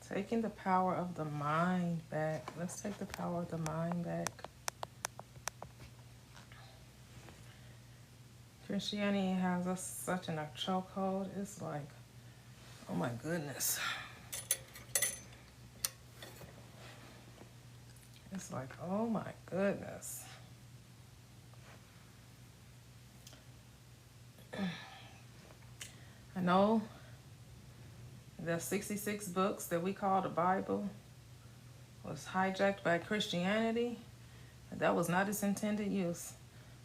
Taking the power of the mind back. Let's take the power of the mind back. Christianity has us such in a chokehold. It's like, oh my goodness. It's like, oh my goodness. I know the 66 books that we call the Bible was hijacked by Christianity. That was not its intended use.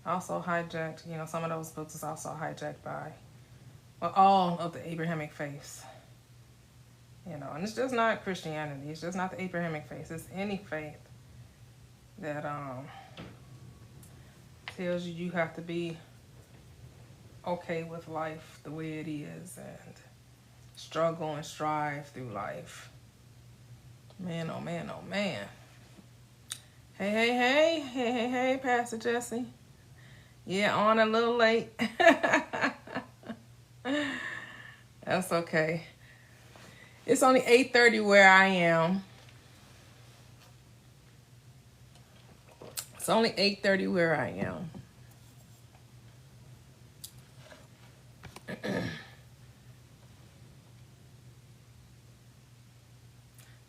Also hijacked, some of those books is also hijacked by, well, all of the Abrahamic faiths. And it's just not Christianity. It's just not the Abrahamic faith. It's any faith that tells you have to be okay with life the way it is and struggle and strive through life. Man, oh man, oh man. Hey, Pastor Jesse. Yeah, on a little late. That's okay. It's only 8:30 where I am. It's only 8:30 where I am.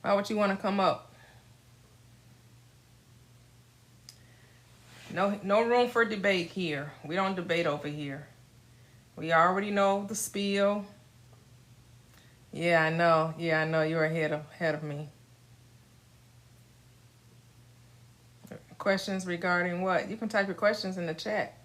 Why would you want to come up? No room for debate here. We don't debate over here. We already know the spiel. Yeah, I know. You're ahead of me. Questions regarding what? You can type your questions in the chat.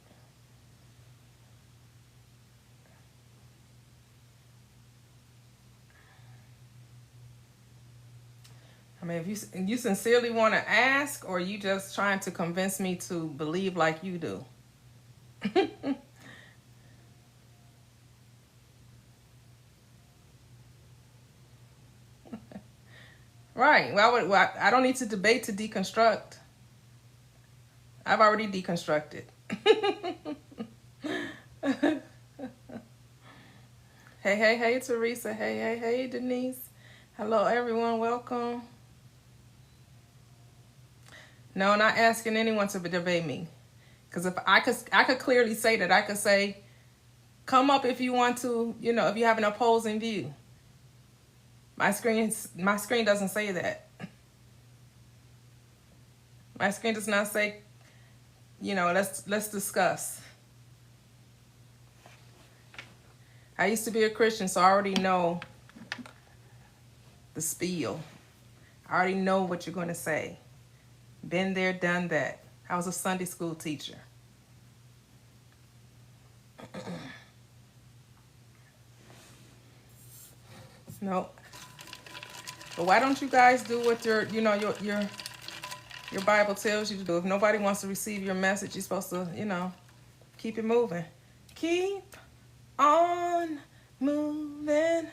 I mean, if you sincerely want to ask, or you just trying to convince me to believe like you do. Right. Well, I don't need to debate to deconstruct. I've already deconstructed. Hey, Teresa. Hey, Denise. Hello, everyone. Welcome. No, not asking anyone to debate me. Because if I could clearly say that. I could say, come up if you want to, if you have an opposing view. My screen doesn't say that. My screen does not say, let's discuss. I used to be a Christian, so I already know the spiel. I already know what you're going to say. Been there, done that. I was a Sunday school teacher. No. But why don't you guys do what your Bible tells you to do? If nobody wants to receive your message, you're supposed to, keep it moving. Keep on moving.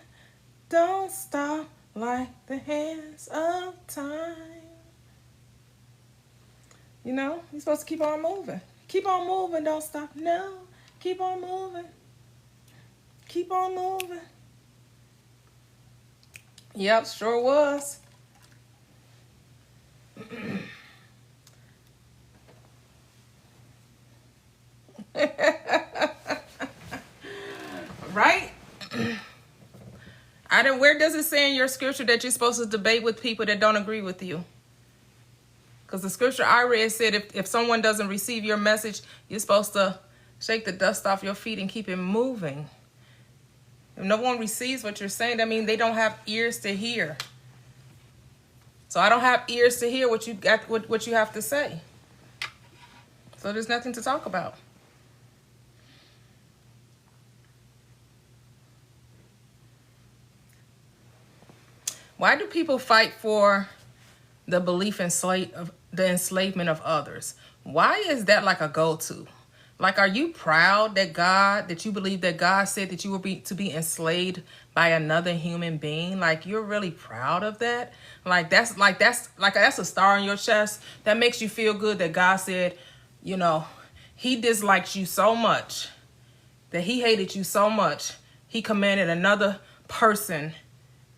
Don't stop like the hands of time. You're supposed to keep on moving. Keep on moving. Don't stop. No. Keep on moving. Keep on moving. Yep, sure was. Right? Where does it say in your scripture that you're supposed to debate with people that don't agree with you? Because the scripture I read said if someone doesn't receive your message, you're supposed to shake the dust off your feet and keep it moving. If no one receives what you're saying, that means they don't have ears to hear. So I don't have ears to hear what you have to say. So there's nothing to talk about. Why do people fight for the belief in the enslavement of others? Why is that like a go-to? Like, are you proud that you believe that God said that you were to be enslaved by another human being? Like, you're really proud of that? That's a star on your chest. That makes you feel good that God said, he disliked you so much, that he hated you so much, he commanded another person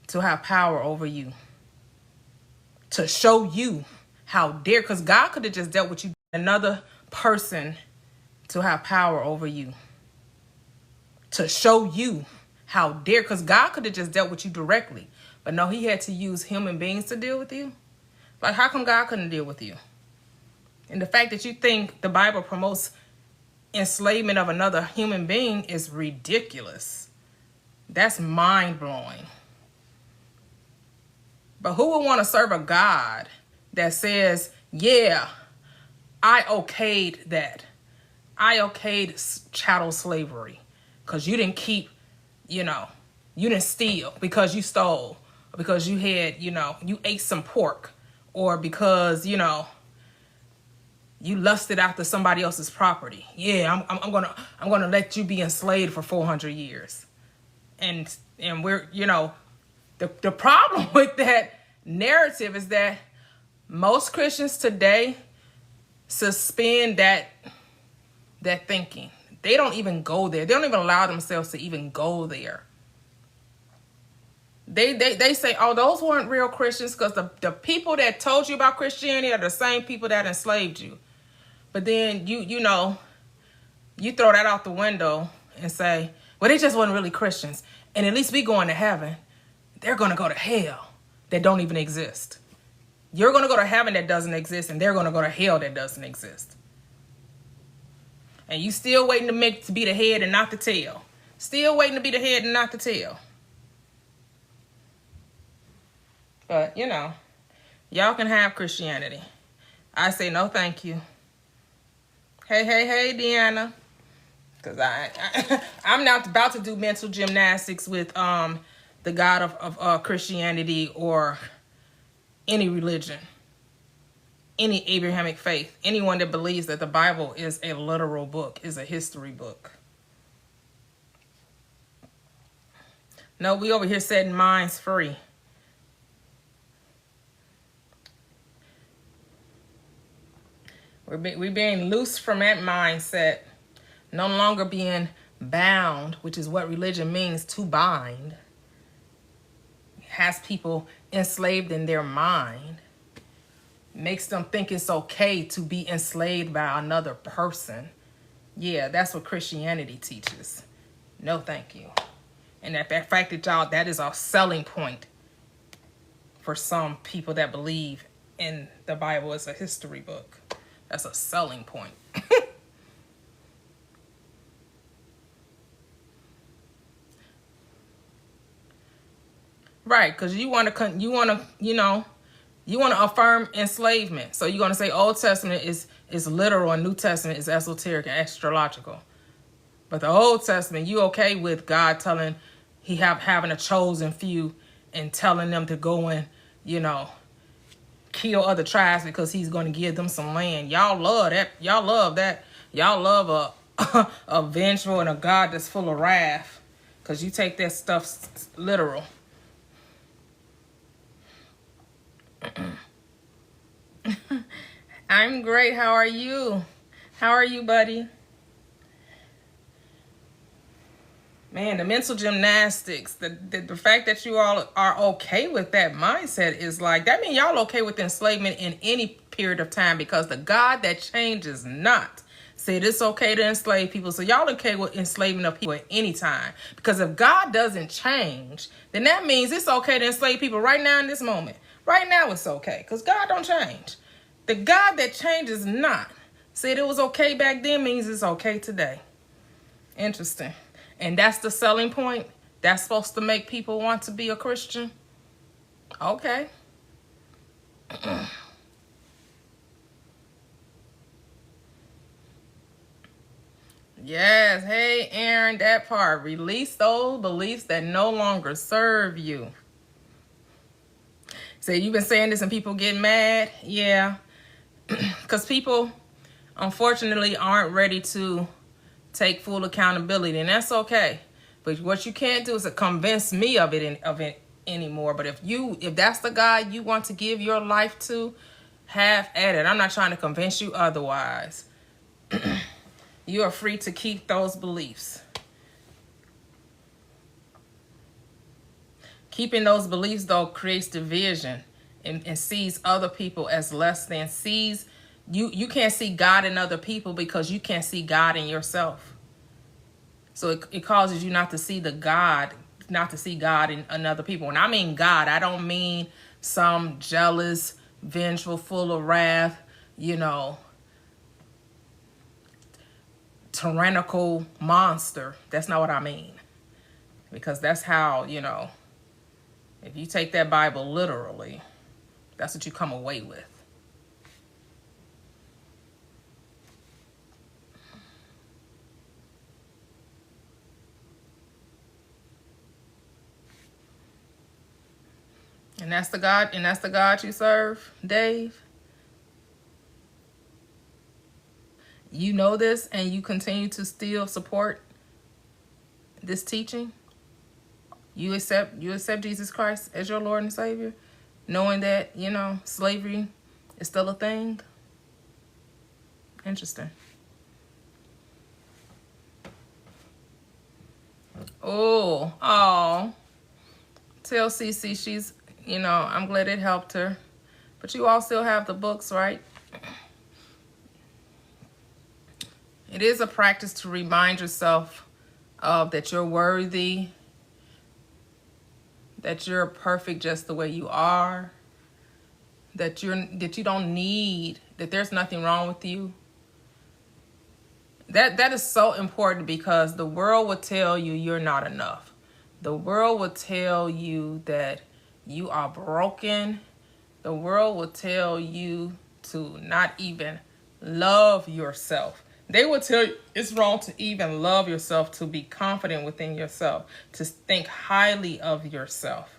to have power over you. to show you how dare, because God could have just dealt with you, another person to have power over you, to show you how dare, because God could have just dealt with you directly, but no, he had to use human beings to deal with you. Like, how come God couldn't deal with you? And the fact that you think the Bible promotes enslavement of another human being is ridiculous. That's mind-blowing. But who would want to serve a God that says, yeah, I okayed that. I okayed chattel slavery because you didn't keep, you didn't steal because you stole, or because you had, you ate some pork, or because, you lusted after somebody else's property. Yeah, I'm gonna let you be enslaved for 400 years. And we're, the problem with that narrative is that most Christians today suspend that thinking. They don't even go there. They don't even allow themselves to even go there. They say, oh, those weren't real Christians because the people that told you about Christianity are the same people that enslaved you. But then you throw that out the window and say, well, they just weren't really Christians. And at least we going to heaven. They're going to go to hell that don't even exist. You're going to go to heaven that doesn't exist, and they're going to go to hell that doesn't exist. And you still waiting to be the head and not the tail. Still waiting to be the head and not the tail. But, y'all can have Christianity. I say no thank you. Hey, Deanna. Because I'm not about to do mental gymnastics with the God of Christianity or any religion, any Abrahamic faith, anyone that believes that the Bible is a literal book, is a history book. No, we over here setting minds free. We're being loose from that mindset, no longer being bound, which is what religion means, to bind. It has people enslaved in their mind, makes them think it's okay to be enslaved by another person. Yeah, that's what Christianity teaches. No, thank you. And that fact that that is a selling point for some people that believe in the Bible as a history book. That's a selling point. Right, because you want to affirm enslavement. So you're going to say Old Testament is literal and New Testament is esoteric and astrological. But the Old Testament, you okay with God telling having a chosen few and telling them to go and, kill other tribes because he's going to give them some land. Y'all love that. Y'all love that. Y'all love a vengeful and a God that's full of wrath because you take that stuff literal. I'm great. How are you? How are you, buddy? Man, the mental gymnastics, the fact that you all are okay with that mindset is like, that means y'all okay with enslavement in any period of time, because the God that changes not said it's okay to enslave people. So y'all okay with enslaving of people at any time. Because if God doesn't change, then that means it's okay to enslave people right now in this moment. Right now it's okay, because God don't change. The God that changes not said it was okay back then means it's okay today. Interesting. And that's the selling point? That's supposed to make people want to be a Christian? Okay. Yes. Hey, Aaron, that part. Release those beliefs that no longer serve you. So you've been saying this and people get mad? Yeah. Because people, unfortunately, aren't ready to take full accountability, and that's okay. But what you can't do is to convince me of it anymore. But if that's the God you want to give your life to, have at it. I'm not trying to convince you otherwise. You are free to keep those beliefs. Keeping those beliefs, though, creates division and sees other people as less than, sees you can't see God in other people because you can't see God in yourself. So it causes you not to see God in other people. When I mean God, I don't mean some jealous, vengeful, full of wrath, tyrannical monster. That's not what I mean. Because that's how, if you take that Bible literally, that's what you come away with. And that's the God you serve, Dave. You know this and you continue to still support this teaching. You accept Jesus Christ as your Lord and Savior, knowing that, slavery is still a thing. Interesting. Oh. Tell Cece she's, I'm glad it helped her. But you all still have the books, right? It is a practice to remind yourself of that you're worthy, that you're perfect just the way you are, that you don't need, that there's nothing wrong with you. That is so important because the world will tell you you're not enough. The world will tell you that you are broken. The world will tell you to not even love yourself. They will tell you it's wrong to even love yourself, to be confident within yourself, to think highly of yourself.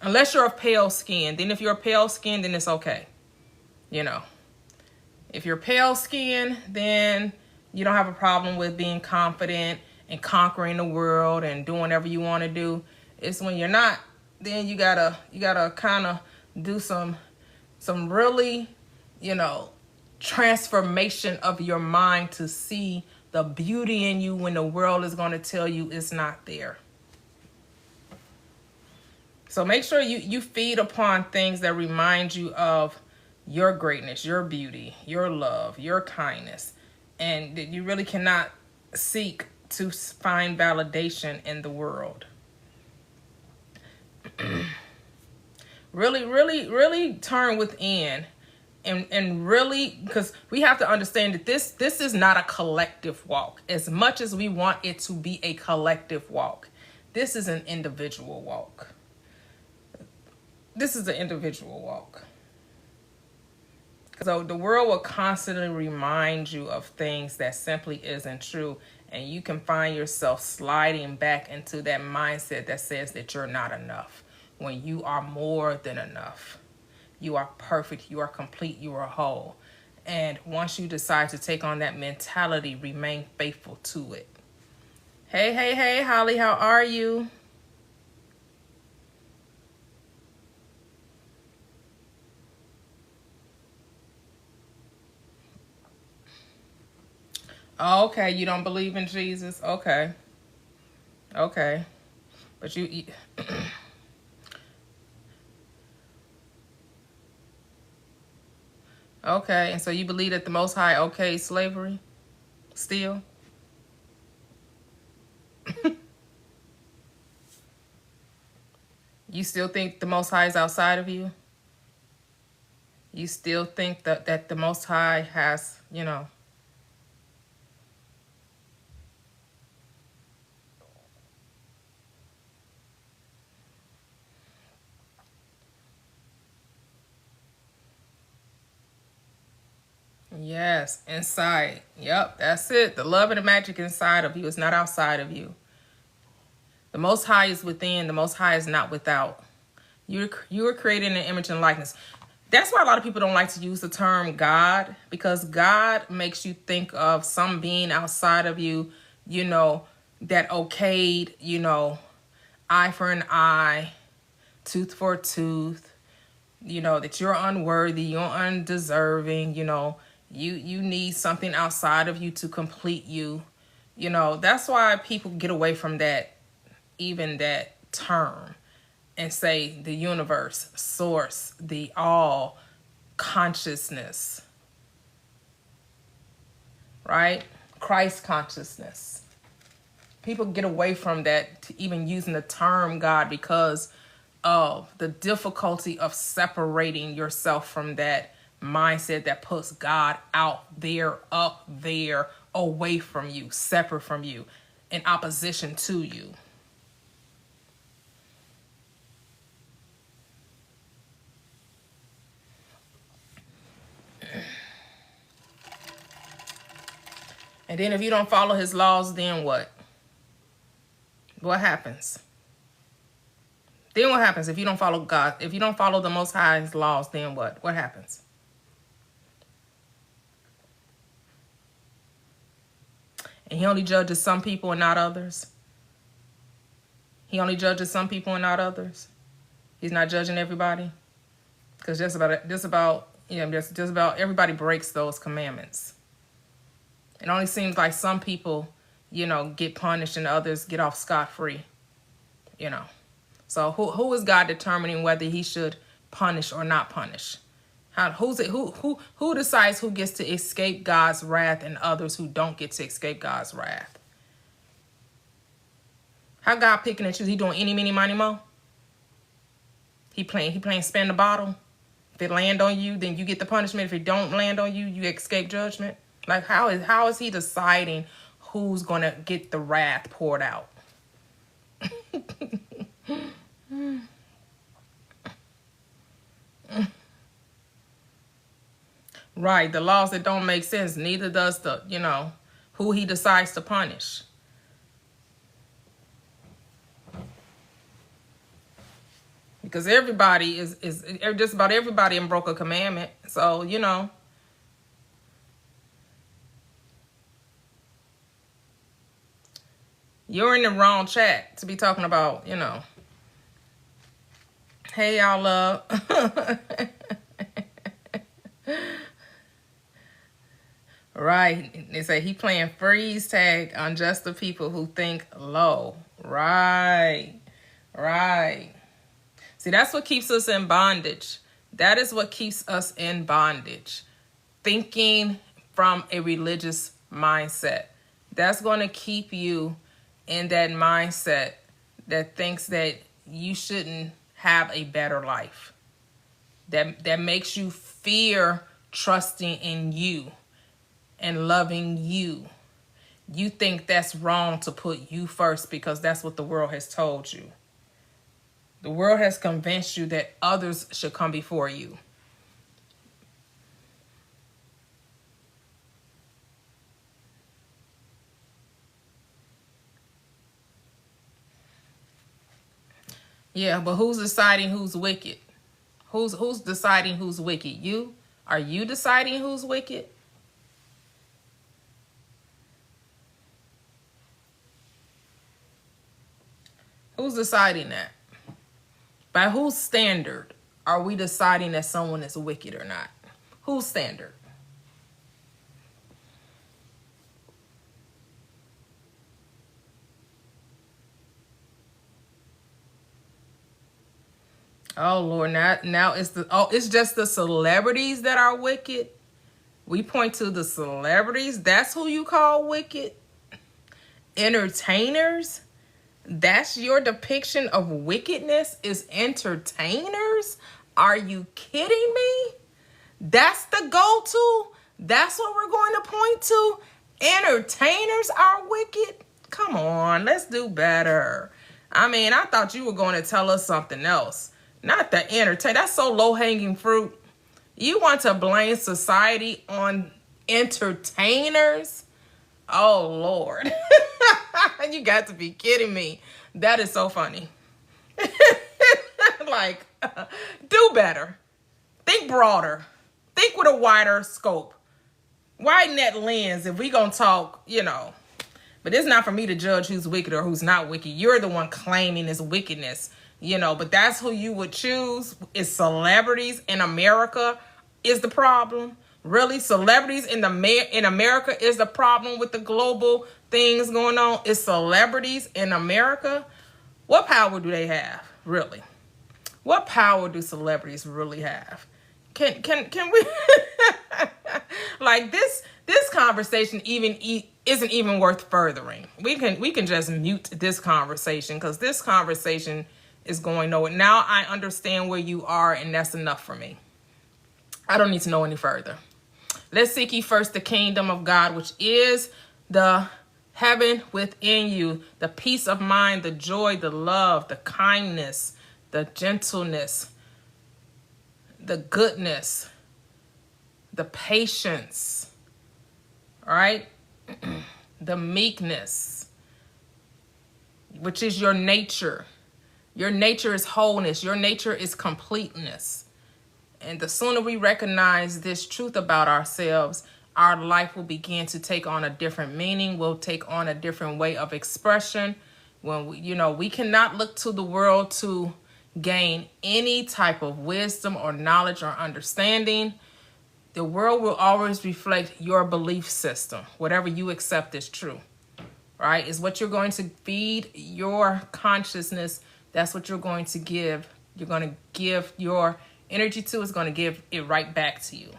Unless you're of pale skin. Then if you're pale skin, then it's okay. If you're pale skin, then you don't have a problem with being confident and conquering the world and doing whatever you want to do. It's when you're not, then you gotta kind of do some really, transformation of your mind to see the beauty in you when the world is going to tell you it's not there. So make sure you feed upon things that remind you of your greatness, your beauty, your love, your kindness, and that you really cannot seek to find validation in the world. really turn within and really, because we have to understand that this is not a collective walk. As much as we want it to be a collective walk, this is an individual walk. This is an individual walk. So the world will constantly remind you of things that simply isn't true. And you can find yourself sliding back into that mindset that says that you're not enough, when you are more than enough. You are perfect, you are complete, you are whole. And once you decide to take on that mentality, remain faithful to it. Hey, Holly, how are you? Okay, you don't believe in Jesus? Okay. But you okay, and so you believe that the Most High okayed slavery still? You still think the Most High is outside of you? You still think that the Most High has, Yes, inside. Yep, that's it. The love and the magic inside of you is not outside of you. The Most High is within. The Most High is not without. You were created in an image and likeness. That's why a lot of people don't like to use the term God, because God makes you think of some being outside of you, that okayed, eye for an eye, tooth for a tooth, that you're unworthy, you're undeserving, you need something outside of you to complete you. That's why people get away from that, even that term. and say the universe, source, the all, consciousness, right? Christ consciousness. People get away from that to even using the term God because of the difficulty of separating yourself from that mindset that puts God out there, up there, away from you, separate from you, in opposition to you. And then if you don't follow his laws, then what? What happens? Then what happens if you don't follow God? If you don't follow the Most High's laws, then what? What happens? And he only judges some people and not others. He only judges some people and not others. He's not judging everybody. Because just about everybody breaks those commandments. It only seems like some people, get punished and others get off scot-free. So who is God determining whether he should punish or not punish? Who decides who gets to escape God's wrath and others who don't get to escape God's wrath? How God picking and choosing? He doing any, many, money, mo? He playing spin the bottle. If it land on you, then you get the punishment. If it don't land on you, you escape judgment. Like how is he deciding who's gonna get the wrath poured out? Right, the laws that don't make sense. Neither does who he decides to punish. Because everybody is just about everybody broke a commandment. So, you're in the wrong chat to be talking about, hey, y'all love. Right. They say he playing freeze tag on just the people who think low. Right. See, that's what keeps us in bondage. That is what keeps us in bondage. Thinking from a religious mindset. That's going to keep you in that mindset that thinks that you shouldn't have a better life. That makes you fear trusting in you and loving you. You think that's wrong to put you first because that's what the world has told you. The world has convinced you that others should come before you. Yeah, but who's deciding who's wicked? Who's deciding who's wicked? You? Are you deciding who's wicked? Who's deciding that? By whose standard are we deciding that someone is wicked or not? Whose standard? Oh Lord, now it's just the celebrities that are wicked. We point to the celebrities. That's who you call wicked. Entertainers. That's your depiction of wickedness, is entertainers? Are you kidding me? That's the go-to? That's what we're going to point to? Entertainers are wicked? Come on, let's do better. I mean, I thought you were going to tell us something else. Not the entertain. That's so low-hanging fruit. You want to blame society on entertainers? Oh, Lord. You got to be kidding me. That is so funny. Like, do better. Think broader. Think with a wider scope. Widen that lens if we gonna talk, But it's not for me to judge who's wicked or who's not wicked. You're the one claiming this wickedness, But that's who you would choose is celebrities in America is the problem. Really, celebrities in America is the problem with the global things going on. Is celebrities in America? What power do they have, really? What power do celebrities really have? Can we like this conversation isn't even worth furthering. We can just mute this conversation because this conversation is going nowhere. Now I understand where you are, and that's enough for me. I don't need to know any further. Let's seek ye first the kingdom of God, which is the heaven within you, the peace of mind, the joy, the love, the kindness, the gentleness, the goodness, the patience, all right? The meekness, which is your nature. Your nature is wholeness. Your nature is completeness. And the sooner we recognize this truth about ourselves, our life will begin to take on a different meaning, will take on a different way of expression. When we cannot look to the world to gain any type of wisdom or knowledge or understanding. The world will always reflect your belief system. Whatever you accept is true, right? Is what you're going to feed your consciousness. That's what you're going to give. You're going to give your energy to. Is going to give it right back to you.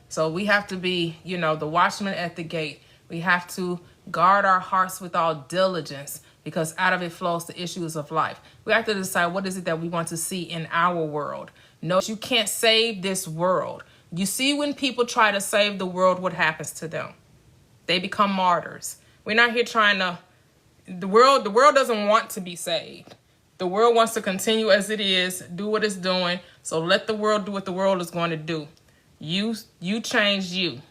So we have to be, the watchman at the gate. We have to guard our hearts with all diligence, because out of it flows the issues of life. We have to decide what is it that we want to see in our world. No, you can't save this world. You see, when people try to save the world, what happens to them? They become martyrs. We're not here trying to, the world doesn't want to be saved. The world wants to continue as it is, do what it's doing. So let the world do what the world is going to do. You change you.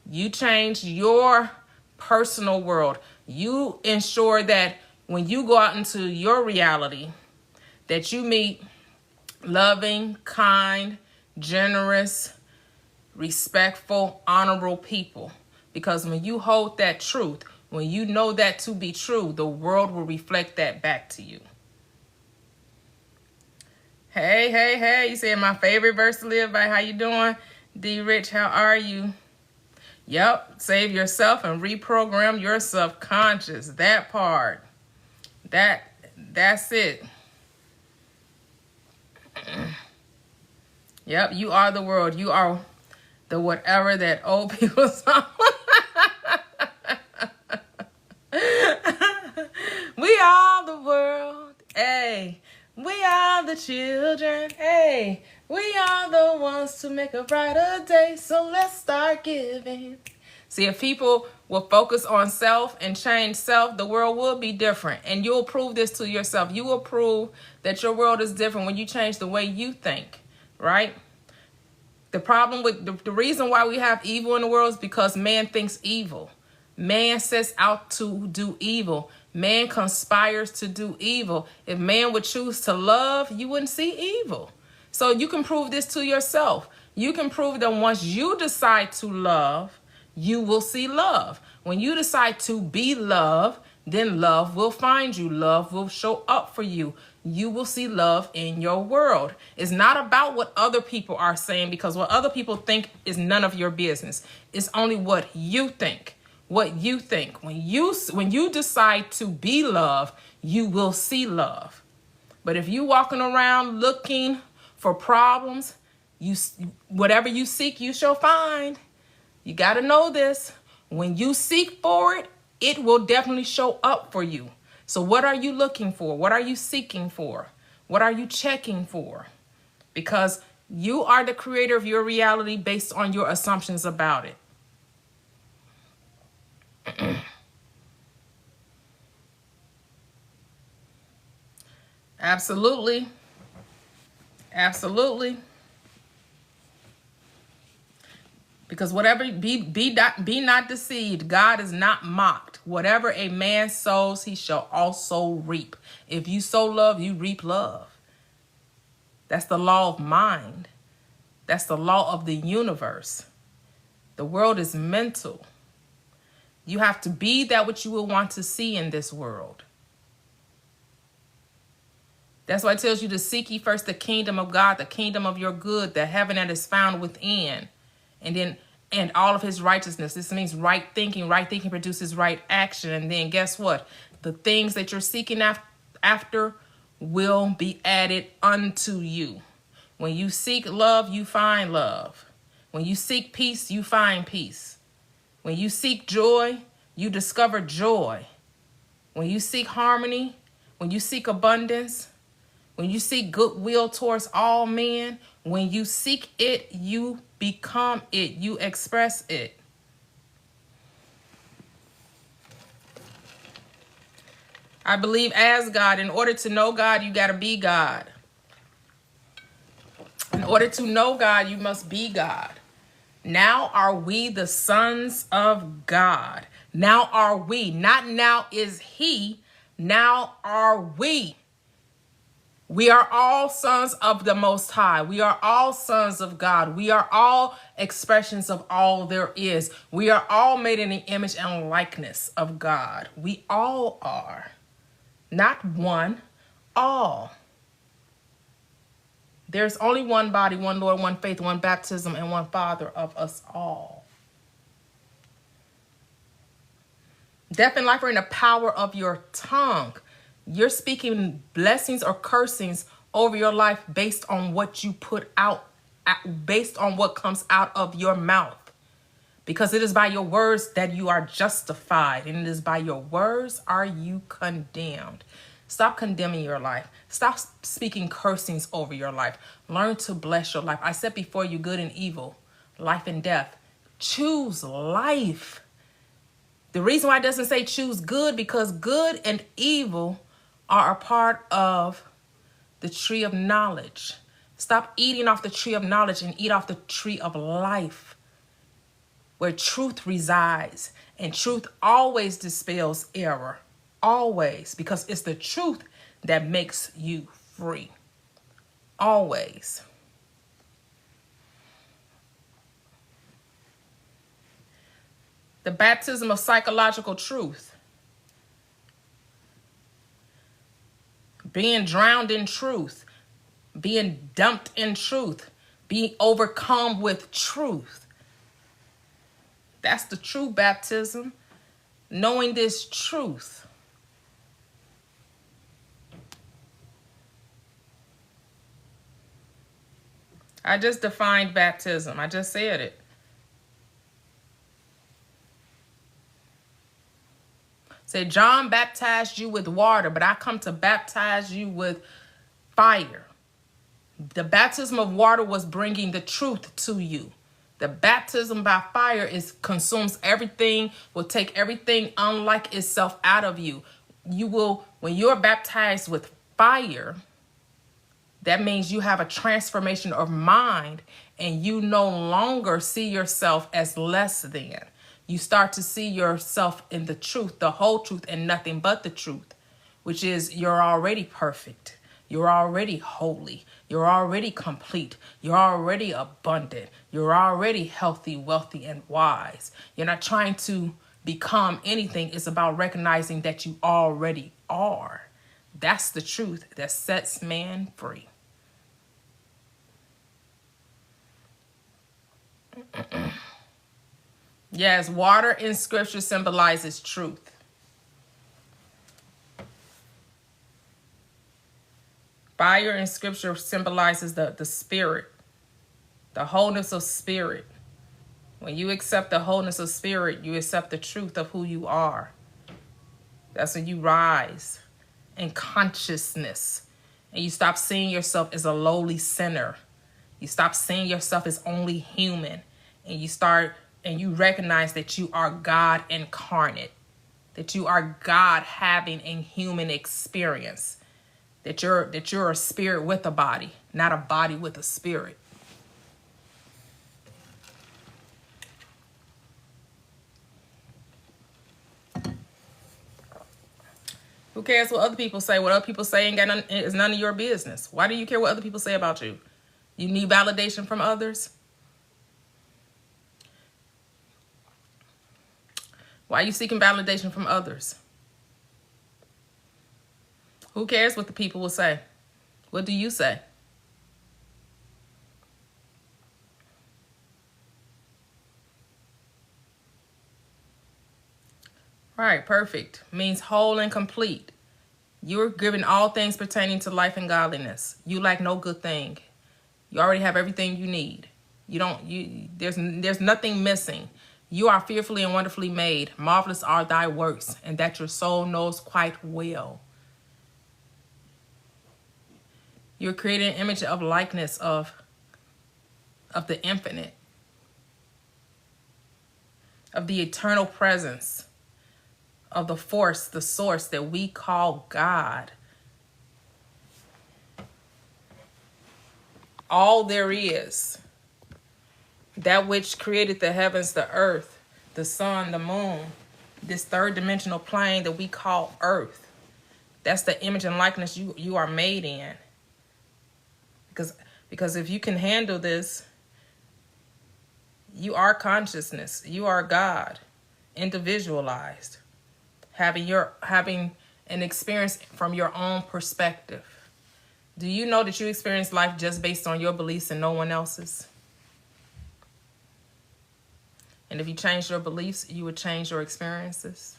You change your personal world. You ensure that when you go out into your reality, that you meet loving, kind, generous, respectful, honorable people. Because when you hold that truth, when you know that to be true, the world will reflect that back to you. Hey, you said my favorite verse to live by. How you doing? D. Rich, how are you? Yep, save yourself and reprogram your subconscious. That part. That's it. Yep, you are the world. You are the whatever that old people say. We are the world. Hey, we are the children. Hey, we are the ones to make a brighter day. So let's start giving. See, if people will focus on self and change self, the world will be different. And you'll prove this to yourself. You will prove that your world is different when you change the way you think, right? The problem with the reason why we have evil in the world is because man thinks evil. Man sets out to do evil. Man conspires to do evil. If man would choose to love, you wouldn't see evil. So you can prove this to yourself. You can prove that once you decide to love, you will see love. When you decide to be love, then love will find you. Love will show up for you. You will see love in your world. It's not about what other people are saying, because what other people think is none of your business. It's only what you think. What you think. When you decide to be love, you will see love. But if you walking around looking for problems, whatever you seek, you shall find. You got to know this. When you seek for it, it will definitely show up for you. So what are you looking for? What are you seeking for? What are you checking for? Because you are the creator of your reality based on your assumptions about it. Absolutely. Absolutely. Because whatever, be not deceived. God is not mocked. Whatever a man sows, he shall also reap. If you sow love, you reap love. That's the law of mind. That's the law of the universe. The world is mental. You have to be that which you will want to see in this world. That's why it tells you to seek ye first the kingdom of God, the kingdom of your good, the heaven that is found within. And all of his righteousness. This means right thinking. Right thinking produces right action. And then guess what? The things that you're seeking after will be added unto you. When you seek love, you find love. When you seek peace, you find peace. When you seek joy, you discover joy. When you seek harmony, when you seek abundance, when you seek goodwill towards all men, when you seek it, you become it. You express it. I believe as God, in order to know God, you got to be God. In order to know God, you must be God. Now are we the sons of God. Now are we. Not now is he. Now are we. We are all sons of the Most High. We are all sons of God. We are all expressions of all there is. We are all made in the image and likeness of God. We all are. Not one, all. There's only one body, one Lord, one faith, one baptism, and one Father of us all. Death and life are in the power of your tongue. You're speaking blessings or cursings over your life based on what you put out, based on what comes out of your mouth. Because it is by your words that you are justified, and it is by your words are you condemned. Stop condemning your life. Stop speaking cursings over your life. Learn to bless your life. I set before you good and evil, life and death. Choose life. The reason why it doesn't say choose good, because good and evil are a part of the tree of knowledge. Stop eating off the tree of knowledge and eat off the tree of life, where truth resides. And truth always dispels error. Always. Because it's the truth that makes you free. Always. The baptism of psychological truth. Being drowned in truth. Being dumped in truth. Being overcome with truth. That's the true baptism. Knowing this truth. I just defined baptism. I just said it. Said John baptized you with water, but I come to baptize you with fire. The baptism of water was bringing the truth to you. The baptism by fire consumes everything, will take everything unlike itself out of you. You will, when you're baptized with fire, that means you have a transformation of mind, and you no longer see yourself as less than. You start to see yourself in the truth, the whole truth, and nothing but the truth, which is you're already perfect. You're already holy. You're already complete. You're already abundant. You're already healthy, wealthy, and wise. You're not trying to become anything. It's about recognizing that you already are. That's the truth that sets man free. Yes, water in scripture symbolizes truth. Fire in scripture symbolizes the spirit, the wholeness of spirit. When you accept the wholeness of spirit, you accept the truth of who you are. That's when you rise in consciousness, and you stop seeing yourself as a lowly sinner. You stop seeing yourself as only human, and you recognize that you are God incarnate, that you are God having a human experience, that you're a spirit with a body, not a body with a spirit. Who cares what other people say? What other people say is none of your business. Why do you care what other people say about you? You need validation from others? Why are you seeking validation from others? Who cares what the people will say? What do you say? Right, perfect means whole and complete. You are given all things pertaining to life and godliness. You lack no good thing. You already have everything you need. There's nothing missing. You are fearfully and wonderfully made. Marvelous are thy works, and that your soul knows quite well. You're created an image of likeness of the infinite, of the eternal presence, of the force, the source that we call God. All there is, that which created the heavens, the earth, the sun, the moon, this third dimensional plane that we call earth. That's the image and likeness you are made in. Because if you can handle this, you are consciousness. You are God, individualized, having an experience from your own perspective. Do you know that you experience life just based on your beliefs and no one else's? And if you change your beliefs, you would change your experiences.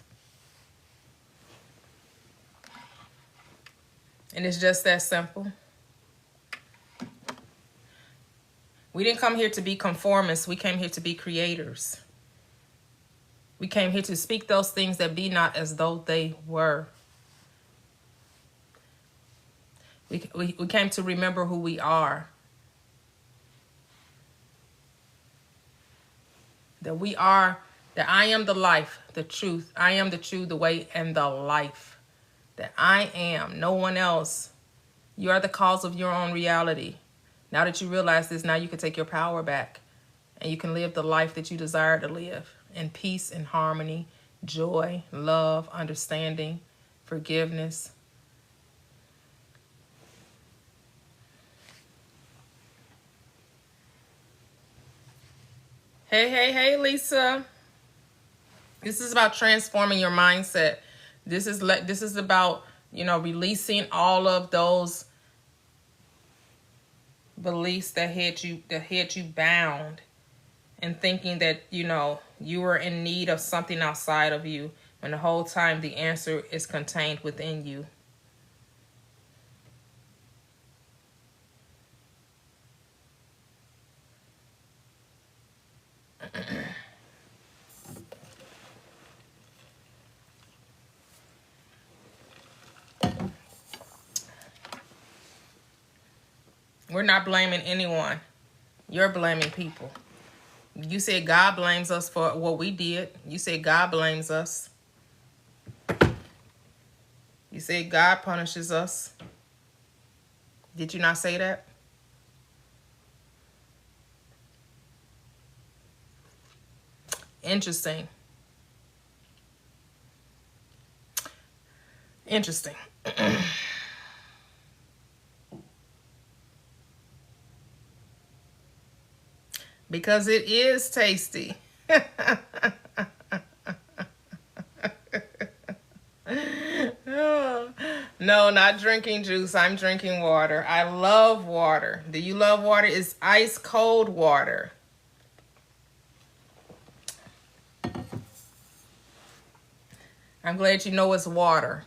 And it's just that simple. We didn't come here to be conformists. We came here to be creators. We came here to speak those things that be not as though they were. We came to remember who we are. That I am the life, the truth. I am the truth, the way, and the life. That I am, no one else. You are the cause of your own reality. Now that you realize this, now you can take your power back. And you can live the life that you desire to live. In peace and harmony, joy, love, understanding, forgiveness. Hey, Lisa. This is about transforming your mindset. This is about, releasing all of those beliefs that had you bound, and thinking that, you were in need of something outside of you, when the whole time the answer is contained within you. We're not blaming anyone. You're blaming people. You said God blames us for what we did. You said God blames us. You said God punishes us. Did you not say that? Interesting. Interesting. Because it is tasty. No, not drinking juice. I'm drinking water. I love water. Do you love water? It's ice cold water. I'm glad you know it's water.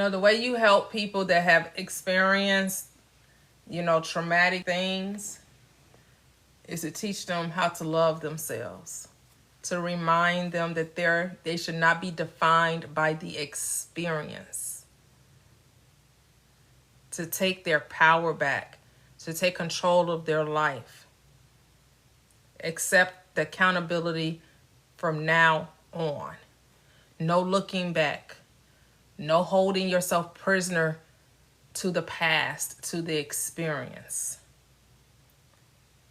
The way you help people that have experienced, traumatic things is to teach them how to love themselves. To remind them that they should not be defined by the experience. To take their power back. To take control of their life. Accept the accountability from now on. No looking back. No holding yourself prisoner to the past, to the experience.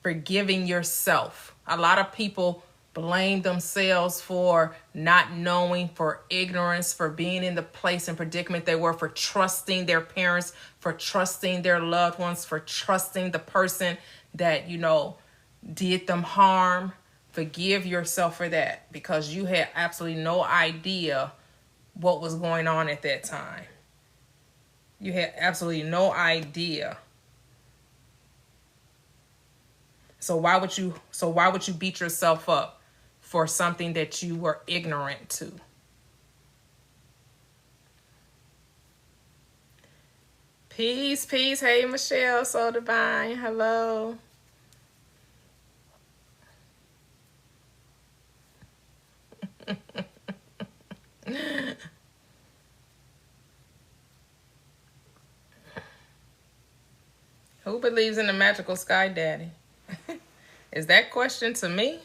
Forgiving yourself. A lot of people blame themselves for not knowing, for ignorance, for being in the place and predicament they were, for trusting their parents, for trusting their loved ones, for trusting the person that, did them harm, forgive yourself for that, because you had absolutely no idea what was going on at that time. You had absolutely no idea. So why would you beat yourself up for something that you were ignorant to? Peace, peace. Hey, Michelle, so divine. Hello. Who believes in the magical sky daddy? Is that question to me?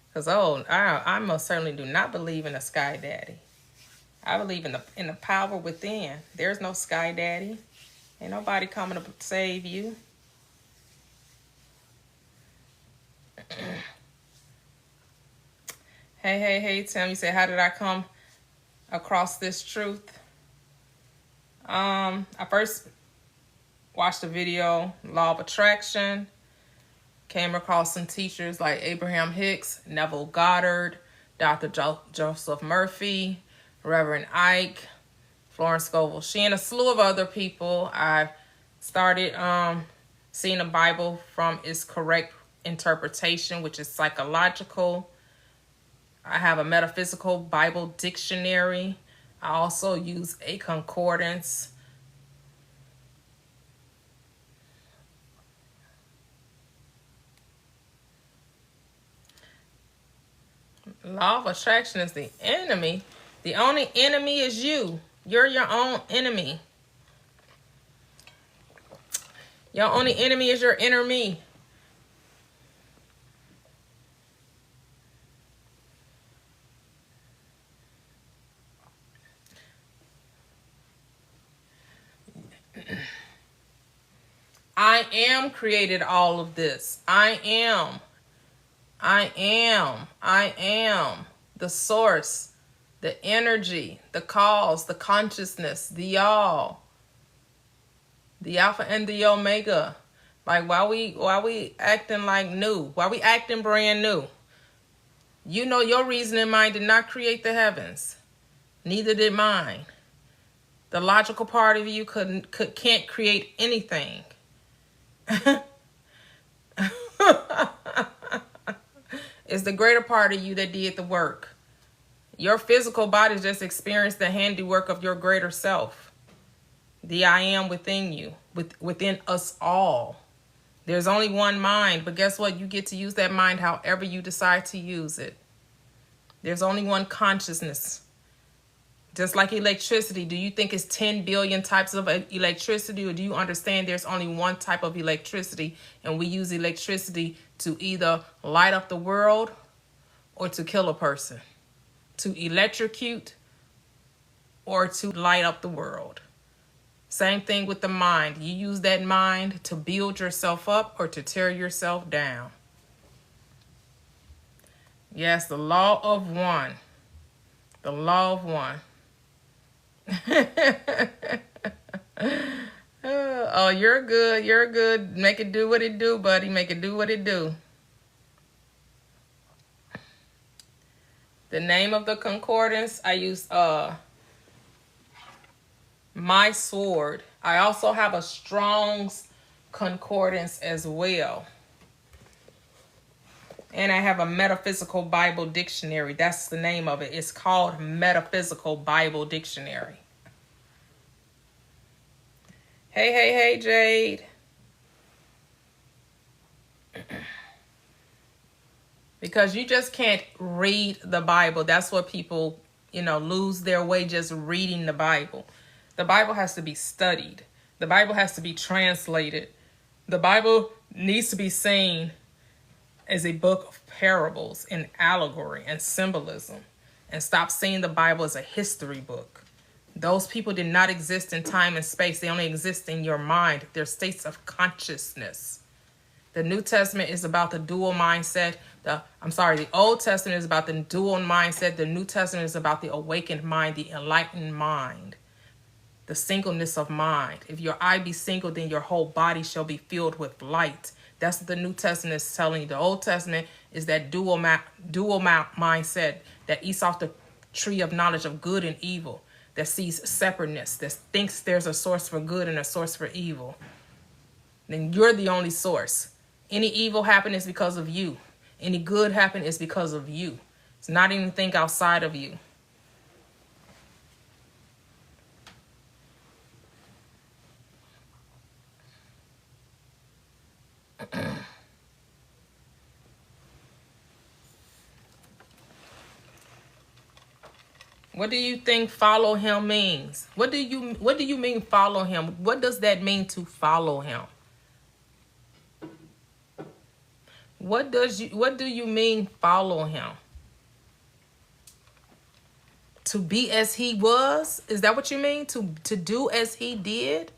Because, I most certainly do not believe in a sky daddy. I believe in the power within. There's no sky daddy. Ain't nobody coming to save you. Hey, Tim. You said, how did I come across this truth? I first watched the video, Law of Attraction. Came across some teachers like Abraham Hicks, Neville Goddard, Dr. Joseph Murphy, Reverend Ike, Florence Scovel, she, and a slew of other people. I started seeing the Bible from its correct interpretation, which is psychological. I have a metaphysical Bible dictionary. I also use a concordance. Law of attraction is the enemy. The only enemy is you. You're your own enemy. Your only enemy is your inner me. I am created all of this. I am the source, the energy, the cause, the consciousness, the all, the alpha and the omega. Like, why we acting like new? Why we acting brand new? You know your reasoning mind did not create the heavens. Neither did mine. The logical part of you can't create anything. It's the greater part of you that did the work. Your physical body just experienced the handiwork of your greater self. The I am within you, within us all. There's only one mind, but guess what? You get to use that mind however you decide to use it. There's only one consciousness. Just like electricity, do you think it's 10 billion types of electricity, or do you understand there's only one type of electricity, and we use electricity to either light up the world or to kill a person, to electrocute or to light up the world? Same thing with the mind. You use that mind to build yourself up or to tear yourself down. Yes, the law of one. The law of one. Oh, you're good. You're good. Make it do what it do, buddy. Make it do what it do. The name of the concordance, I use My Sword. I also have a Strong's concordance as well. And I have a Metaphysical Bible Dictionary. That's the name of it. It's called Metaphysical Bible Dictionary. Hey, Jade. Because you just can't read the Bible. That's what people, lose their way just reading the Bible. The Bible has to be studied. The Bible has to be translated. The Bible needs to be seen as a book of parables and allegory and symbolism, and stop seeing the Bible as a history book. Those people did not exist in time and space. They only exist in your mind. They're states of consciousness. The New Testament is about the dual mindset. The Old Testament is about the dual mindset. The New Testament is about the awakened mind, the enlightened mind, the singleness of mind. If your eye be single, then your whole body shall be filled with light. That's what the New Testament is telling you. The Old Testament is that dual mindset that eats off the tree of knowledge of good and evil, that sees separateness, that thinks there's a source for good and a source for evil. Then you're the only source. Any evil happen is because of you. Any good happen is because of you. It's not anything outside of you. What do you think follow him means? What do you mean follow him? What does that mean to follow him? What do you mean follow him? To be as he was? Is that what you mean? To do as he did?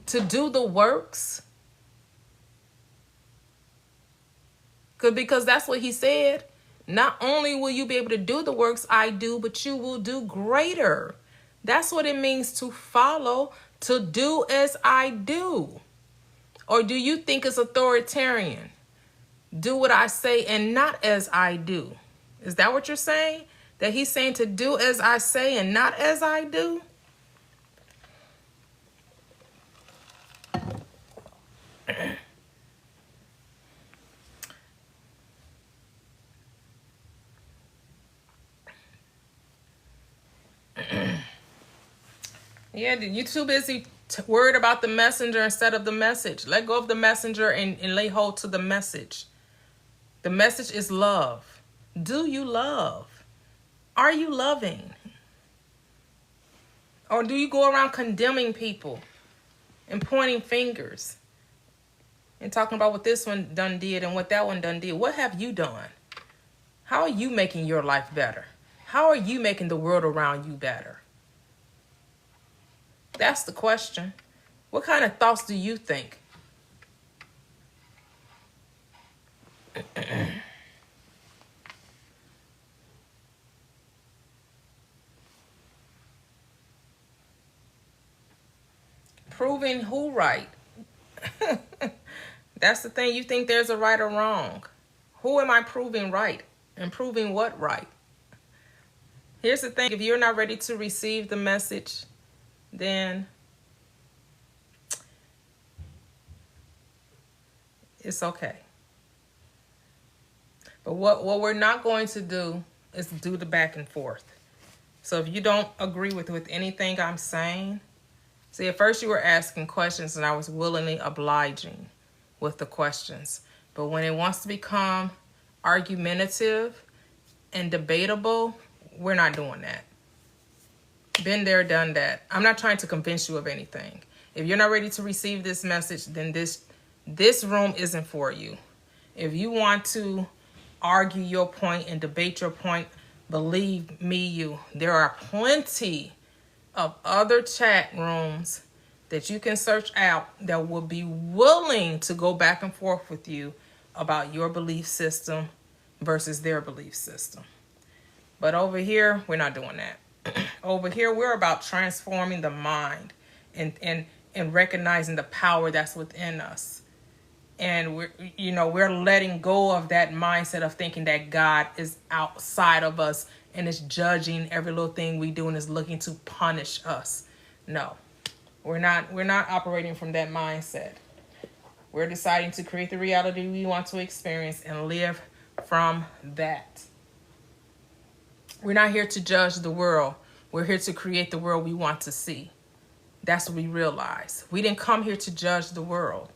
To do the works? Because that's what he said. Not only will you be able to do the works I do, but you will do greater. That's what it means to follow, to do as I do. Or do you think it's authoritarian? Do what I say and not as I do. Is that what you're saying? That he's saying to do as I say and not as I do? Yeah, you're too busy worried about the messenger instead of the message. Let go of the messenger and lay hold to the message. The message is love. Do you love? Are you loving? Or do you go around condemning people and pointing fingers and talking about what this one done did and what that one done did? What have you done? How are you making your life better? How are you making the world around you better? That's the question. What kind of thoughts do you think? Proving who right? That's the thing. You think there's a right or wrong. Who am I proving right? And proving what right? Here's the thing. If you're not ready to receive the message, then it's okay. But what we're not going to do is do the back and forth. So if you don't agree with anything I'm saying, see, at first you were asking questions and I was willingly obliging with the questions. But when it wants to become argumentative and debatable, we're not doing that. Been there, done that. I'm not trying to convince you of anything. If you're not ready to receive this message, then this room isn't for you. If you want to argue your point and debate your point, believe me, there are plenty of other chat rooms that you can search out that will be willing to go back and forth with you about your belief system versus their belief system. But over here, we're not doing that. Over here, we're about transforming the mind and recognizing the power that's within us. And we're letting go of that mindset of thinking that God is outside of us and is judging every little thing we do and is looking to punish us. No, we're not operating from that mindset. We're deciding to create the reality we want to experience and live from that. We're not here to judge the world. We're here to create the world we want to see. That's what we realize. We didn't come here to judge the world.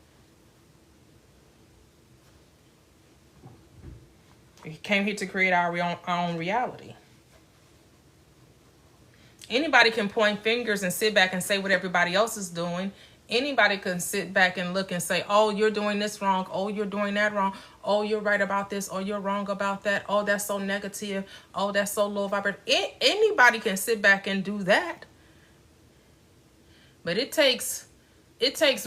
We came here to create our own reality. Anybody can point fingers and sit back and say what everybody else is doing. Anybody can sit back and look and say, oh, you're doing this wrong. Oh, you're doing that wrong. Oh, you're right about this. Oh, you're wrong about that. Oh, that's so negative. Oh, that's so low vibrating. Anybody can sit back and do that. But it takes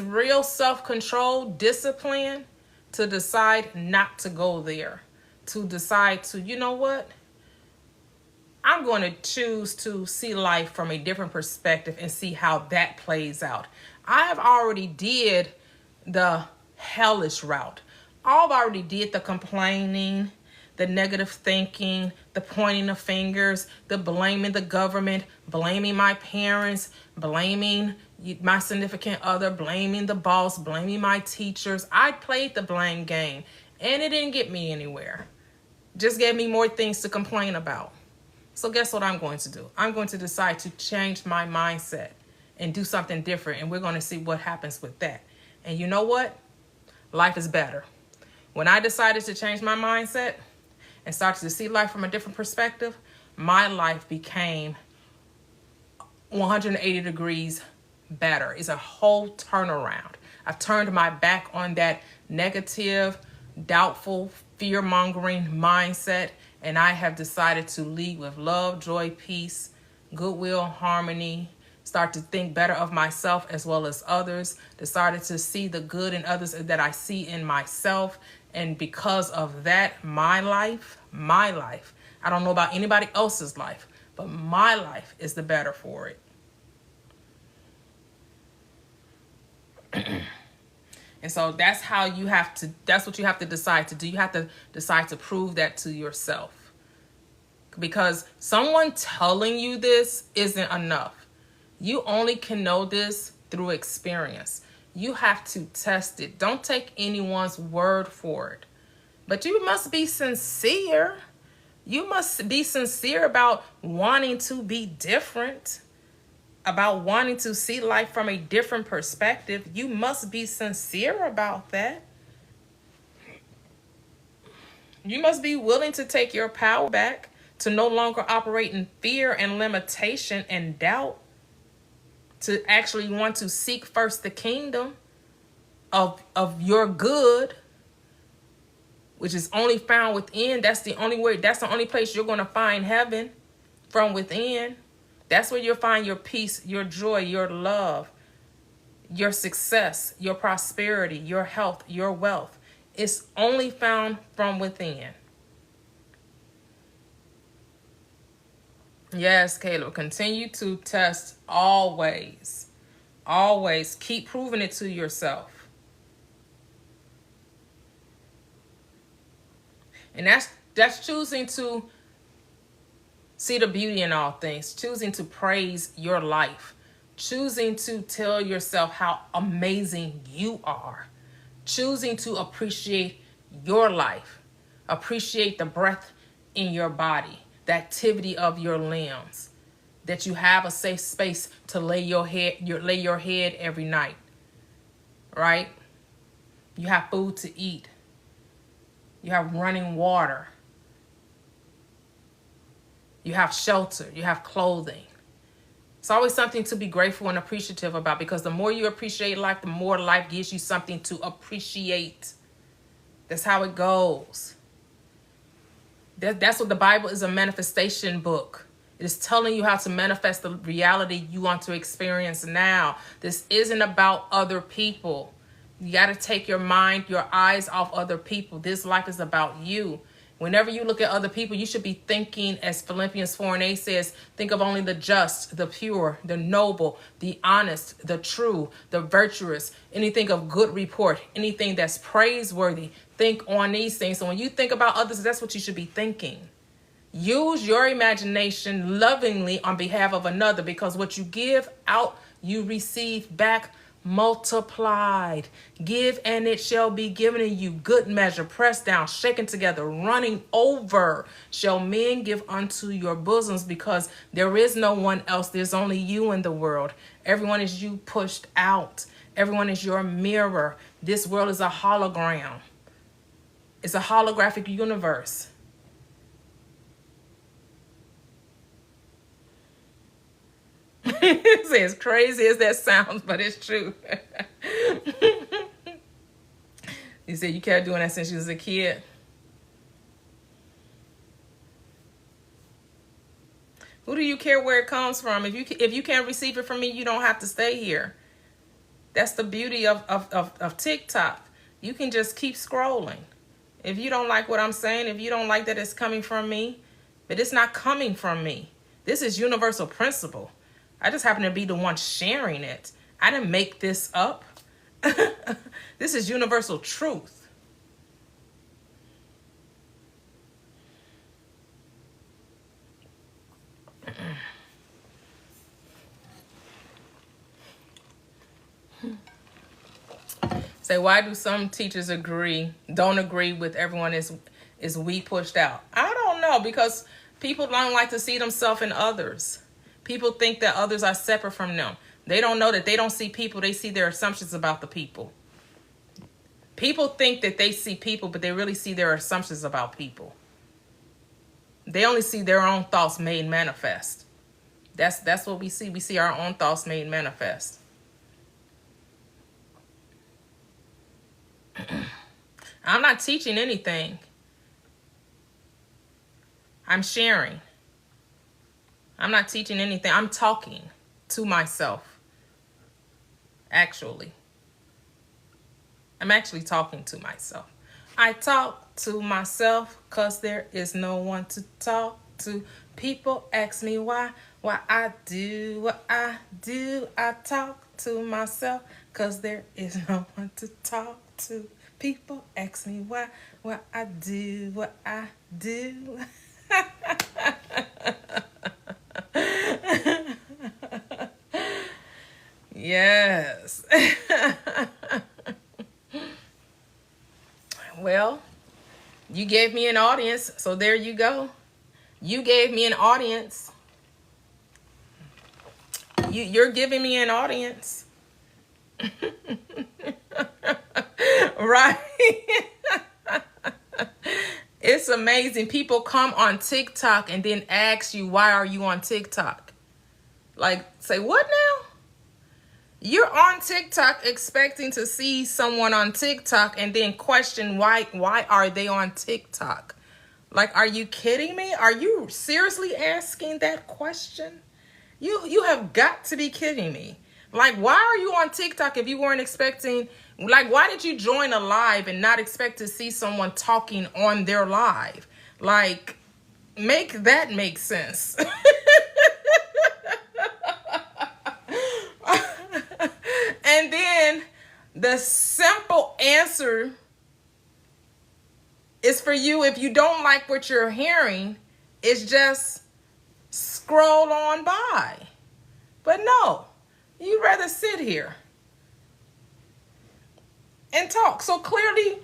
real self-control, discipline to decide not to go there. To decide to, you know what? I'm going to choose to see life from a different perspective and see how that plays out. I have already did the hellish route. I've already did the complaining, the negative thinking, the pointing of fingers, the blaming the government, blaming my parents, blaming my significant other, blaming the boss, blaming my teachers. I played the blame game, and it didn't get me anywhere. Just gave me more things to complain about. So guess what I'm going to do? I'm going to decide to change my mindset and do something different, and we're going to see what happens with that. And you know what? Life is better. When I decided to change my mindset and started to see life from a different perspective, my life became 180 degrees better. It's a whole turnaround. I've turned my back on that negative, doubtful, fear-mongering mindset, and I have decided to lead with love, joy, peace, goodwill, harmony, start to think better of myself as well as others, decided to see the good in others that I see in myself. And because of that, my life, I don't know about anybody else's life, but my life is the better for it. And so that's what you have to decide to do. You have to decide to prove that to yourself. Because someone telling you this isn't enough. You only can know this through experience. You have to test it. Don't take anyone's word for it. But you must be sincere. You must be sincere about wanting to be different, about wanting to see life from a different perspective. You must be sincere about that. You must be willing to take your power back, to no longer operate in fear and limitation and doubt, to actually want to seek first the kingdom of your good, which is only found within. That's the only way. That's the only place you're going to find heaven, from within. That's where you'll find your peace, your joy, your love, your success, your prosperity, your health, your wealth. It's only found from within. Yes, Caleb, continue to test always. Always keep proving it to yourself. And that's choosing to see the beauty in all things, choosing to praise your life, choosing to tell yourself how amazing you are, choosing to appreciate your life, appreciate the breath in your body, the activity of your limbs, that you have a safe space to lay your head every night, right? You have food to eat. You have running water. You have shelter. You have clothing. It's always something to be grateful and appreciative about, because the more you appreciate life, the more life gives you something to appreciate. That's how it goes. That's what the Bible is, a manifestation book. It is telling you how to manifest the reality you want to experience now. This isn't about other people. You got to take your mind, your eyes off other people. This life is about you. Whenever you look at other people, you should be thinking, as Philippians 4:8 says, think of only the just, the pure, the noble, the honest, the true, the virtuous, anything of good report, anything that's praiseworthy. Think on these things. So when you think about others, that's what you should be thinking. Use your imagination lovingly on behalf of another, because what you give out, you receive back multiplied. Give and it shall be given to you. Good measure, pressed down, shaken together, running over, shall men give unto your bosoms, because there is no one else. There's only you in the world. Everyone is you pushed out. Everyone is your mirror. This world is a hologram. It's a holographic universe. It's as crazy as that sounds, but it's true. You said you kept doing that since you was a kid. Who do you care where it comes from? If you can't receive it from me, you don't have to stay here. That's the beauty of TikTok. You can just keep scrolling. If you don't like what I'm saying, if you don't like that it's coming from me, but it's not coming from me. This is universal principle. I just happen to be the one sharing it. I didn't make this up. This is universal truth. Say, why do some teachers don't agree with everyone is we pushed out? I don't know, because people don't like to see themselves in others. People think that others are separate from them. They don't know that they don't see people, they see their assumptions about the people. People think that they see people, but they really see their assumptions about people. They only see their own thoughts made manifest. That's what we see. We see our own thoughts made manifest. I'm not teaching anything. I'm sharing. I'm not teaching anything. I'm talking to myself. Actually. I'm actually talking to myself. I talk to myself because there is no one to talk to. People ask me why I do what I do. I talk to myself because there is no one to talk to. People ask me why I do what I do. Yes. Well, you gave me an audience, so there you go. You gave me an audience. You're giving me an audience. Right? It's amazing. People come on TikTok and then ask you, why are you on TikTok? Like, say, what now? You're on TikTok expecting to see someone on TikTok and then question why are they on TikTok? Like, are you kidding me? Are you seriously asking that question? You have got to be kidding me. Like, why are you on TikTok if you weren't expecting, like, why did you join a live and not expect to see someone talking on their live? Like, make that make sense. And then the simple answer is for you, if you don't like what you're hearing, is just scroll on by. But no, you'd rather sit here and talk. So clearly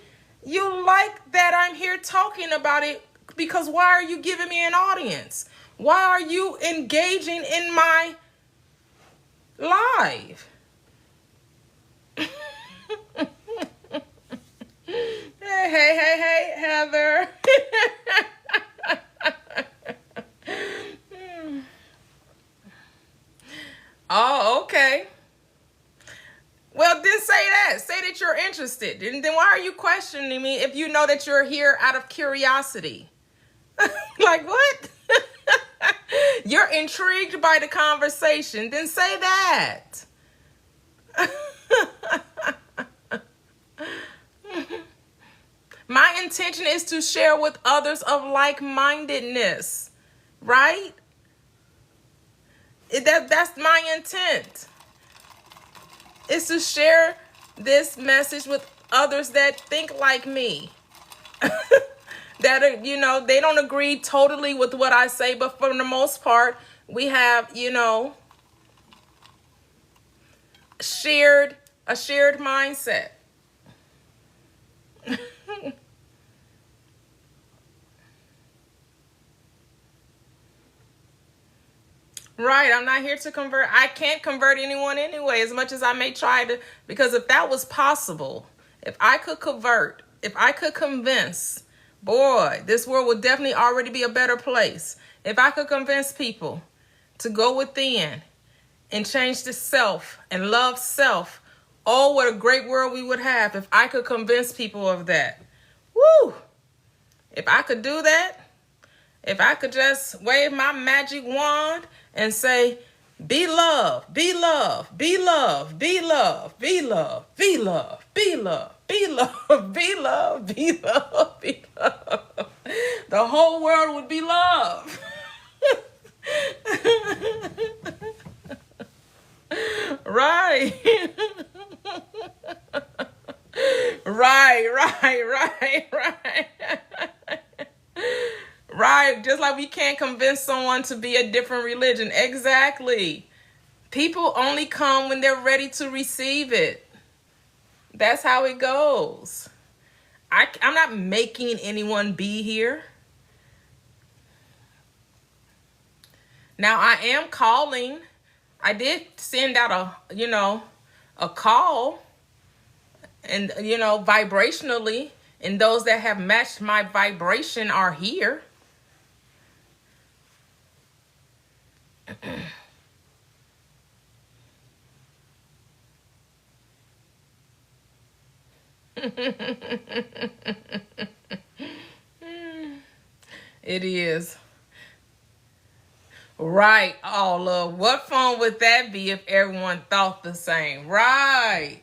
you like that I'm here talking about it, because why are you giving me an audience? Why are you engaging in my live? Hey, Heather. Oh, okay. Well, then say that. Say that you're interested. And then why are you questioning me if you know that you're here out of curiosity? Like, what? You're intrigued by the conversation. Then say that. My intention is to share with others of like-mindedness, right? That's my intent. Is to share this message with others that think like me. That are, they don't agree totally with what I say, but for the most part, we have, a shared mindset. Right, I'm not here to convert. I can't convert anyone anyway, as much as I may try to, because if that was possible, if I could convert, if I could convince, boy, this world would definitely already be a better place. If I could convince people to go within and change the self and love self, oh, what a great world we would have if I could convince people of that. Woo! If I could do that, if I could just wave my magic wand and say, be love, be love, be love, be love, be love, be love, be love, be love, be love, be love, be love. The whole world would be love. Right. Right. Right. Just like we can't convince someone to be a different religion. Exactly. People only come when they're ready to receive it. That's how it goes. I'm not making anyone be here. Now I am calling. I did send out a call, and vibrationally, and those that have matched my vibration are here. It is. Right. Oh, love. What fun would that be if everyone thought the same? Right.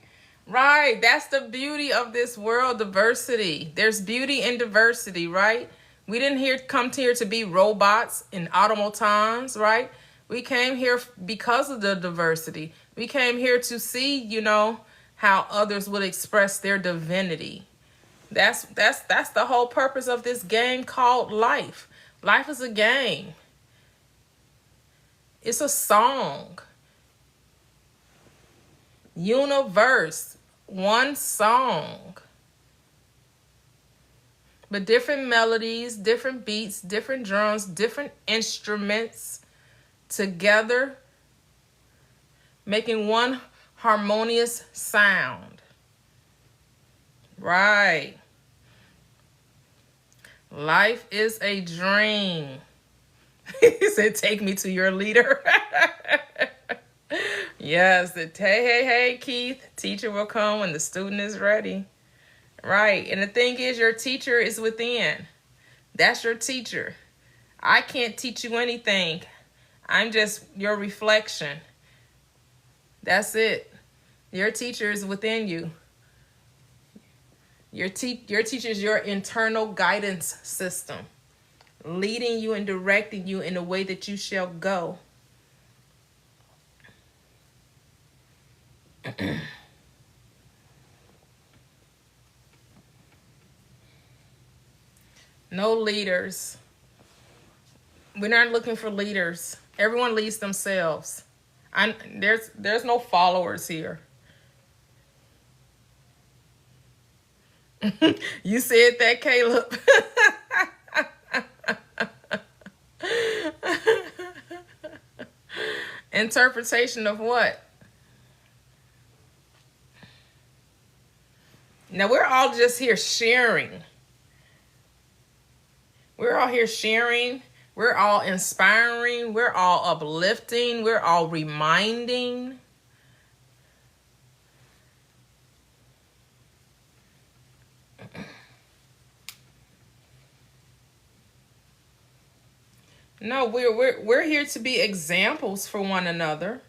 Right. That's the beauty of this world, diversity. There's beauty in diversity, right? We didn't come here to be robots and automatons, right? We came here because of the diversity. We came here to see, how others would express their divinity. That's the whole purpose of this game called life. Life is a game. It's a song. Universe. One song. But different melodies, different beats, different drums, different instruments together, making one harmonious sound. Right. Life is a dream. He said, take me to your leader. Yes, hey, Keith, teacher will come when the student is ready. Right. And the thing is, your teacher is within. That's your teacher. I can't teach you anything. I'm just your reflection. That's it. Your teacher is within you. Your teacher is your internal guidance system, leading you and directing you in the way that you shall go. No leaders. We're not looking for leaders. Everyone leads themselves. There's no followers here. You said that, Caleb. Interpretation of what? Now, we're all just here sharing. We're all here sharing. We're all inspiring. We're all uplifting. We're all reminding. No, we're here to be examples for one another.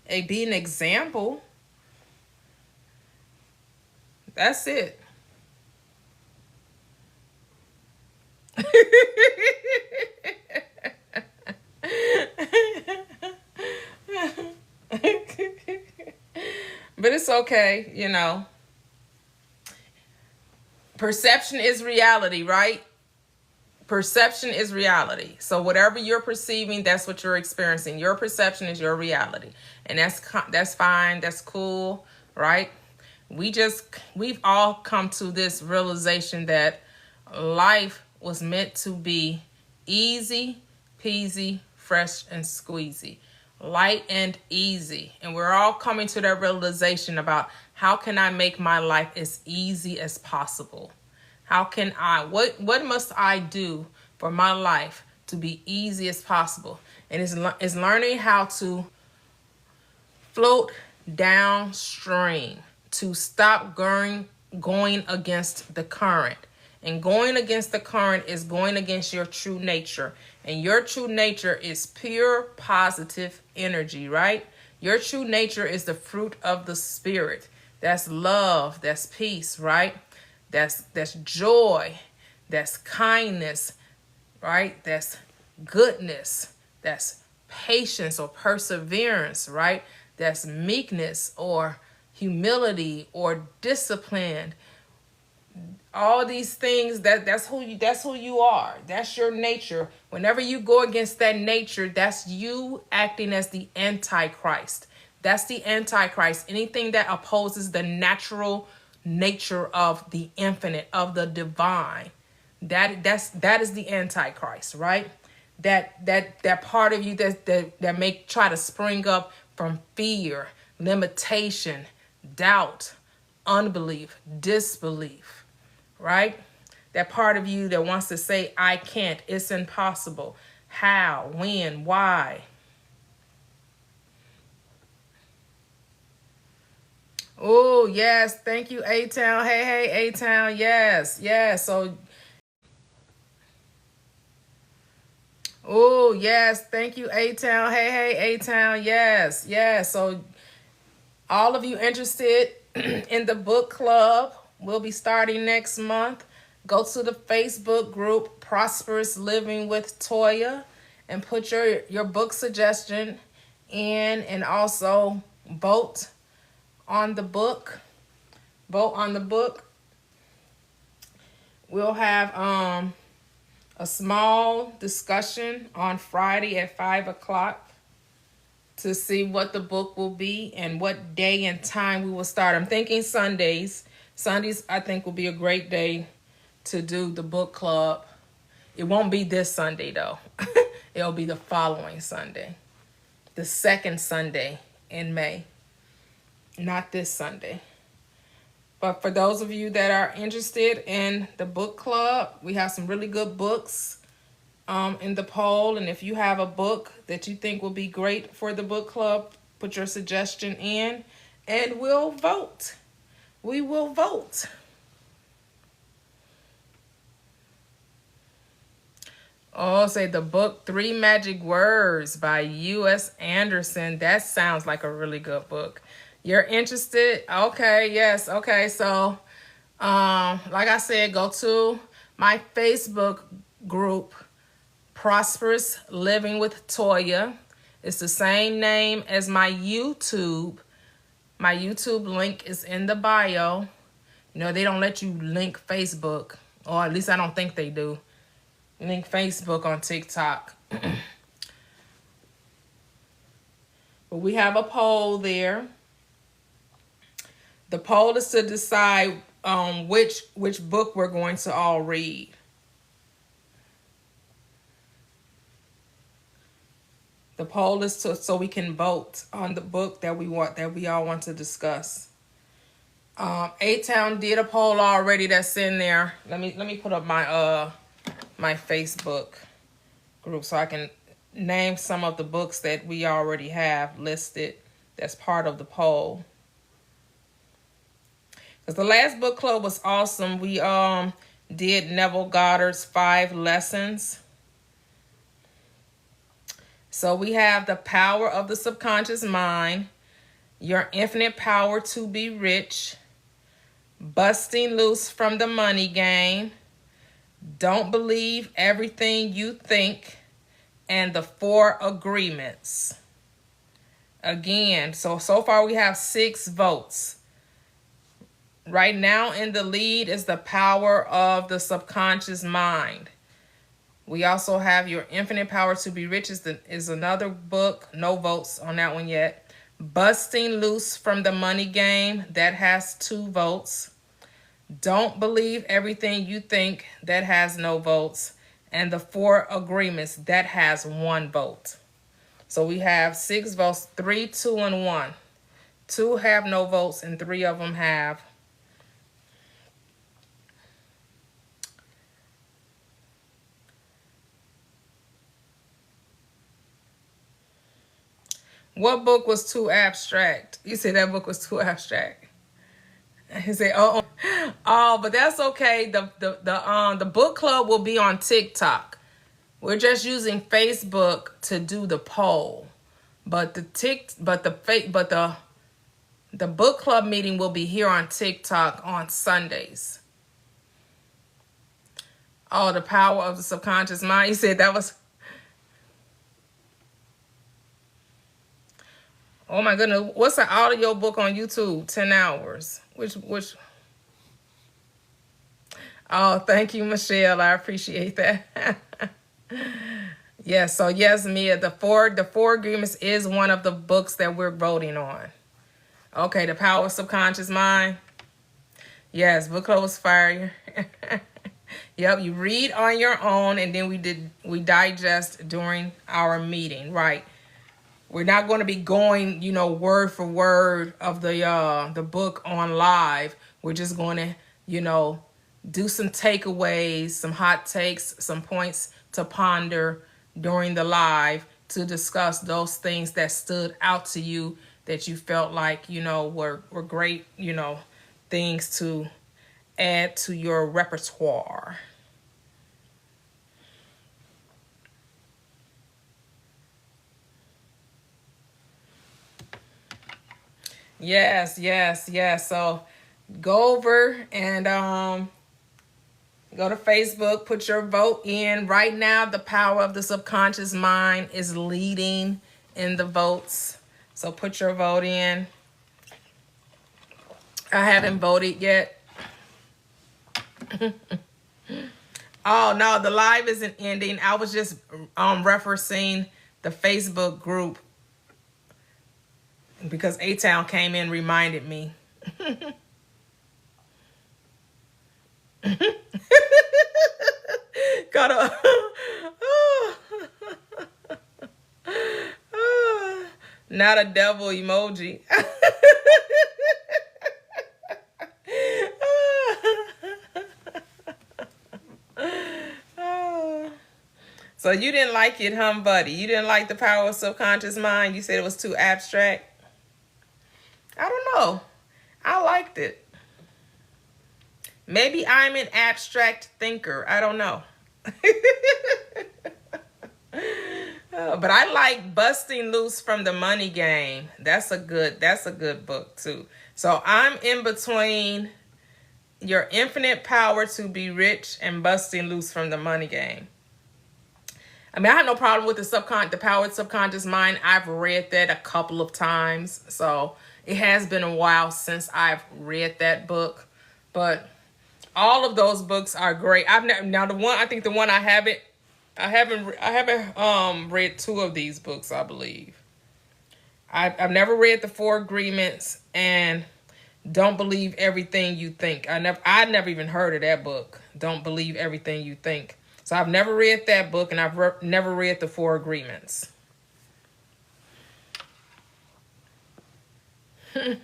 Be an example. That's it. But it's okay, Perception is reality, right? Perception is reality. So whatever you're perceiving, that's what you're experiencing. Your perception is your reality. And that's fine. That's cool, right? We've all come to this realization that life was meant to be easy, peasy, fresh, and squeezy. Light and easy. And we're all coming to that realization about how can I make my life as easy as possible? What must I do for my life to be easy as possible? And it's learning how to float downstream, to stop going against the current. And going against the current is going against your true nature. And your true nature is pure positive energy, right? Your true nature is the fruit of the spirit. That's love, that's peace, right? That's joy, that's kindness, right? That's goodness, that's patience or perseverance, right? That's meekness or humility or discipline, all these things, that's who you are. That's your nature. Whenever you go against that nature, that's you acting as the Antichrist. That's the Antichrist. Anything that opposes the natural nature of the infinite, of the divine, that is the Antichrist, right? That part of you that may try to spring up from fear, limitation, doubt, unbelief, disbelief, right? That part of you that wants to say, I can't, it's impossible. How, when, why? Oh, yes. Thank you, A-Town. Hey, A-Town. Yes, yes. So, oh, yes. Thank you, A-Town. Hey, A-Town. Yes, yes. So, all of you interested in the book club will be starting next month. Go to the Facebook group, Prosperous Living with Toyia, and put your book suggestion in, and also vote on the book. Vote on the book. We'll have a small discussion on Friday at 5 o'clock to see what the book will be and what day and time we will start. I'm thinking Sundays. Sundays, I think, will be a great day to do the book club. It won't be this Sunday, though. It'll be the following Sunday. The second Sunday in May. Not this Sunday. But for those of you that are interested in the book club, we have some really good books in the poll. And if you have a book that you think will be great for the book club, put your suggestion in and we'll vote. We will vote. Oh, say the book 3 Magic Words by U.S. Anderson. That sounds like a really good book. You're interested? Okay, yes. Okay, so like I said, go to my Facebook group, Prosperous Living with Toyia. It's the same name as my YouTube. My YouTube link is in the bio. You know, they don't let you link Facebook, or at least I don't think they do. Link Facebook on TikTok. But we have a poll there. The poll is to decide which book we're going to all read. The poll is so we can vote on the book that we all want to discuss. A-Town did a poll already that's in there. Let me put up my my Facebook group so I can name some of the books that we already have listed that's part of the poll. Because the last book club was awesome. We did Neville Goddard's 5 lessons. So we have The Power of the Subconscious Mind, Your Infinite Power to Be Rich, Busting Loose from the Money Game, Don't Believe Everything You Think, and The 4 Agreements. Again, so far we have 6 votes. Right now in the lead is The Power of the Subconscious Mind. We also have Your Infinite Power to Be Rich is another book. No votes on that one yet. Busting Loose from the Money Game, that has 2 votes. Don't Believe Everything You Think, that has no votes. And The 4 Agreements, that has 1 vote. So we have 6 votes, 3, 2, and 1. 2 have no votes and 3 of them have. What book was too abstract? You said that book was too abstract. He said, oh, but that's okay. The book club will be on TikTok. We're just using Facebook to do the poll, but the book club meeting will be here on TikTok on Sundays. Oh, The Power of the Subconscious Mind. You said that was. Oh my goodness, what's an audio book on YouTube? 10 hours. Which Oh, thank you, Michelle. I appreciate that. Yes, so yes, Mia, the four agreements is one of the books that we're voting on. Okay, the power of subconscious mind. Yes, book club was fire. Yep, you read on your own, and then we digest during our meeting, right? We're not going to be going, word for word of the book on live. We're just going to, do some takeaways, some hot takes, some points to ponder during the live to discuss those things that stood out to you that you felt like, were great, things to add to your repertoire. Yes, yes, yes. So go over and go to Facebook, put your vote in. Right now, the power of the subconscious mind is leading in the votes. So put your vote in. I haven't voted yet. Oh, no, the live isn't ending. I was just referencing the Facebook group because A-Town came in, reminded me. Got a not a devil emoji. So you didn't like it, huh, buddy? You didn't like the power of subconscious mind? You said it was too abstract? I don't know. I liked it. Maybe I'm an abstract thinker. I don't know. But I like Busting Loose from the Money Game. That's a good book too. So I'm in between Your Infinite Power to Be Rich and Busting Loose from the Money Game. I mean, I have no problem with the power of subconscious mind. I've read that a couple of times. So it has been a while since I've read that book. But all of those books are great. I haven't read two of these books, I believe. I've never read The Four Agreements and Don't Believe Everything You Think. I never even heard of that book. Don't Believe Everything You Think. So I've never read that book, and I've never read The Four Agreements. Say,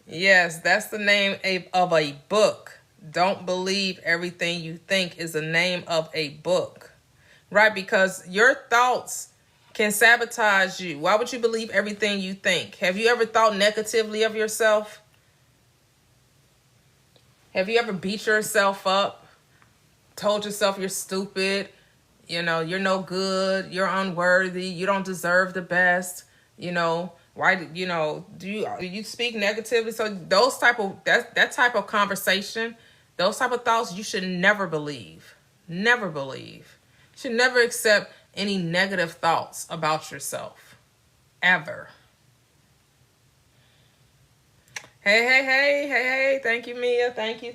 yes, that's the name of a book. Don't Believe Everything You Think is the name of a book. Right, because your thoughts can sabotage you. Why would you believe everything you think? Have you ever thought negatively of yourself? Have you ever beat yourself up? Told yourself you're stupid? You're no good. You're unworthy. You don't deserve the best. Why? Do you speak negatively? So that type of conversation, those type of thoughts, you should never believe. Never believe. Should never accept any negative thoughts about yourself. Ever. Hey. Thank you, Mia. Thank you.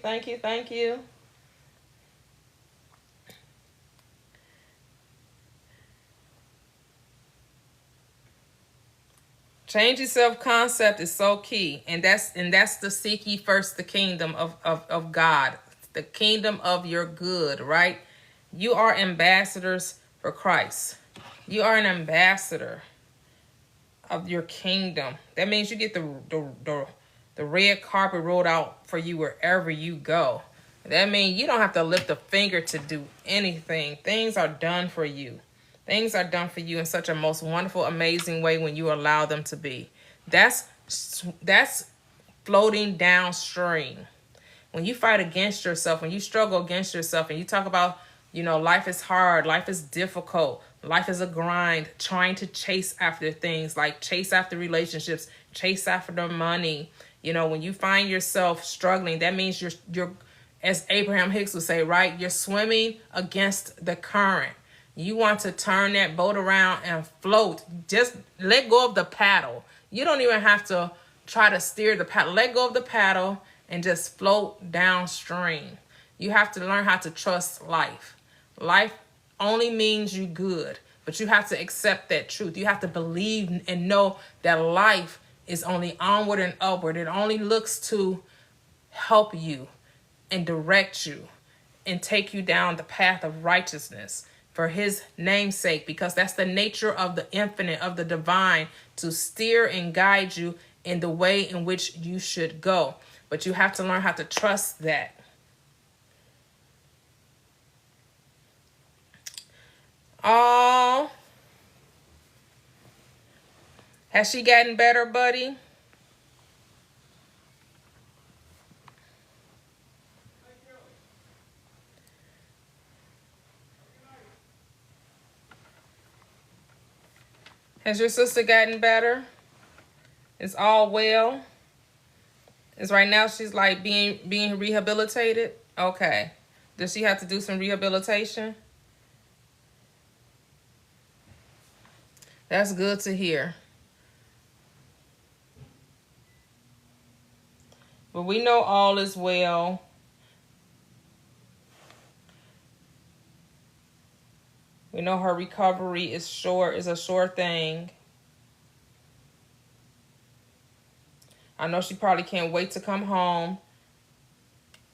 Changing self-concept is so key. And that's the seek ye first the kingdom of God. The kingdom of your good, right? You are ambassadors for Christ. You are an ambassador of your kingdom. That means you get the red carpet rolled out for you wherever you go. That means you don't have to lift a finger to do anything. Things are done for you. Things are done for you in such a most wonderful, amazing way when you allow them to be. That's floating downstream. When you fight against yourself, when you struggle against yourself, and you talk about, life is hard, life is difficult, life is a grind, trying to chase after things, like chase after relationships, chase after the money. When you find yourself struggling, that means as Abraham Hicks would say, right? You're swimming against the current. You want to turn that boat around and float. Just let go of the paddle. You don't even have to try to steer the paddle. Let go of the paddle and just float downstream. You have to learn how to trust life. Life only means you good, but you have to accept that truth. You have to believe and know that life is only onward and upward. It only looks to help you and direct you and take you down the path of righteousness for his name's sake, because that's the nature of the infinite, of the divine, to steer and guide you in the way in which you should go. But you have to learn how to trust that. Oh, has she gotten better, buddy? Has your sister gotten better? Is all well? Is right now she's like being rehabilitated? Okay. Does she have to do some rehabilitation? That's good to hear. But we know all is well. We know her recovery is a sure thing. I know she probably can't wait to come home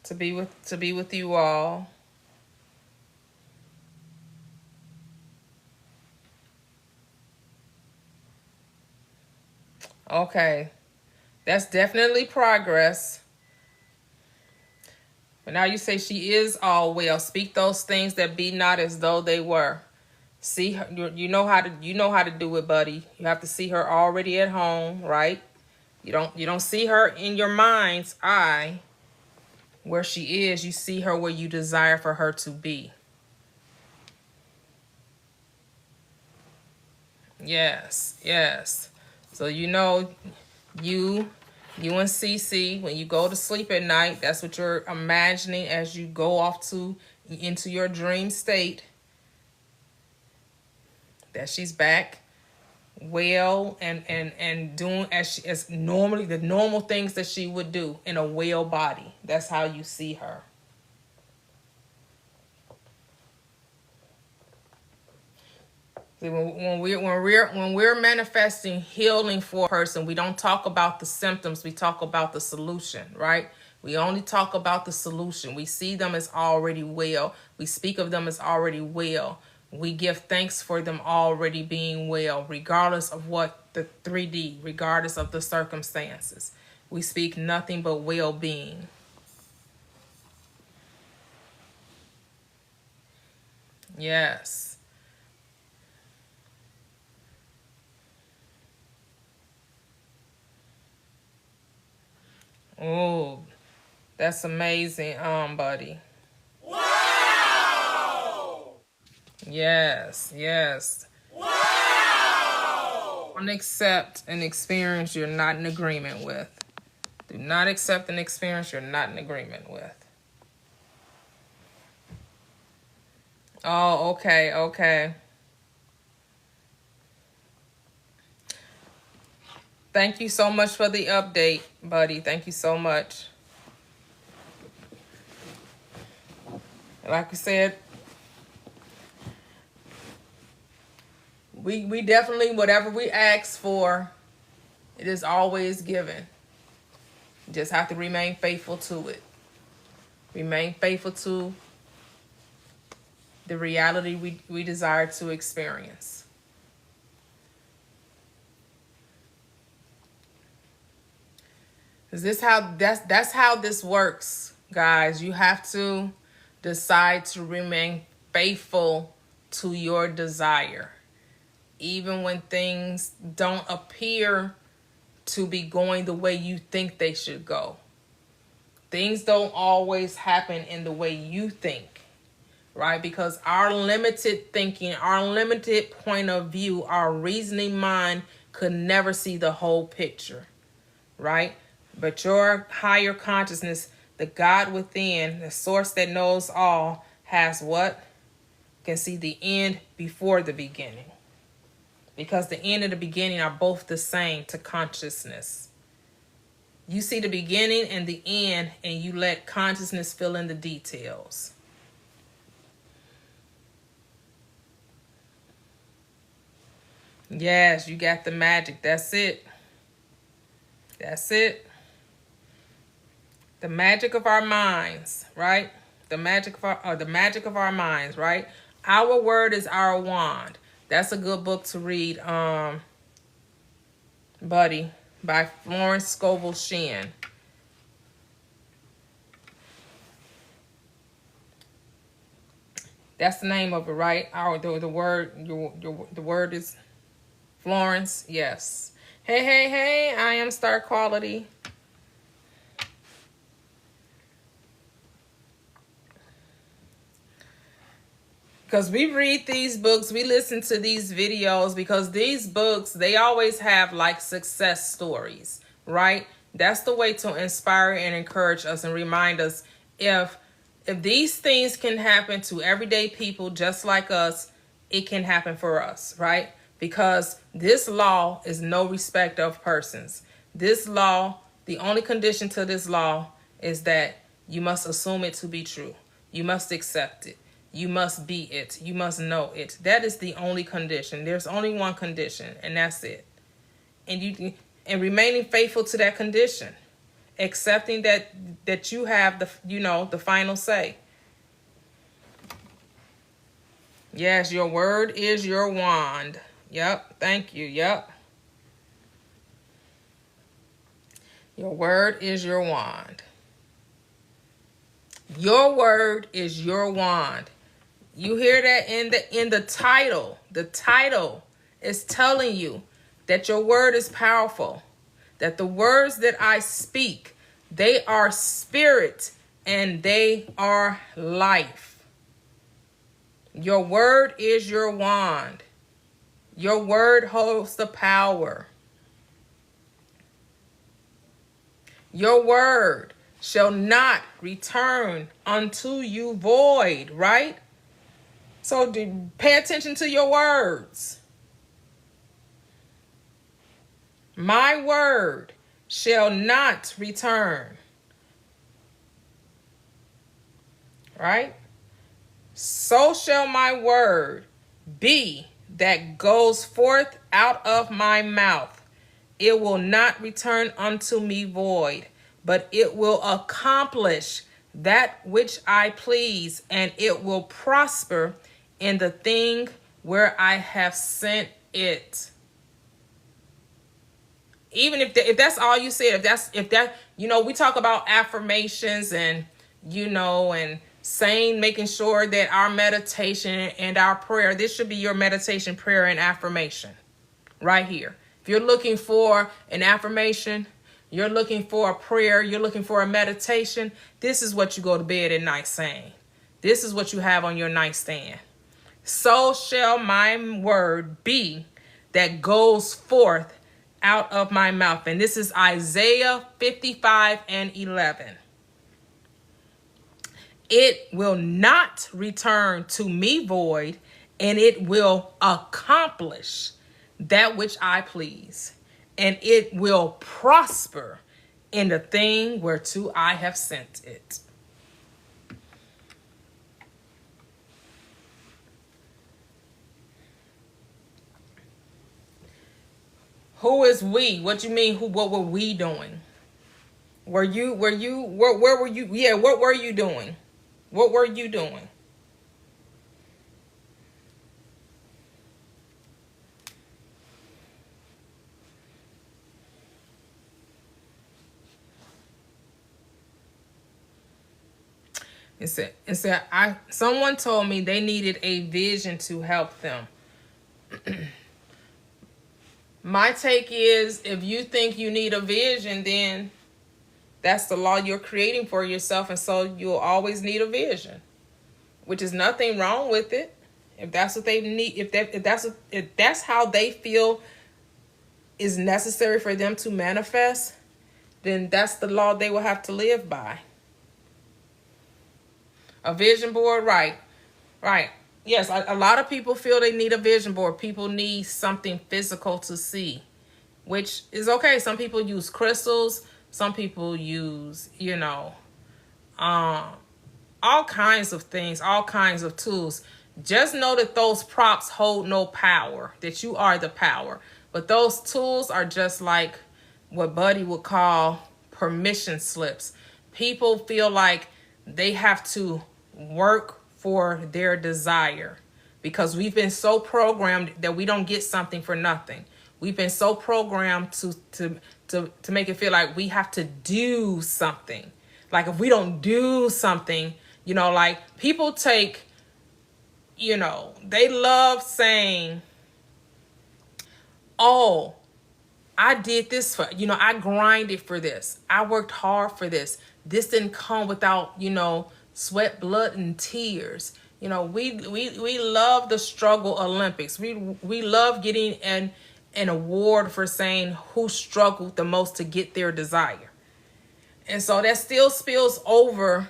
to be with you all. Okay. That's definitely progress. But now you say she is all well. Speak those things that be not as though they were. See her, you know how to do it, buddy. You have to see her already at home, right? You don't see her in your mind's eye where she is. You see her where you desire for her to be. Yes, yes. So you know, you and Cece, when you go to sleep at night, that's what you're imagining as you go off into your dream state. That she's back well and doing as normally the normal things that she would do in a well body. That's how you see her. See, when we're manifesting healing for a person, we don't talk about the symptoms, we talk about the solution, right? We only talk about the solution. We see them as already well. We speak of them as already well. We give thanks for them already being well, regardless of what the 3D, regardless of the circumstances. We speak nothing but well-being. Yes. Oh, that's amazing, buddy. Wow! Yes, yes. Wow! Don't accept an experience you're not in agreement with. Do not accept an experience you're not in agreement with. Oh, okay, okay. Thank you so much for the update, buddy. Thank you so much. Like I said, we definitely, whatever we ask for, it is always given. You just have to remain faithful to it. Remain faithful to the reality we desire to experience. Is this how that's how this works, guys? You have to decide to remain faithful to your desire, even when things don't appear to be going the way you think they should go. Things don't always happen in the way you think, right? Because our limited thinking, our limited point of view, our reasoning mind could never see the whole picture, right? But your higher consciousness, The God within, the source that knows all, has what? Can see the end before the beginning. Because the end and the beginning are both the same to consciousness. You see the beginning and the end, and you let consciousness fill in the details. Yes, you got the magic. That's it. That's it. The magic of our minds, right? The magic of our minds, right? Our word is our wand. That's a good book to read, buddy, by Florence Scovel Shinn. That's the name of it, right? The word is Florence. Yes. Hey, I am Star Quality. Because we read these books, we listen to these videos, because these books, they always have like success stories, right? That's the way to inspire and encourage us and remind us, if these things can happen to everyday people just like us, it can happen for us, right? Because this law is no respect of persons. This law, the only condition to this law is that you must assume it to be true. You must accept it. You must be it. You must know it. That is the only condition. There's only one condition, and that's it. And remaining faithful to that condition, accepting that you have the final say. Yes, your word is your wand. Yep, thank you. Yep. Your word is your wand. Your word is your wand. You hear that in the title. The title is telling you that your word is powerful. That the words that I speak, they are spirit and they are life. Your word is your wand. Your word holds the power. Your word shall not return unto you void, right? So pay attention to your words. My word shall not return. Right? So shall my word be that goes forth out of my mouth. It will not return unto me void, but it will accomplish that which I please, and it will prosper in the thing where I have sent it. Even if that's all you said, if that we talk about affirmations and and making sure that our meditation and our prayer, this should be your meditation, prayer, and affirmation right here. If you're looking for an affirmation, you're looking for a prayer, you're looking for a meditation, this is what you go to bed at night saying. This is what you have on your nightstand. So shall my word be that goes forth out of my mouth. And this is Isaiah 55:11. It will not return to me void, and it will accomplish that which I please, and it will prosper in the thing whereto I have sent it. Who is we? What you mean? What were we doing? Where were you? Yeah, what were you doing? What were you doing? It said, someone told me they needed a vision to help them. My take is, if you think you need a vision, then that's the law you're creating for yourself, and so you'll always need a vision, which is nothing wrong with it. If that's what they need, if that's how they feel is necessary for them to manifest, then that's the law they will have to live by. A vision board, right. Right. Yes, a lot of people feel they need a vision board. People need something physical to see, which is okay. Some people use crystals. Some people use, all kinds of things, all kinds of tools. Just know that those props hold no power, that you are the power. But those tools are just like what Buddy would call permission slips. People feel like they have to work for their desire because we've been so programmed that we don't get something for nothing. We've been so programmed to make it feel like we have to do something. Like if we don't do something, like people take, they love saying, oh, I did this for, I grinded for this. I worked hard for this. This didn't come without, sweat, blood, and tears. We love the struggle Olympics. We love getting an award for saying who struggled the most to get their desire. And so that still spills over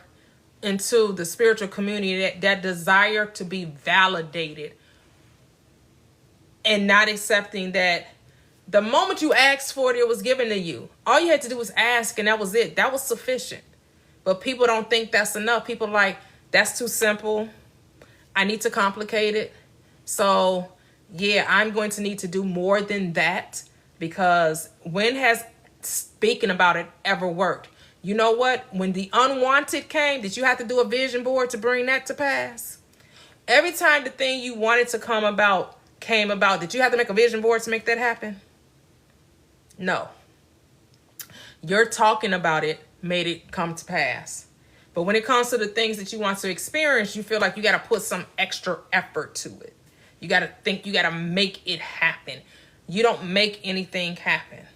into the spiritual community, that desire to be validated and not accepting that the moment you asked for it, it was given to you. All you had to do was ask, and that was it. That was sufficient. But people don't think that's enough. People are like, that's too simple. I need to complicate it. So, yeah, I'm going to need to do more than that, because when has speaking about it ever worked? You know what? When the unwanted came, did you have to do a vision board to bring that to pass? Every time the thing you wanted to came about, did you have to make a vision board to make that happen? No. Your talking about it made it come to pass. But when it comes to the things that you want to experience, you feel like you got to put some extra effort to it. You got to think, you got to make it happen. You don't make anything happen.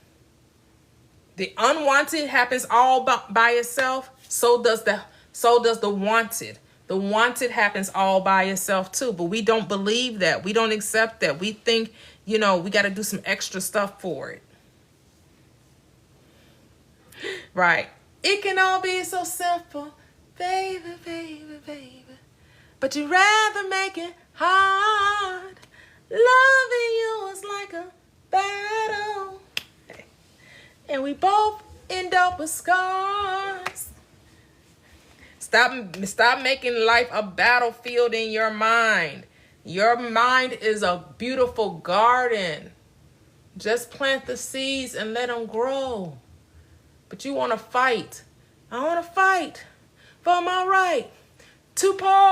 The unwanted happens all by itself. So does the wanted. The wanted happens all by itself too. But we don't believe that. We don't accept that. We think, we got to do some extra stuff for it. Right. It can all be so simple, baby, baby, baby. But you'd rather make it hard. Loving you is like a battle. And we both end up with scars. Stop making life a battlefield in your mind. Your mind is a beautiful garden. Just plant the seeds and let them grow. But you want to fight. I want to fight for my right to party.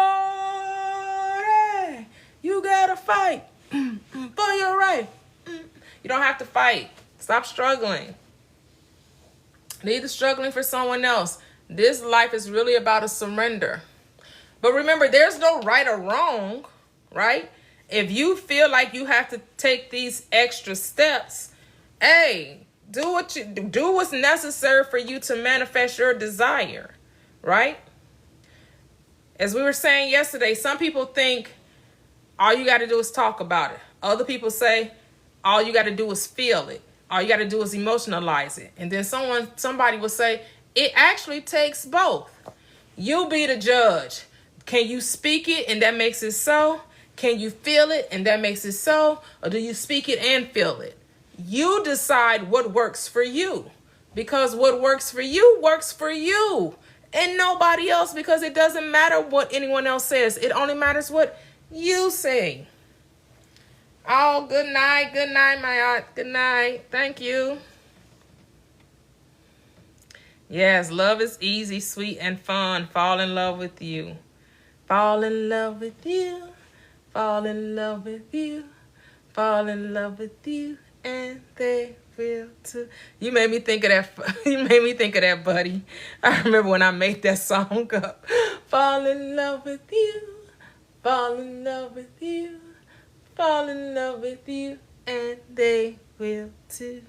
You got to fight for your right. You don't have to fight. Stop struggling. Neither struggling for someone else. This life is really about a surrender. But remember, there's no right or wrong, right? If you feel like you have to take these extra steps, hey, do what's necessary for you to manifest your desire, right? As we were saying yesterday, some people think all you got to do is talk about it. Other people say all you got to do is feel it. All you got to do is emotionalize it. And then somebody will say, it actually takes both. You be the judge. Can you speak it and that makes it so? Can you feel it and that makes it so? Or do you speak it and feel it? You decide what works for you. Because what works for you and nobody else, because it doesn't matter what anyone else says. It only matters what you say. Oh, good night, my aunt. Good night. Thank you. Yes, love is easy, sweet, and fun. Fall in love with you. Fall in love with you. Fall in love with you. Fall in love with you. And they will too. You made me think of that. You made me think of that, buddy. I remember when I made that song up. Fall in love with you. Fall in love with you. Fall in love with you, and they will too.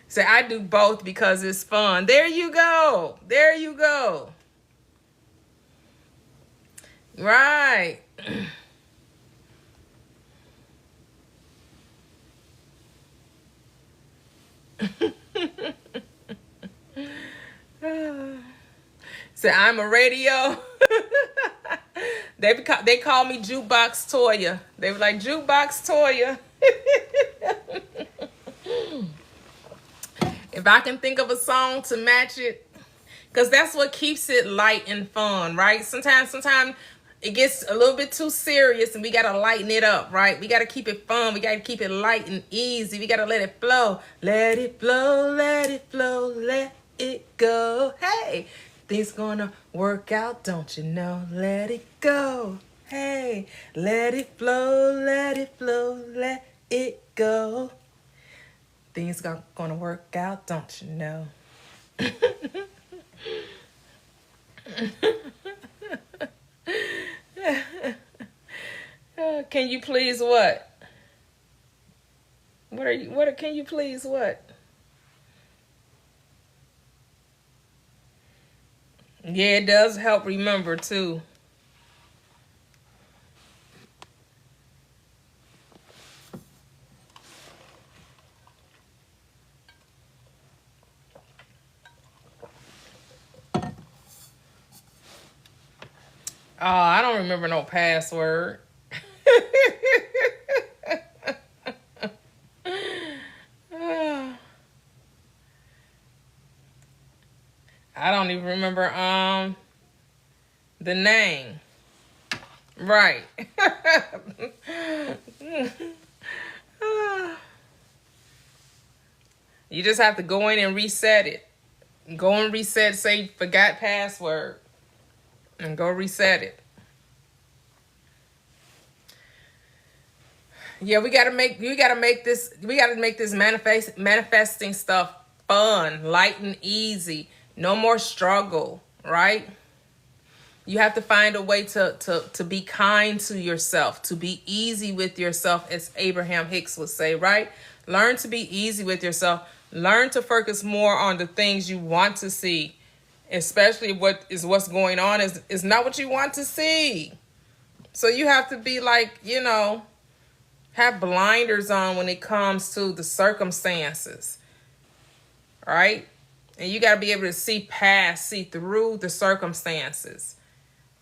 Say, I do both because it's fun. There you go. There you go. Right. Say, I'm a radio. They call me Jukebox Toyia. They were like, Jukebox Toyia. If I can think of a song to match it, because that's what keeps it light and fun, right? Sometimes it gets a little bit too serious and we got to lighten it up, right? We got to keep it fun. We got to keep it light and easy. We got to let it flow. Let it flow, let it flow, let it go. Hey, things gonna work out, don't you know? Let it go. Hey, let it flow, let it flow, let it go. Things gonna work out, don't you know? Can you please what? Can you please what? Yeah, it does help remember too. Oh, I don't remember no password. I don't even remember the name. Right. You just have to go in and reset it. Go and reset, say forgot password. And go reset it. Yeah, we gotta make this manifesting stuff fun, light and easy. No more struggle, right? You have to find a way to be kind to yourself, to be easy with yourself, as Abraham Hicks would say, right? Learn to be easy with yourself. Learn to focus more on the things you want to see, especially what's going on is not what you want to see. So you have to be like, have blinders on when it comes to the circumstances, right? And you got to be able to see through the circumstances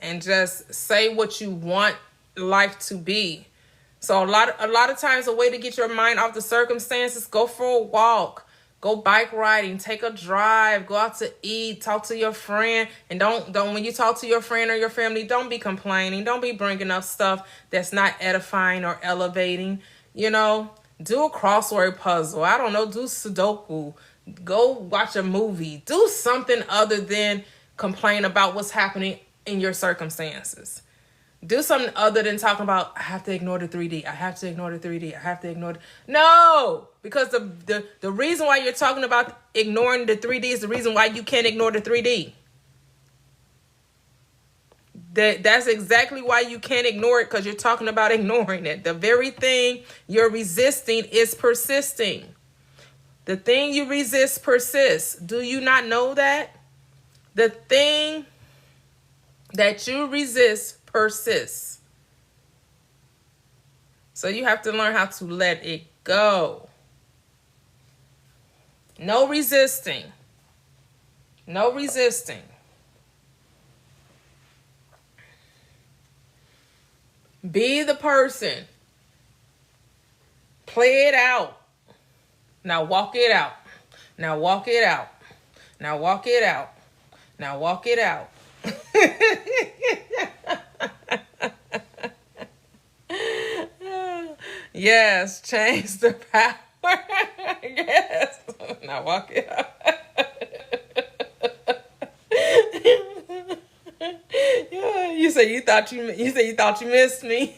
and just say what you want life to be. So a lot of times, a way to get your mind off the circumstances, go for a walk, go bike riding, take a drive, go out to eat, talk to your friend. And don't when you talk to your friend or your family, don't be complaining. Don't be bringing up stuff that's not edifying or elevating. Do a crossword puzzle. I don't know, do Sudoku. Go watch a movie. Do something other than complain about what's happening in your circumstances. Do something other than talking about, I have to ignore the 3D. I have to ignore the 3D. I have to ignore No! Because the reason why you're talking about ignoring the 3D is the reason why you can't ignore the 3D. That's exactly why you can't ignore it, because you're talking about ignoring it. The very thing you're resisting is persisting. The thing you resist persists. Do you not know that? The thing that you resist persists. So you have to learn how to let it go. No resisting. No resisting. Be the person. Play it out. Now walk it out. Now walk it out. Now walk it out. Now walk it out. Yes, change the power. Yes. Now walk it out. You say you thought you missed me.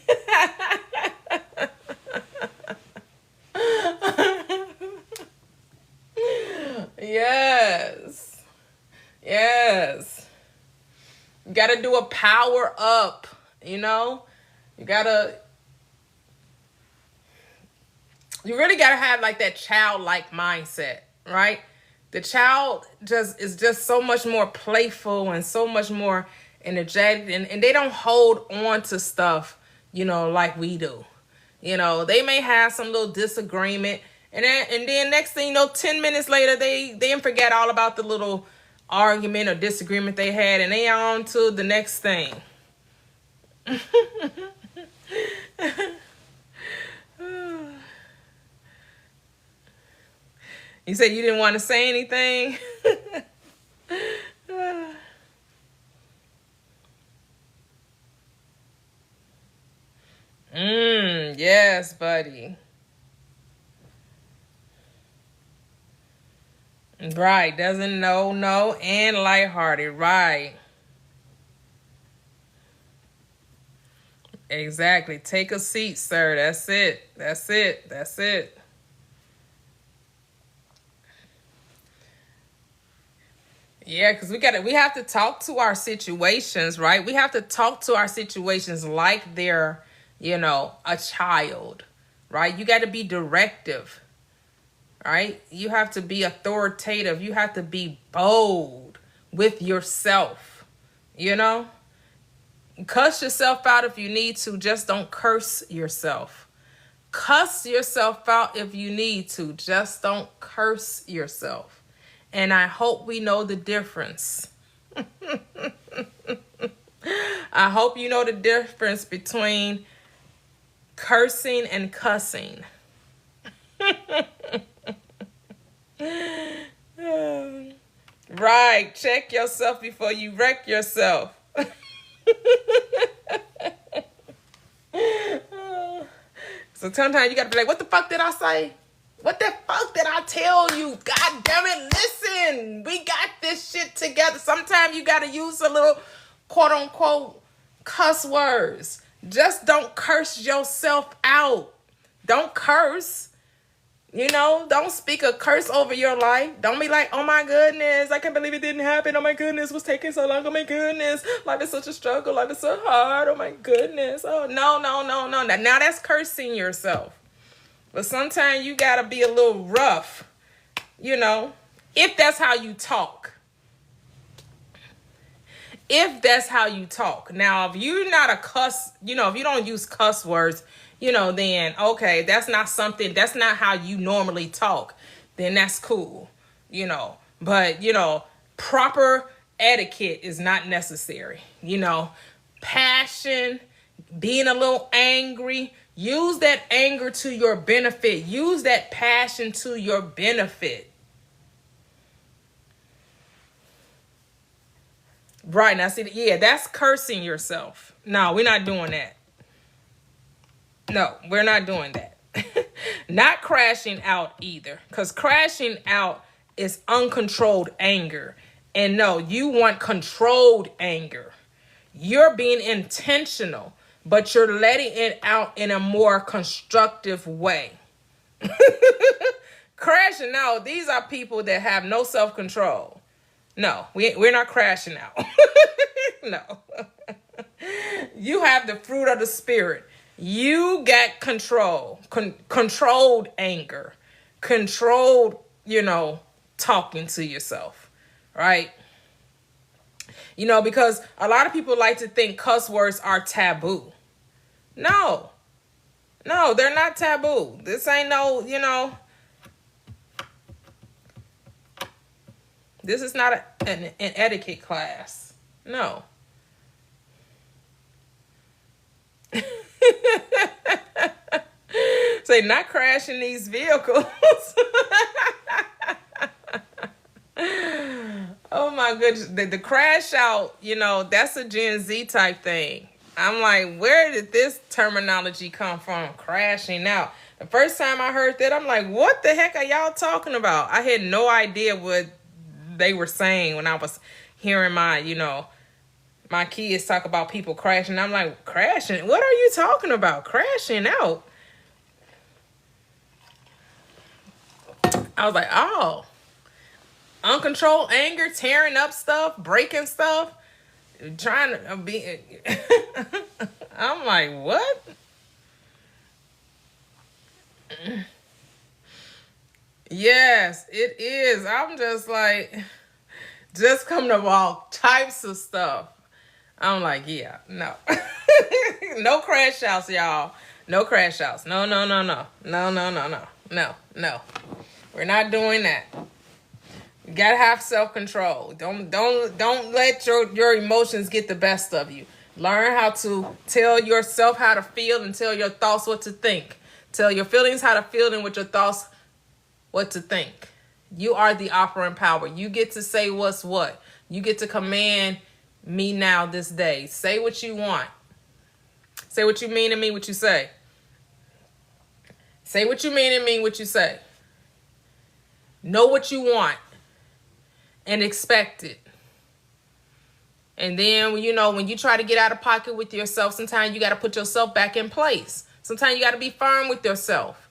Yes. Yes. You got to do a power up, You really got to have like that childlike mindset, right? The child is just so much more playful and so much more energetic, and they don't hold on to stuff, like we do. They may have some little disagreement, and then next thing 10 minutes later, they forget all about the little argument or disagreement they had, and they on to the next thing. You said you didn't want to say anything? Yes, buddy. Right. Doesn't know, no, and lighthearted. Right. Exactly. Take a seat, sir. That's it. That's it. That's it. Yeah, because we have to talk to our situations, right? We have to talk to our situations like they're, a child, right? You got to be directive, right? You have to be authoritative. You have to be bold with yourself, Cuss yourself out if you need to. Just don't curse yourself. Cuss yourself out if you need to. Just don't curse yourself. And I hope we know the difference. I hope you know the difference between cursing and cussing. Right. Check yourself before you wreck yourself. So sometimes you gotta be like, what the fuck did I say? What the fuck did I tell you? God damn it, listen. We got this shit together. Sometimes you gotta use a little quote unquote cuss words. Just don't curse yourself out. Don't curse. Don't speak a curse over your life. Don't be like, oh my goodness, I can't believe it didn't happen. Oh my goodness, what's taking so long? Oh my goodness, life is such a struggle. Life is so hard. Oh my goodness. Oh, no. Now that's cursing yourself. But sometimes you got to be a little rough, if that's how you talk. If that's how you talk. Now, if you're not a cuss, if you don't use cuss words, then okay, that's not how you normally talk. Then that's cool, But, proper etiquette is not necessary. Passion, being a little angry, use that anger to your benefit. Use that passion to your benefit. Right, now see, yeah, that's cursing yourself. No, we're not doing that. No, we're not doing that. Not crashing out either. Because crashing out is uncontrolled anger. And no, you want controlled anger. You're being intentional, but you're letting it out in a more constructive way. Crashing out, these are people that have no self-control. No, we're not crashing out. No. You have the fruit of the spirit. You got control, controlled anger, controlled, talking to yourself, right? Because a lot of people like to think cuss words are taboo. No, they're not taboo. This ain't this is not an etiquette class. No. Say, not crashing these vehicles. Oh my goodness. The crash out, that's a Gen Z type thing. I'm like, where did this terminology come from? Crashing out. The first time I heard that, I'm like, what the heck are y'all talking about? I had no idea what they were saying when I was hearing my kids talk about people crashing. I'm like, crashing? What are you talking about? Crashing out? I was like, oh, uncontrolled anger, tearing up stuff, breaking stuff, trying to be. I'm like, what? Yes, it is. I'm just like, just coming up all types of stuff. I'm like, yeah, no. No crash outs, y'all. No crash outs. No. We're not doing that. You gotta have self-control. Don't let your emotions get the best of you. Learn how to tell yourself how to feel and tell your thoughts what to think. Tell your feelings how to feel and with your thoughts what to think. You are the operating power. You get to say what's what. You get to command me now this day. Say what you want. Say what you mean and mean what you say. Say what you mean and mean what you say. Know what you want and expect it. And then, when you try to get out of pocket with yourself, sometimes you got to put yourself back in place. Sometimes you got to be firm with yourself.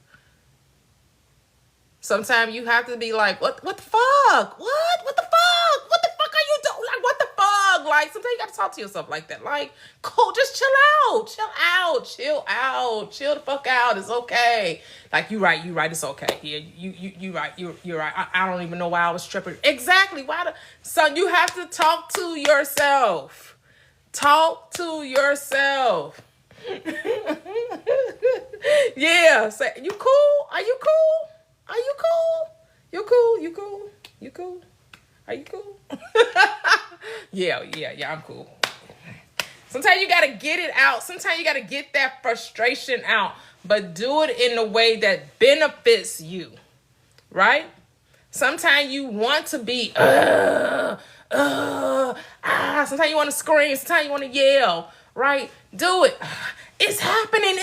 Sometimes you have to be like, what the fuck? What the fuck? What the fuck are you doing? Like, what the fuck? Like, sometimes you got to talk to yourself like that. Like, cool, just chill out. Chill the fuck out. It's okay. Like, you right, it's okay. Yeah, you right, you're right. I don't even know why I was tripping. Exactly. Son, you have to talk to yourself. Talk to yourself. Yeah. Say, you cool? Are you cool? Are you cool? You cool? You cool? You cool? Are you cool? Yeah, I'm cool. Sometimes you gotta get it out. Sometimes you gotta get that frustration out, but do it in a way that benefits you, right? Sometimes you want to be, sometimes you want to scream. Sometimes you want to yell, right? Do it. It's happening.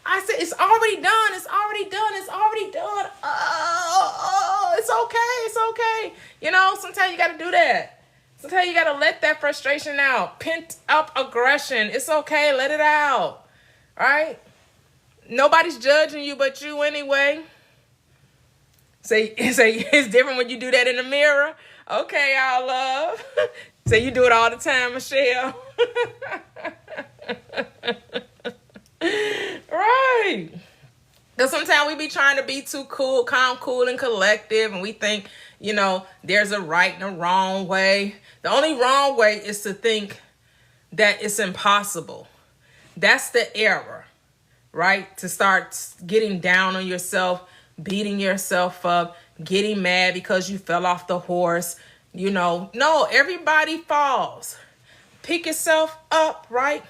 I said, it's already done. It's already done. It's okay. Sometimes you got to do that. Sometimes you got to let that frustration out. Pent up aggression. It's okay. Let it out. Right? Nobody's judging you but you anyway. Say it's different when you do that in the mirror. Okay, our love. Say you do it all the time, Michelle. Right. Because sometimes we be trying to be too cool, calm, cool, and collective, and we think, there's a right and a wrong way. The only wrong way is to think that it's impossible. That's the error, right? To start getting down on yourself, beating yourself up, getting mad because you fell off the horse. No, everybody falls. Pick yourself up, right?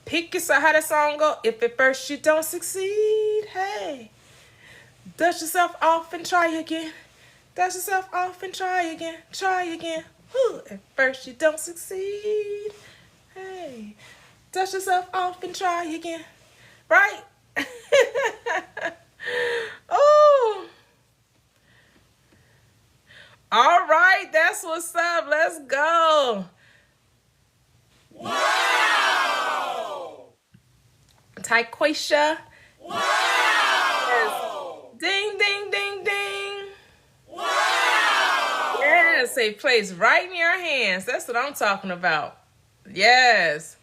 Pick yourself. How that song go? If at first you don't succeed, hey, dust yourself off and try again. Dust yourself off and try again. Try again. Whew. At first you don't succeed, hey, dust yourself off and try again. Right? Oh. All right, that's what's up. Let's go. Wow! Taquisha. Wow! Yes. Ding, ding, ding, ding. Wow! Yes, it plays right in your hands. That's what I'm talking about. Yes.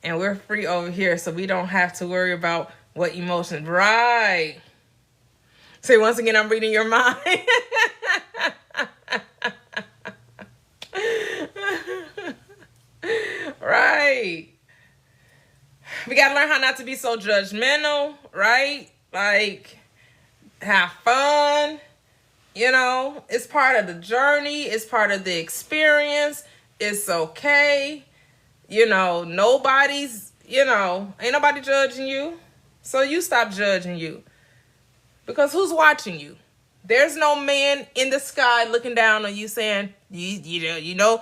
And we're free over here, so we don't have to worry about what emotions. Right. Say, once again, I'm reading your mind. Right. We got to learn how not to be so judgmental, right? Like, have fun. It's part of the journey. It's part of the experience. It's okay. Nobody's, ain't nobody judging you. So you stop judging you. Because who's watching you? There's no man in the sky looking down on you saying, you know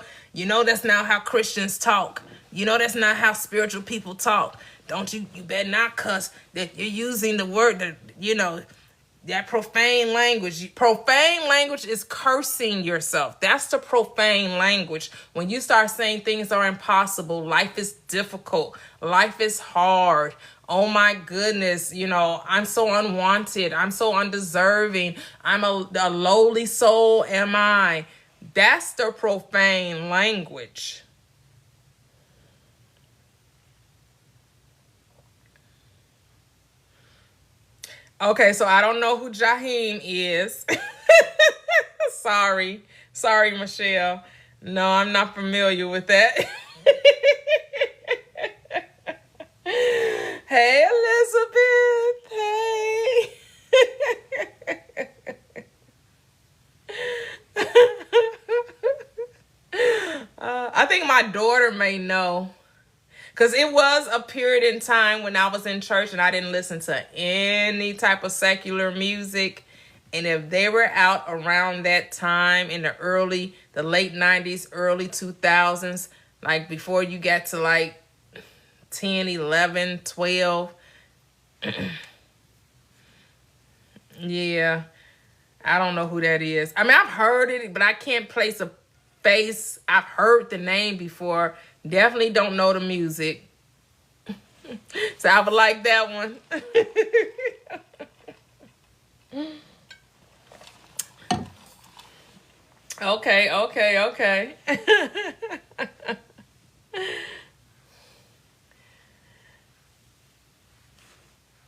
that's not how Christians talk. That's not how spiritual people talk. Don't you better not cuss. That you're using the word that, that profane language. Profane language is cursing yourself. That's the profane language. When you start saying things are impossible, life is difficult, life is hard. Oh my goodness, I'm so unwanted. I'm so undeserving. I'm a lowly soul, am I? That's the profane language. Okay, so I don't know who Jaheim is. Sorry, Michelle. No, I'm not familiar with that. Hey, Elizabeth. Hey. I think my daughter may know. Because it was a period in time when I was in church and I didn't listen to any type of secular music. And if they were out around that time in the late 90s, early 2000s, like before you got to like 10, 11, 12. Yeah, I don't know who that is. I mean, I've heard it, but I can't place a face. I've heard the name before. Definitely don't know the music. So I would like that one. Okay.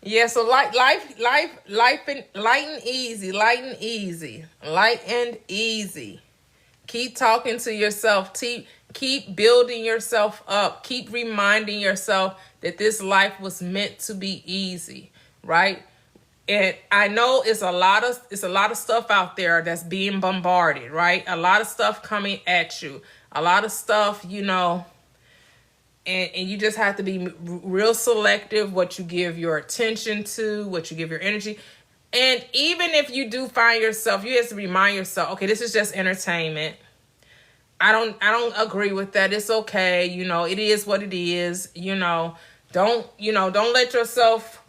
Yeah, so light and easy, light and easy. Keep talking to yourself. Keep building yourself up. Keep reminding yourself that this life was meant to be easy, right? And I know it's a lot of stuff out there that's being bombarded, right? A lot of stuff coming at you. A lot of stuff, and you just have to be real selective what you give your attention to, what you give your energy. And even if you do find yourself, you have to remind yourself, okay, this is just entertainment. I don't agree with that. It's okay. It is what it is. Don't let yourself,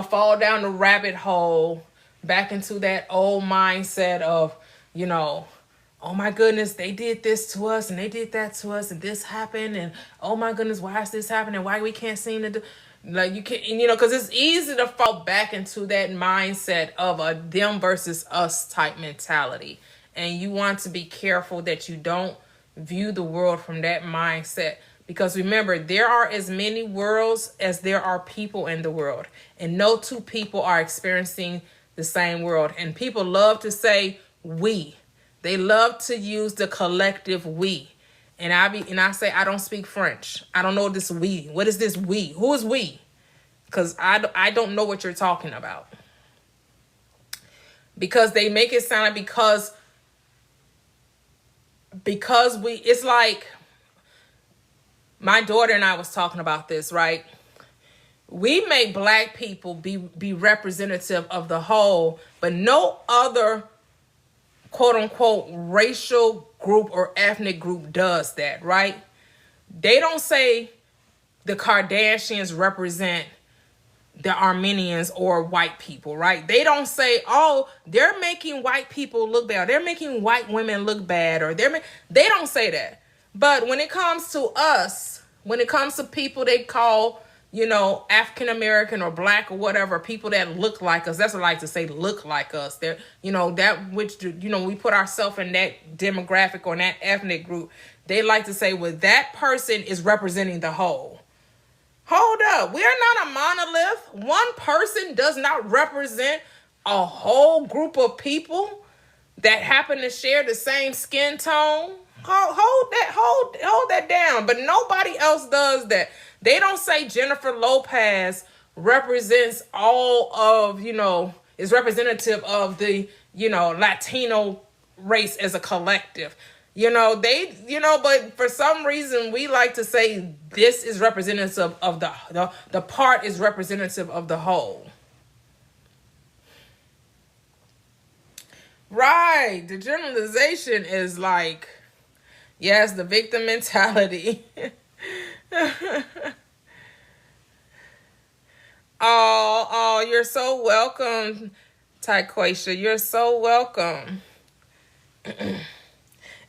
fall down the rabbit hole back into that old mindset of, oh my goodness, they did this to us and they did that to us and this happened and oh my goodness, why is this happening? Why we can't seem to do, like, you can't, because it's easy to fall back into that mindset of a them versus us type mentality. And you want to be careful that you don't view the world from that mindset. Because remember, there are as many worlds as there are people in the world. And no two people are experiencing the same world. And people love to say we. They love to use the collective we. And I say, I don't speak French. I don't know this we. What is this we? Who is we? Because I don't know what you're talking about. Because they make it sound like because it's like, my daughter and I was talking about this, right? We make black people be representative of the whole, but no other quote unquote racial group or ethnic group does that, right? They don't say the Kardashians represent the Armenians or white people, right? They don't say, oh, they're making white people look bad. They're making white women look bad, or they don't say that. But when it comes to us, when it comes to people they call, African American or black or whatever, people that look like us, that's what I like to say, look like us. They're, that which, we put ourselves in that demographic or in that ethnic group. They like to say, well, that person is representing the whole. Hold up. We are not a monolith. One person does not represent a whole group of people that happen to share the same skin tone. Hold that down. But nobody else does that. They don't say Jennifer Lopez represents all of, is representative of the, Latino race as a collective. But for some reason we like to say this is representative of the part is representative of the whole. Right. The generalization is like, yes, the victim mentality. Oh, you're so welcome, Taquasia. You're so welcome.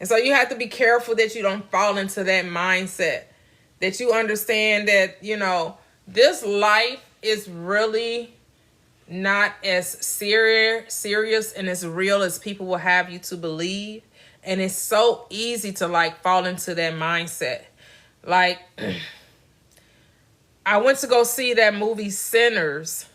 And so you have to be careful that you don't fall into that mindset, that you understand that, this life is really not as serious and as real as people will have you to believe. And it's so easy to fall into that mindset. I went to go see that movie Sinners,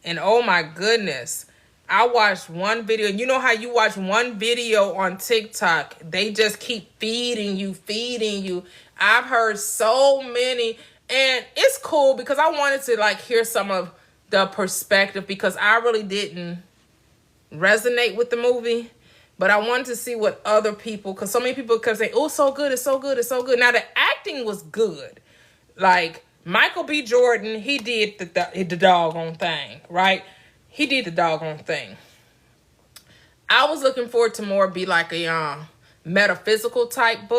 and oh my goodness, I watched one video. You know how you watch one video on TikTok, they just keep feeding you. I've heard so many, and it's cool because I wanted to hear some of the perspective because I really didn't resonate with the movie. But I wanted to see what other people, because so many people kept saying, oh, so good, it's so good, it's so good. Now, the acting was good. Like, Michael B. Jordan, he did the doggone thing, right? He did the doggone thing. I was looking forward to more be like a metaphysical type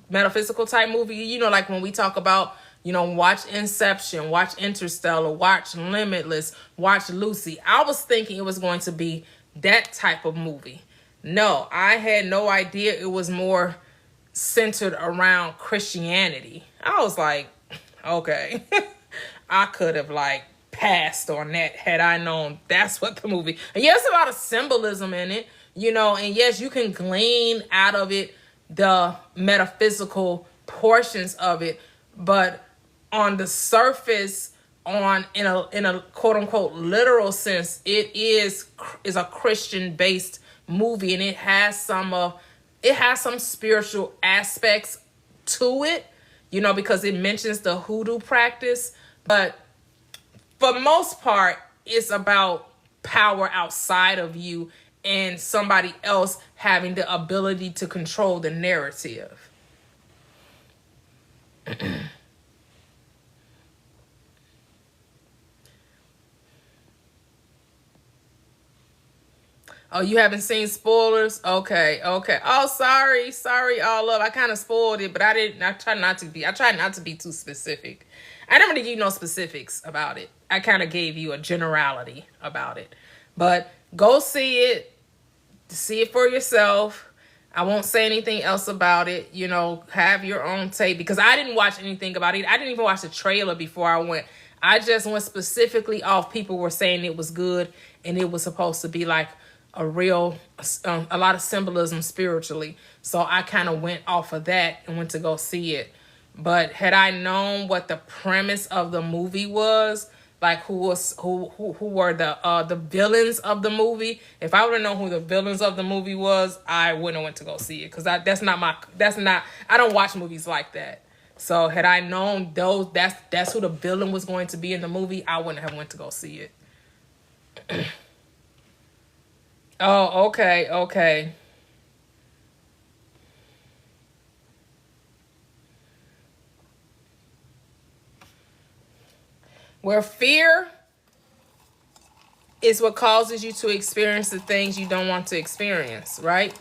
metaphysical type movie. You know, like when we talk about, you know, watch Inception, watch Interstellar, watch Limitless, watch Lucy. I was thinking it was going to be that type of movie. No, I had no idea it was more centered around Christianity. I was like, okay, I could have like passed on that had I known that's what the movie. And yes, a lot of symbolism in it, you know, and yes, you can glean out of it the metaphysical portions of it, but on the surface, in a quote unquote literal sense, it is a Christian based movie, and it has some spiritual aspects to it, you know, because it mentions the hoodoo practice, but for the most part, it's about power outside of you and somebody else having the ability to control the narrative. Oh, you haven't seen spoilers? Okay. Oh, sorry, all of. I kind of spoiled it, but I try not to be too specific. I didn't really give you no specifics about it. I kind of gave you a generality about it. But go see it for yourself. I won't say anything else about it. You know, have your own take, because I didn't watch anything about it. I didn't even watch the trailer before I went. I just went specifically off people were saying it was good, and it was supposed to be like a lot of symbolism spiritually. So I kind of went off of that and went to go see it. But had I known what the premise of the movie was, like who were the villains of the movie, if I would have known who the villains of the movie was, I wouldn't have went to go see it, because I don't watch movies like that. So had I known that's who the villain was going to be in the movie, I wouldn't have went to go see it. Oh, okay. Where fear is what causes you to experience the things you don't want to experience, right?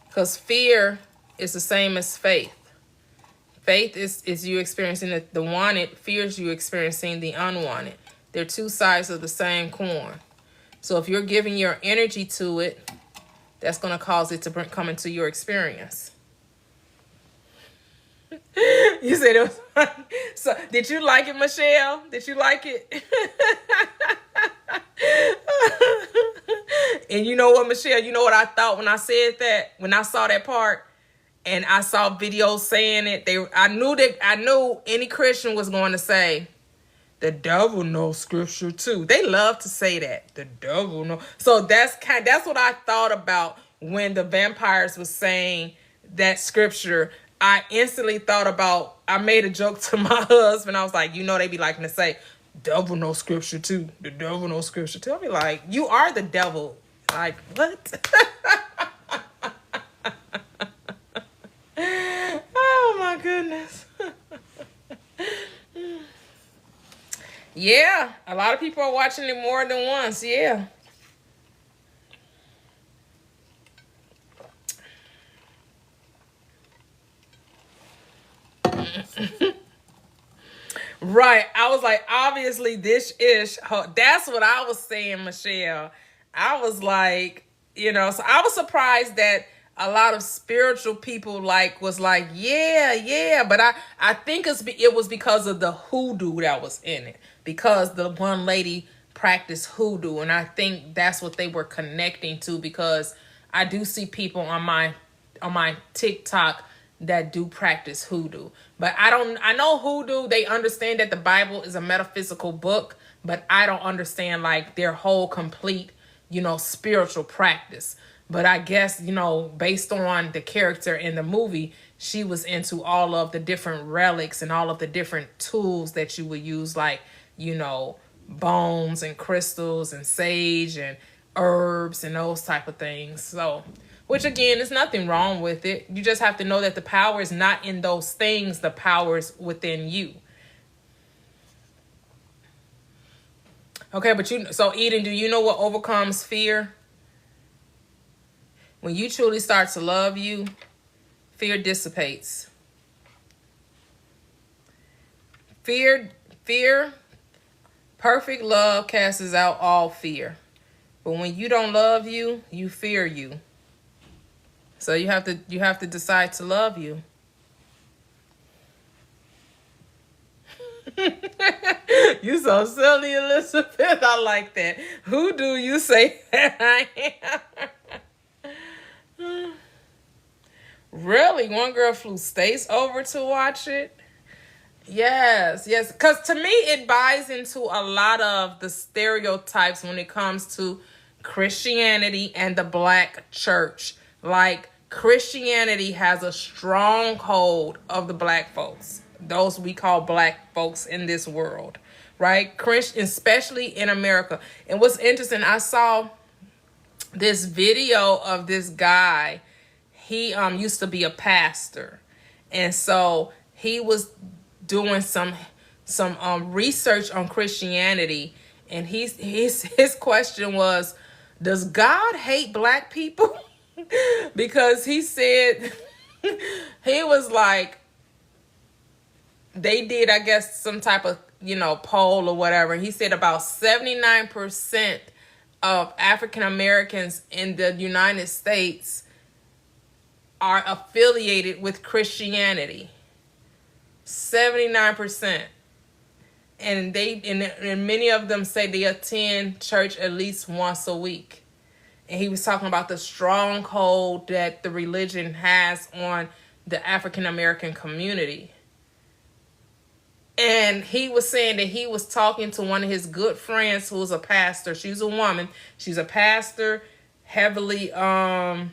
Because fear is the same as faith. Faith is you experiencing the wanted. Fear is you experiencing the unwanted. They're two sides of the same coin. So if you're giving your energy to it, that's going to cause it to come into your experience. You said it was fun. So, did you like it, Michelle? Did you like it? And you know what, Michelle? You know what I thought when I said that? When I saw that part, and I saw videos saying it, I knew any Christian was going to say, the devil knows scripture too. They love to say that. The devil knows. So that's what I thought about when the vampires was saying that scripture. I instantly thought about, I made a joke to my husband. I was like, you know, they be liking to say, devil knows scripture too. The devil knows scripture too. I'll be like, you are the devil. Like, what? Oh my goodness. Yeah, a lot of people are watching it more than once. Yeah. Right. I was like, obviously this is her. That's what I was saying, Michelle. I was like, you know, so I was surprised that a lot of spiritual people was like, yeah. But I think it was because of the hoodoo that was in it. Because the one lady practiced hoodoo. And I think that's what they were connecting to, because I do see people on my TikTok that do practice hoodoo. But I know hoodoo, they understand that the Bible is a metaphysical book, but I don't understand like their whole complete, you know, spiritual practice. But I guess, you know, based on the character in the movie, she was into all of the different relics and all of the different tools that you would use, like, you know, bones and crystals and sage and herbs and those type of things. So, which again, there's nothing wrong with it. You just have to know that the power is not in those things. The power is within you. Okay, but so Eden, do you know what overcomes fear? When you truly start to love you, fear dissipates. Fear, perfect love casts out all fear. But when you don't love you, you fear you. So you have to decide to love you. You so silly, Elizabeth. I like that. Who do you say that I am? Really? One girl flew states over to watch it? Yes. Because to me, it buys into a lot of the stereotypes when it comes to Christianity and the black church. Like, Christianity has a stronghold of the black folks. Those we call black folks in this world, right? Christian, especially in America. And what's interesting, I saw this video of this guy. He used to be a pastor, and so he was doing some research on Christianity, and his question was, does God hate black people? Because he said he was like, they did, I guess, some type of, poll or whatever. He said about 79% of African Americans in the United States are affiliated with Christianity. 79%. And and many of them say they attend church at least once a week. And he was talking about the stronghold that the religion has on the African American community. And he was saying that he was talking to one of his good friends who's a pastor. She's a woman. She's a pastor, heavily active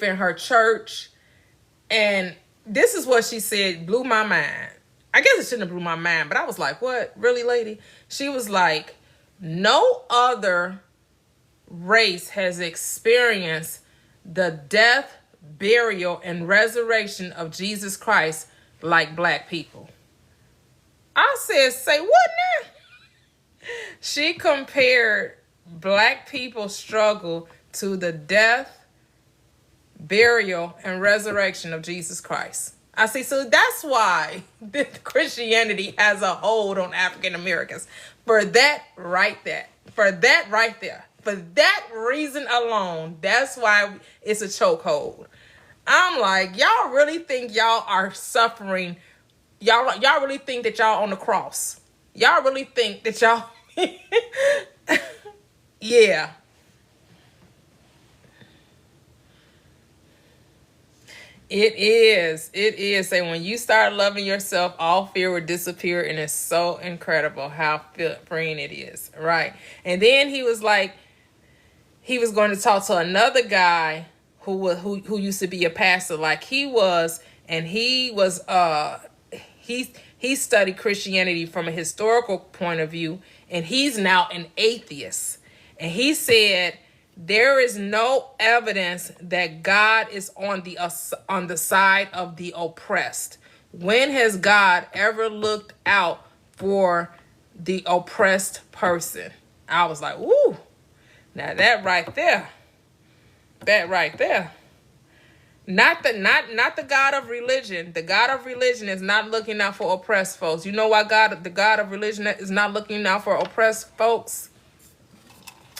in her church. And this is what she said, blew my mind. I guess it shouldn't have blew my mind, but I was like, what? Really, lady? She was like, no other race has experienced the death, burial, and resurrection of Jesus Christ like black people. I said, say what now? She compared black people's struggle to the death, burial, and resurrection of Jesus Christ. I see, so that's why Christianity has a hold on African Americans. For that right there. For that reason alone, that's why it's a chokehold. I'm like, y'all really think y'all are suffering? Y'all really think that y'all on the cross? Y'all really think that y'all... Yeah. It is. And when you start loving yourself, all fear will disappear, and it's so incredible how freeing it is, right? And then he was like, he was going to talk to another guy who used to be a pastor like he was, and he studied Christianity from a historical point of view, and he's now an atheist. And he said there is no evidence that God is on the side of the oppressed. When has God ever looked out for the oppressed person? I was like, woo. Now that right there. Not the God of religion. The God of religion is not looking out for oppressed folks. You know why the God of religion is not looking out for oppressed folks?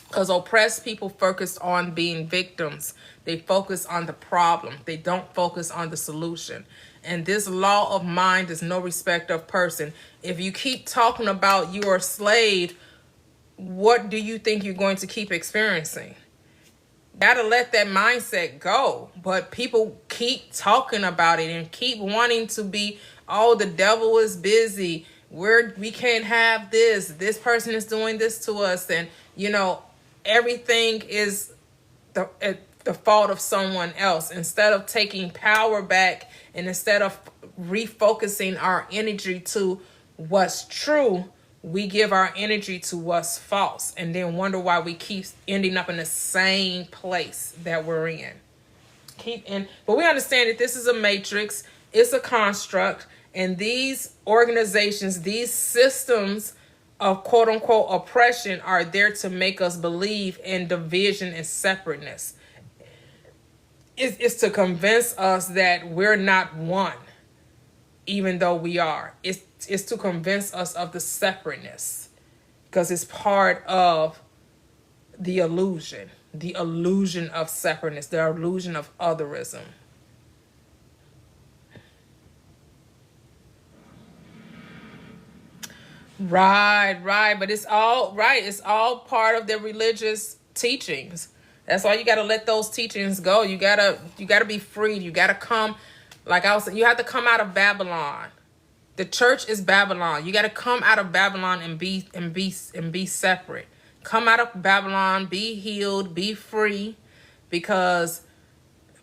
Because oppressed people focus on being victims. They focus on the problem. They don't focus on the solution. And this law of mind is no respect of person. If you keep talking about you are a slave, what do you think you're going to keep experiencing? Gotta let that mindset go. But people keep talking about it and keep wanting to be, oh, the devil is busy. We can't have this. This person is doing this to us. And, everything is the fault of someone else. Instead of taking power back and instead of refocusing our energy to what's true, we give our energy to what's false and then wonder why we keep ending up in the same place that we're in. But we understand that this is a matrix, it's a construct, and these organizations, these systems of quote unquote oppression are there to make us believe in division and separateness. It's to convince us that we're not one, even though we are. It's to convince us of the separateness, because it's part of the illusion of separateness, the illusion of otherism. Right. But it's all right. It's all part of the religious teachings. That's why you got to let those teachings go. You gotta be freed. You gotta come, like I was saying, you have to come out of Babylon. The church is Babylon. You got to come out of Babylon and be separate. Come out of Babylon, be healed, be free, because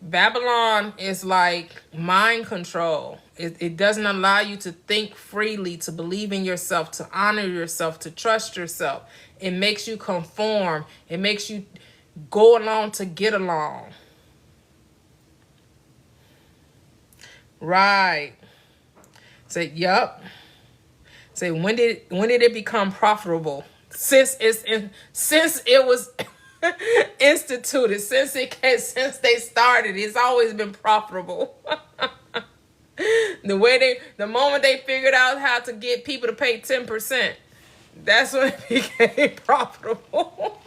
Babylon is like mind control. It doesn't allow you to think freely, to believe in yourself, to honor yourself, to trust yourself. It makes you conform. It makes you go along to get along. Right. Say, yup. Say, when did it become profitable? Since it was instituted, since they started, it's always been profitable. The moment they figured out how to get people to pay 10%, that's when it became profitable.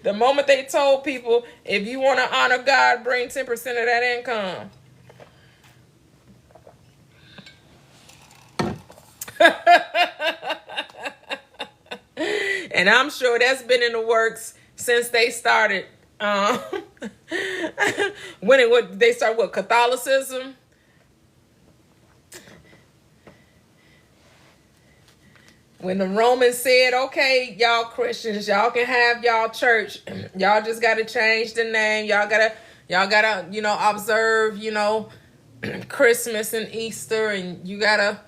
The moment they told people, if you want to honor God, bring 10% of that income. And I'm sure that's been in the works since they started. When they started with Catholicism. When the Romans said, okay, y'all Christians, y'all can have y'all church. Y'all just got to change the name. Y'all gotta, observe, Christmas and Easter, and you gotta,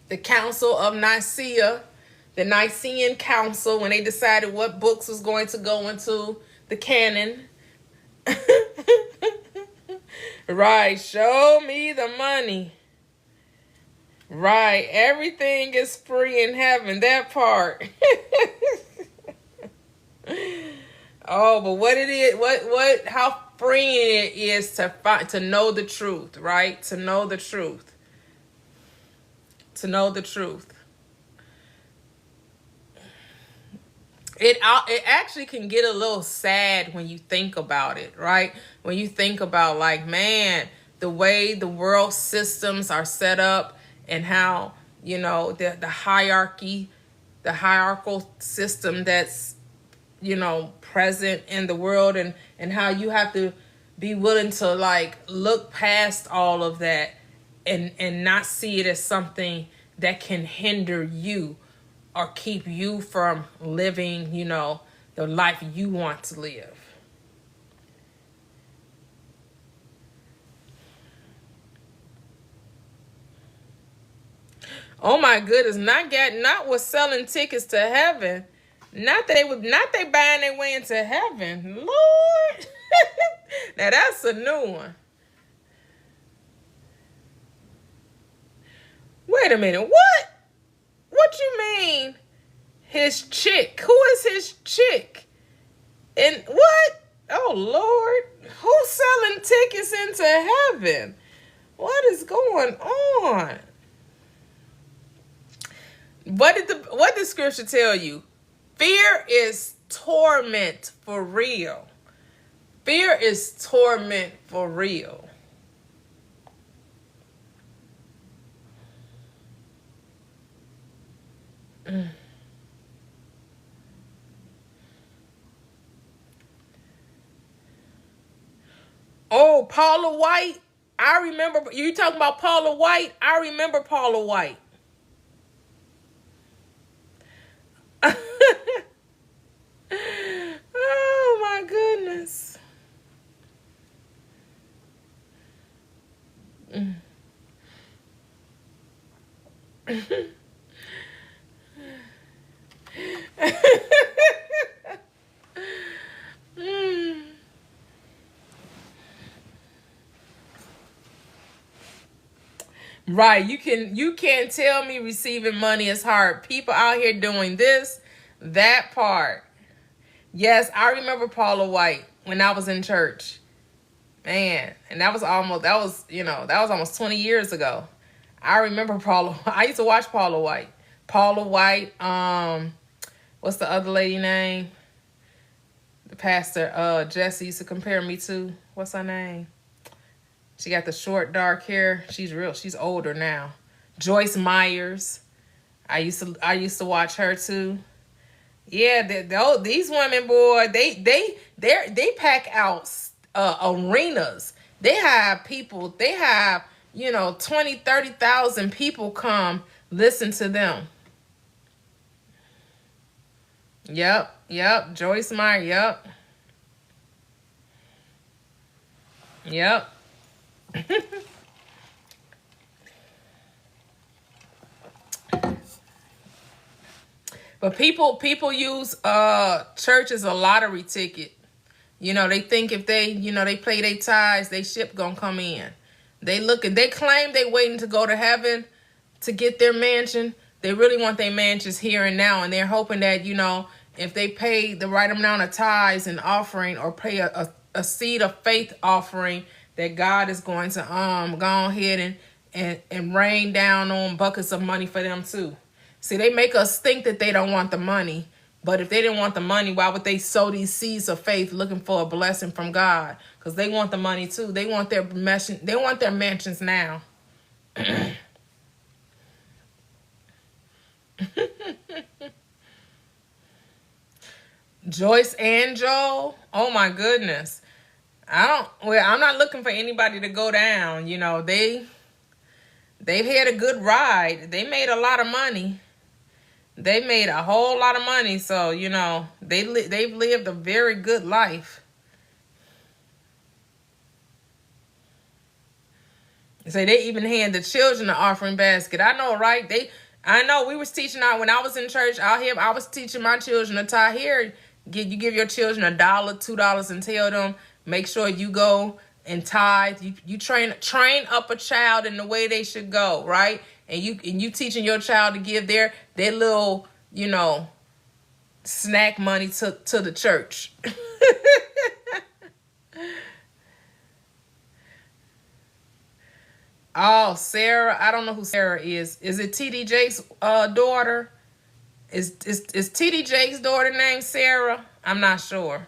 the Council of Nicaea, the Nicene Council, when they decided what books was going to go into the canon. Right, show me the money. Right, everything is free in heaven, that part. Oh, but what it is, how freeing it is to know the truth, right? To know the truth. To know the truth. It actually can get a little sad when you think about it, right? When you think about, like, man, the way the world systems are set up and how, the hierarchical system that's, present in the world, and how you have to be willing to, like, look past all of that and not see it as something that can hinder you or keep you from living, the life you want to live. Oh my goodness, not with selling tickets to heaven. Not they buying their way into heaven. Lord. Now that's a new one. Wait a minute, what? What you mean? His chick? Who is his chick? And what? Oh Lord, who's selling tickets into heaven? What is going on? What did scripture tell you? Fear is torment for real. Fear is torment for real. Oh, Paula White. I remember. You talking about Paula White? I remember Paula White. Oh my goodness. Right. You can't tell me receiving money is hard. People out here doing this, that part. Yes, I remember Paula White when I was in church. Man, and that was almost 20 years ago. I remember Paula. I used to watch Paula White. Paula White, what's the other lady name? The pastor Jesse used to compare me to. What's her name? She got the short, dark hair. She's older now. Joyce Myers. I used to watch her too. Yeah, these women, boy, they pack out arenas. They have people. They have 20, 30,000 people come listen to them. Yep. Joyce Myers. Yep. But people use church as a lottery ticket. They think if they play their tithes, they ship gonna come in. They claim they waiting to go to heaven to get their mansion. They really want their mansions here and now, and they're hoping that if they pay the right amount of tithes and offering, or pay a seed of faith offering, that God is going to go ahead and rain down on buckets of money for them too. See, they make us think that they don't want the money, but if they didn't want the money, why would they sow these seeds of faith looking for a blessing from God? Because they want the money too. They want their mansions now. Joyce and Joel, oh my goodness. I'm not looking for anybody to go down. They've had a good ride. They made a lot of money. They made a whole lot of money. So, they've lived a very good life. So they even hand the children an offering basket. I know, right? I know we was teaching out when I was in church out here. I was teaching my children a tie here. You give your children $1, $2 and tell them, make sure you go and tithe. You train up a child in the way they should go, right? And you teaching your child to give their little, snack money to the church. Oh, Sarah, I don't know who Sarah is. Is it TD Jake's daughter? Is TD Jake's daughter named Sarah? I'm not sure.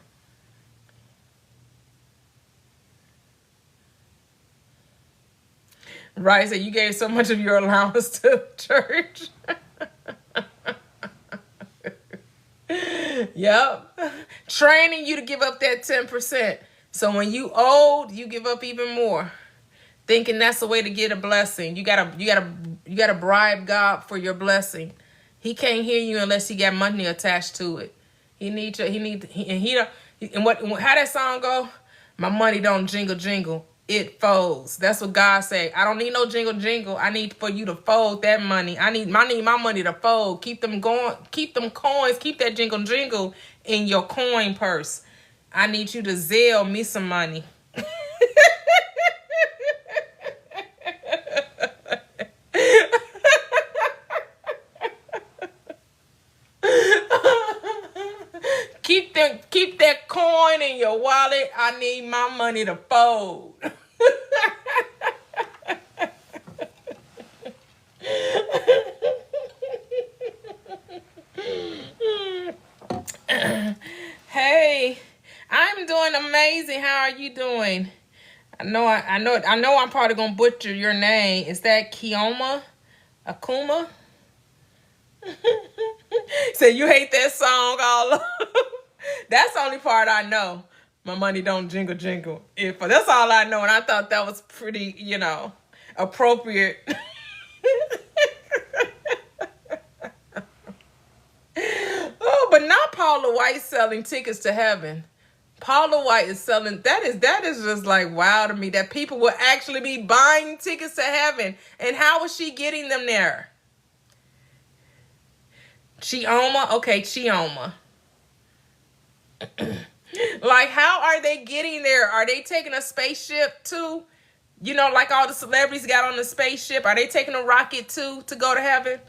Right, so you gave so much of your allowance to church. Yep. Training you to give up that 10%. So when you old, you give up even more. Thinking that's the way to get a blessing. You gotta bribe God for your blessing. He can't hear you unless he got money attached to it. How that song go? My money don't jingle jingle, it folds. That's what God say. I don't need no jingle jingle. I need for you to fold that money. I need my money to fold. Keep them going. Keep them coins. Keep that jingle jingle in your coin purse. I need you to Zelle me some money. Keep that coin in your wallet. I need my money to fold. Hey, I'm doing amazing. How are you doing? I know I'm probably gonna butcher your name. Is that Kioma? Akuma? So you hate that song all over. That's the only part I know. My money don't jingle jingle. That's all I know, and I thought that was pretty, appropriate. Oh, but not Paula White selling tickets to heaven. Paula White is selling. That is just like wow to me that people will actually be buying tickets to heaven. And how is she getting them there? Chioma? Okay, Chioma. Like, how are they getting there? Are they taking a spaceship too? You know, like all the celebrities got on the spaceship. Are they taking a rocket too to go to heaven?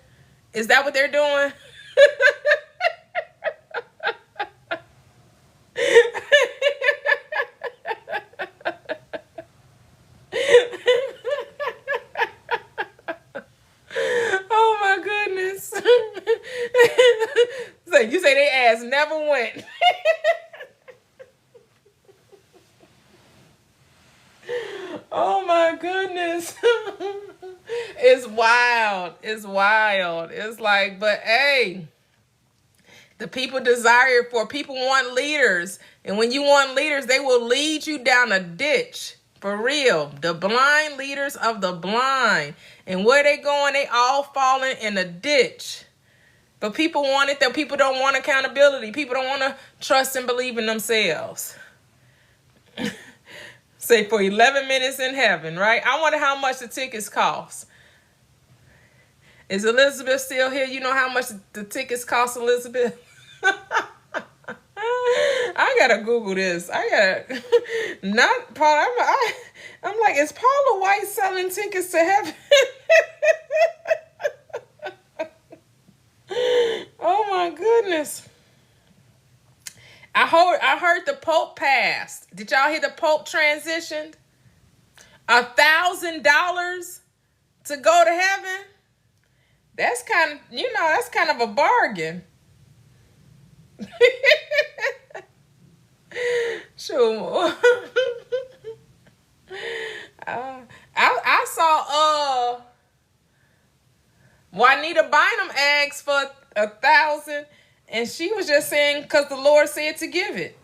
Is that what they're doing? Oh my goodness. So you say they ass never went. Oh my goodness. It's wild. It's wild. It's like, but hey, the people desire for, people want leaders. And when you want leaders, they will lead you down a ditch. For real. The blind leaders of the blind. And where they going, they all falling in a ditch. But people want it, though. People don't want accountability. People don't want to trust and believe in themselves. Say for 11 minutes in heaven, right? I wonder how much the tickets cost. Is Elizabeth still here? You know how much the tickets cost, Elizabeth? I gotta Google this. I gotta not Paula. I'm like, is Paula White selling tickets to heaven? Oh my goodness. I heard the Pope passed. Did y'all hear the Pope transitioned? $1,000 to go to heaven? That's kind of, that's kind of a bargain. Sure. I saw Juanita Bynum asked for 1,000, and she was just saying because the Lord said to give it.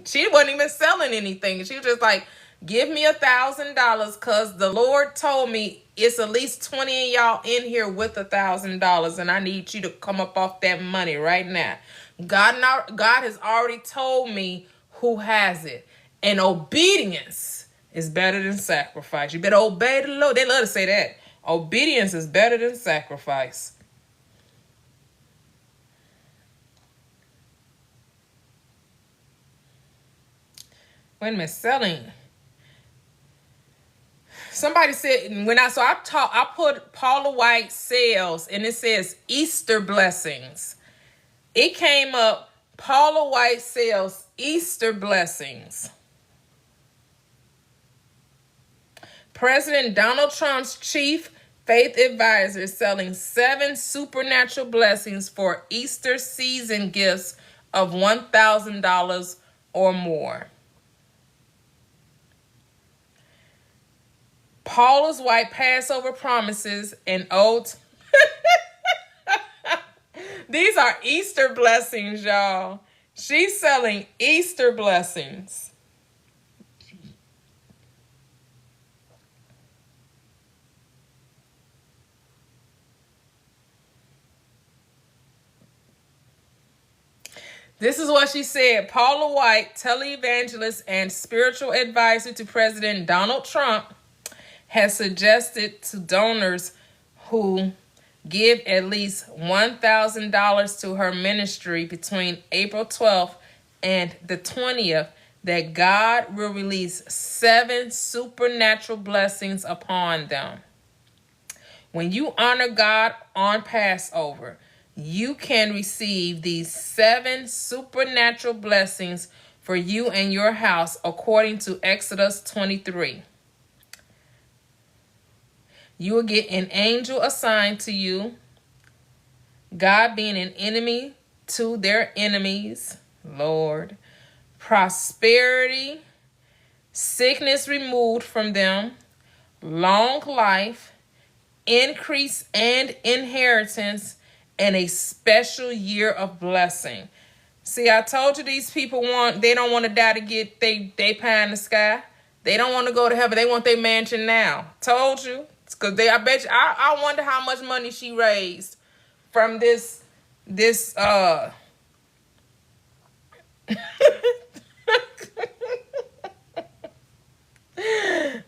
She wasn't even selling anything. She was just like, give me $1,000 because the Lord told me it's at least 20 of y'all in here with $1,000, and I need you to come up off that money right now. God has already told me who has it. And obedience is better than sacrifice. You better obey the Lord. They love to say that. Obedience is better than sacrifice. Wait a minute, selling. Somebody said I put Paula White sales, and it says Easter blessings. It came up, Paula White sales Easter blessings. President Donald Trump's chief faith advisor is selling 7 supernatural blessings for Easter season gifts of $1,000 or more. Paula's White Passover promises and oaths. These are Easter blessings, y'all. She's selling Easter blessings. This is what she said. Paula White, televangelist and spiritual advisor to President Donald Trump, has suggested to donors who give at least $1,000 to her ministry between April 12th and the 20th that God will release 7 supernatural blessings upon them. When you honor God on Passover, you can receive these 7 supernatural blessings for you and your house according to Exodus 23. You will get an angel assigned to you, God being an enemy to their enemies, Lord. Prosperity, sickness removed from them, long life, increase and inheritance, and a special year of blessing. See, I told you these people they don't want to die to get they pie in the sky. They don't want to go to heaven. They want their mansion now. Told you. Because I bet you, I wonder how much money she raised from this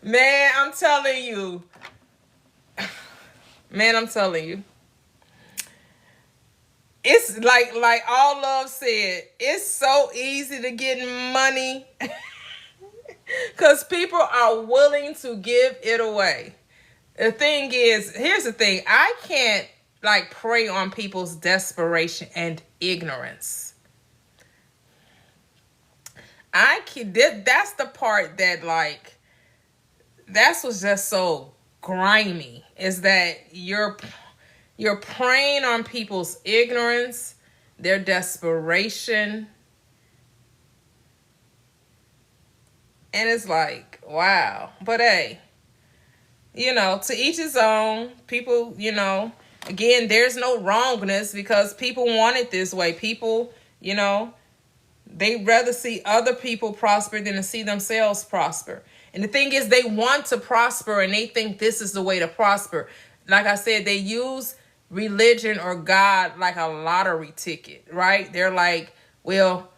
man, I'm telling you. Man, I'm telling you. It's like All Love said, it's so easy to get money because people are willing to give it away. The thing is, here's the thing. I can't like prey on people's desperation and ignorance. That's the part that like, that's what's just so grimy, is that you're preying on people's ignorance, their desperation. And it's like, wow. But hey, to each his own. People, again, there's no wrongness because people want it this way. People, they rather see other people prosper than to see themselves prosper. And the thing is, they want to prosper and they think this is the way to prosper. Like I said, they use religion or God like a lottery ticket, right? They're like, well,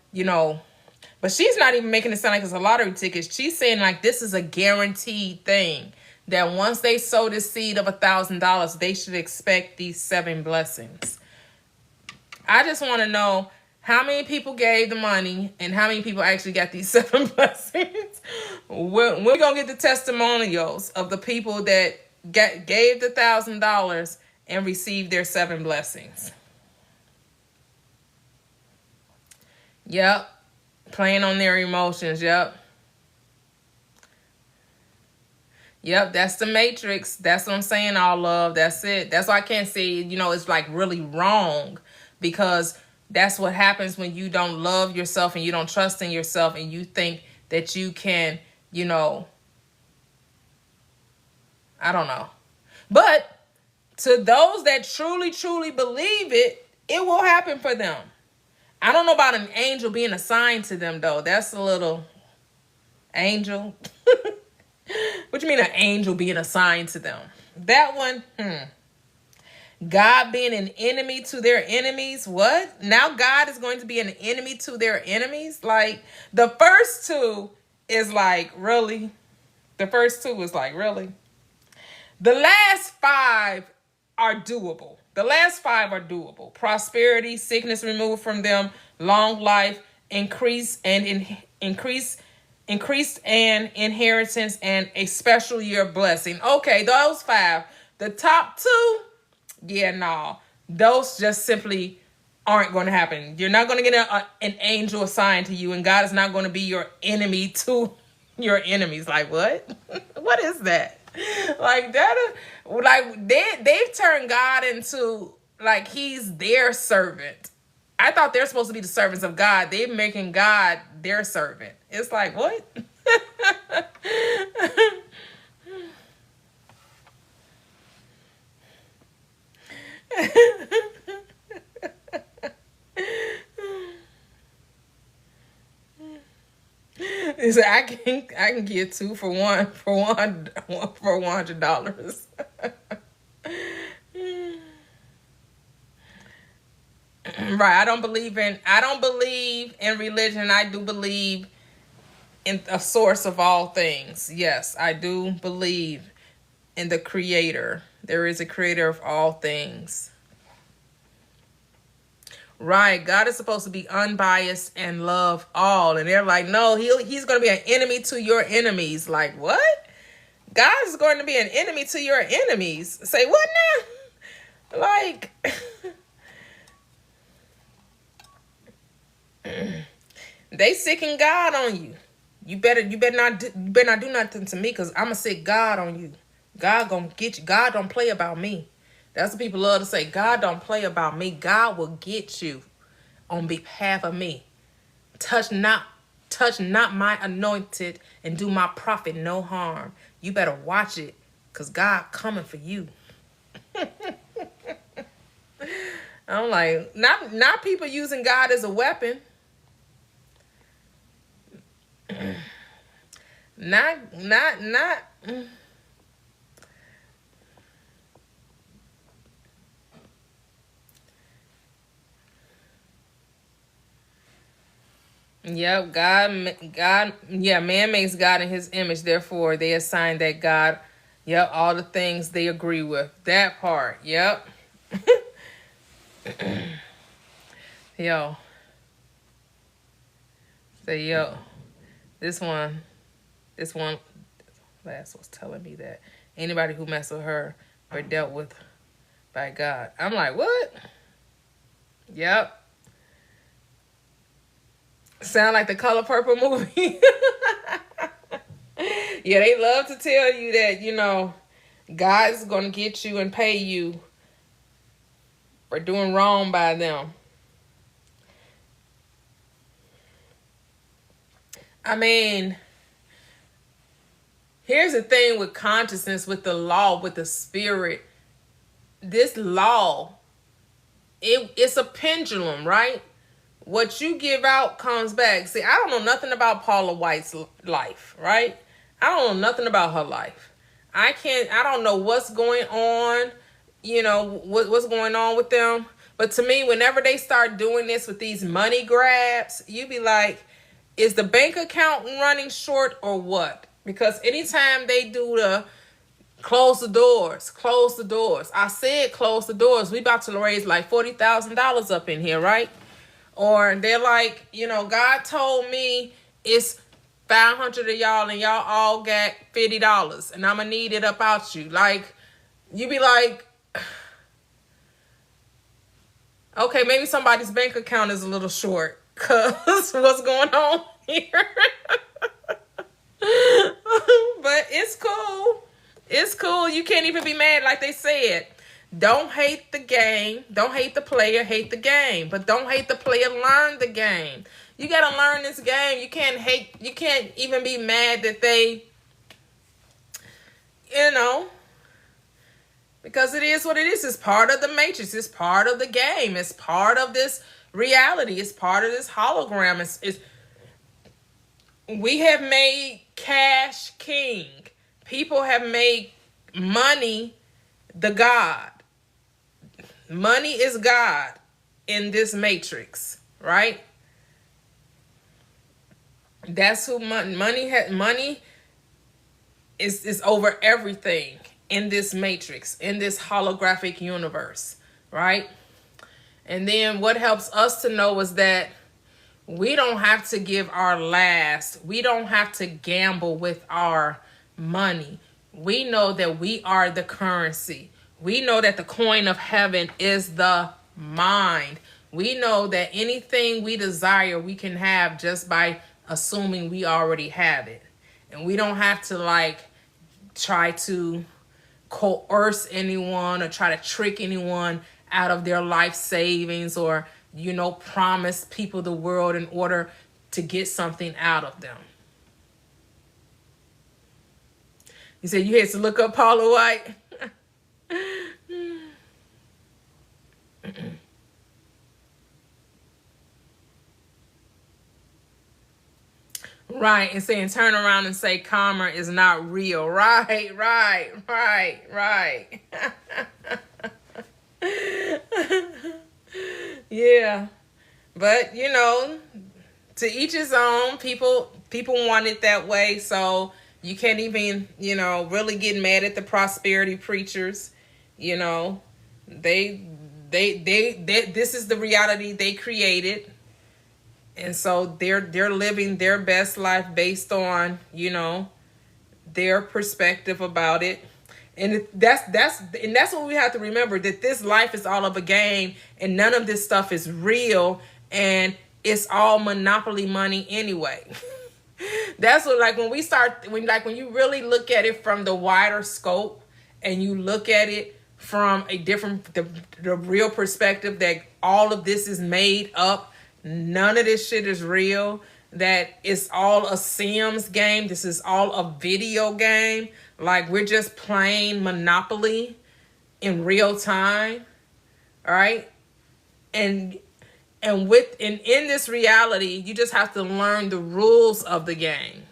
but she's not even making it sound like it's a lottery ticket. She's saying like this is a guaranteed thing, that once they sow the seed of $1,000, they should expect these 7 blessings. I just want to know how many people gave the money and how many people actually got these 7 blessings. We're going to get the testimonials of the people that gave the $1,000 and received their 7 blessings. Yep. Playing on their emotions. Yep. Yep, that's the matrix. That's what I'm saying, All Love. That's it. That's why I can't say, it's like really wrong, because that's what happens when you don't love yourself and you don't trust in yourself and you think that you can, I don't know. But to those that truly, truly believe it, it will happen for them. I don't know about an angel being assigned to them, though. That's a little angel. What do you mean an angel being assigned to them? That one, God being an enemy to their enemies. What? Now God is going to be an enemy to their enemies? Like, the first two is like, really? The first two is like, really? The last 5 are doable. The last 5 are doable. Prosperity, sickness removed from them, long life, increased inheritance, and a special year blessing. Okay, those 5. The top 2, yeah, no. Those just simply aren't going to happen. You're not going to get an angel assigned to you, and God is not going to be your enemy to your enemies. Like, what? What is that? Like that, like they've turned God into like he's their servant. I thought they're supposed to be the servants of God. They're making God their servant. It's like, what? So I can get 2 for $100. Right. I don't believe in religion. I do believe in a source of all things. Yes, I do believe in the creator. There is a creator of all things. Right. God is supposed to be unbiased and love all. And they're like, no, he's going to be an enemy to your enemies. Like, what? God is going to be an enemy to your enemies. Say, what now? Like, they sicking God on you. You better not do nothing to me, because I'm going to sick God on you. God going to get you. God don't play about me. That's what people love to say. God don't play about me. God will get you on behalf of me. Touch not my anointed and do my prophet no harm. You better watch it, because God coming for you. I'm like, not people using God as a weapon. Not. Yep, God, yeah, man makes God in his image. Therefore, they assign that God, yep, all the things they agree with. That part, yep. Yo. Say, yo. This one last was telling me that anybody who messed with her were dealt with by God. I'm like, what? Yep. Sound like the Color Purple movie. Yeah, they love to tell you that, you know, God's going to get you and pay you for doing wrong by them. I mean, here's the thing with consciousness, with the law, with the spirit. This law, it's a pendulum, right? What you give out comes back. See, I don't know nothing about Paula White's life, right? I don't know nothing about her life. I don't know what's going on, you know, what's going on with them. But to me, whenever they start doing this with these money grabs, you be like, is the bank account running short or what? Because anytime they do the close the doors. I said close the doors. We about to raise like $40,000 up in here, right? Or they're like, you know, God told me it's 500 of y'all and y'all all got $50 and I'm going to need it up out you. Like, you be like, okay, maybe somebody's bank account is a little short because what's going on here? But it's cool. It's cool. You can't even be mad like they said. Don't hate the game. Don't hate the player. Hate the game. But don't hate the player. Learn the game. You got to learn this game. You can't even be mad that they, you know, because it is what it is. It's part of the matrix. It's part of the game. It's part of this reality. It's part of this hologram. We have made cash king. People have made money the God. Money is God in this matrix, right? That's who money is over everything in this matrix, in this holographic universe, right? And then what helps us to know is that we don't have to give our last. We don't have to gamble with our money. We know that we are the currency. We know that the coin of heaven is the mind. We know that anything we desire, we can have just by assuming we already have it. And we don't have to like try to coerce anyone or try to trick anyone out of their life savings or, you know, promise people the world in order to get something out of them. You said you had to look up Paula White? Right, and saying turn around and say karma is not real. Right. Yeah. But, you know, to each his own. People want it that way, so you can't even, you know, really get mad at the prosperity preachers. You know, they this is the reality they created. And so they're living their best life based on, you know, their perspective about it. And that's what we have to remember, that this life is all of a game and none of this stuff is real and it's all monopoly money anyway. That's what, like, when you really look at it from the wider scope and you look at it from a different, the real perspective that all of this is made up. None of this shit is real. That it's all a Sims game. This is all a video game. Like, we're just playing Monopoly in real time. All right. And in this reality, you just have to learn the rules of the game.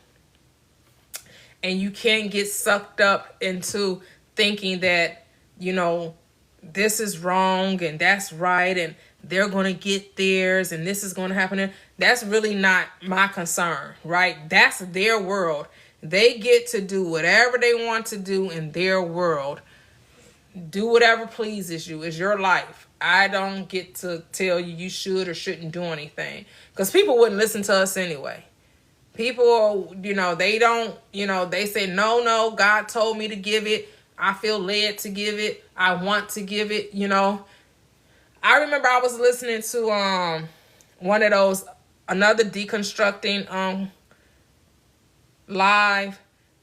And you can't get sucked up into thinking that, you know, this is wrong and that's right and they're going to get theirs and this is going to happen. That's really not my concern, right? That's their world. They get to do whatever they want to do in their world. Do whatever pleases you. It's your life. I don't get to tell you you should or shouldn't do anything, because people wouldn't listen to us anyway. People, they don't, they say, no, God told me to give it. I feel led to give it. I want to give it, I remember I was listening to one of those, another deconstructing live,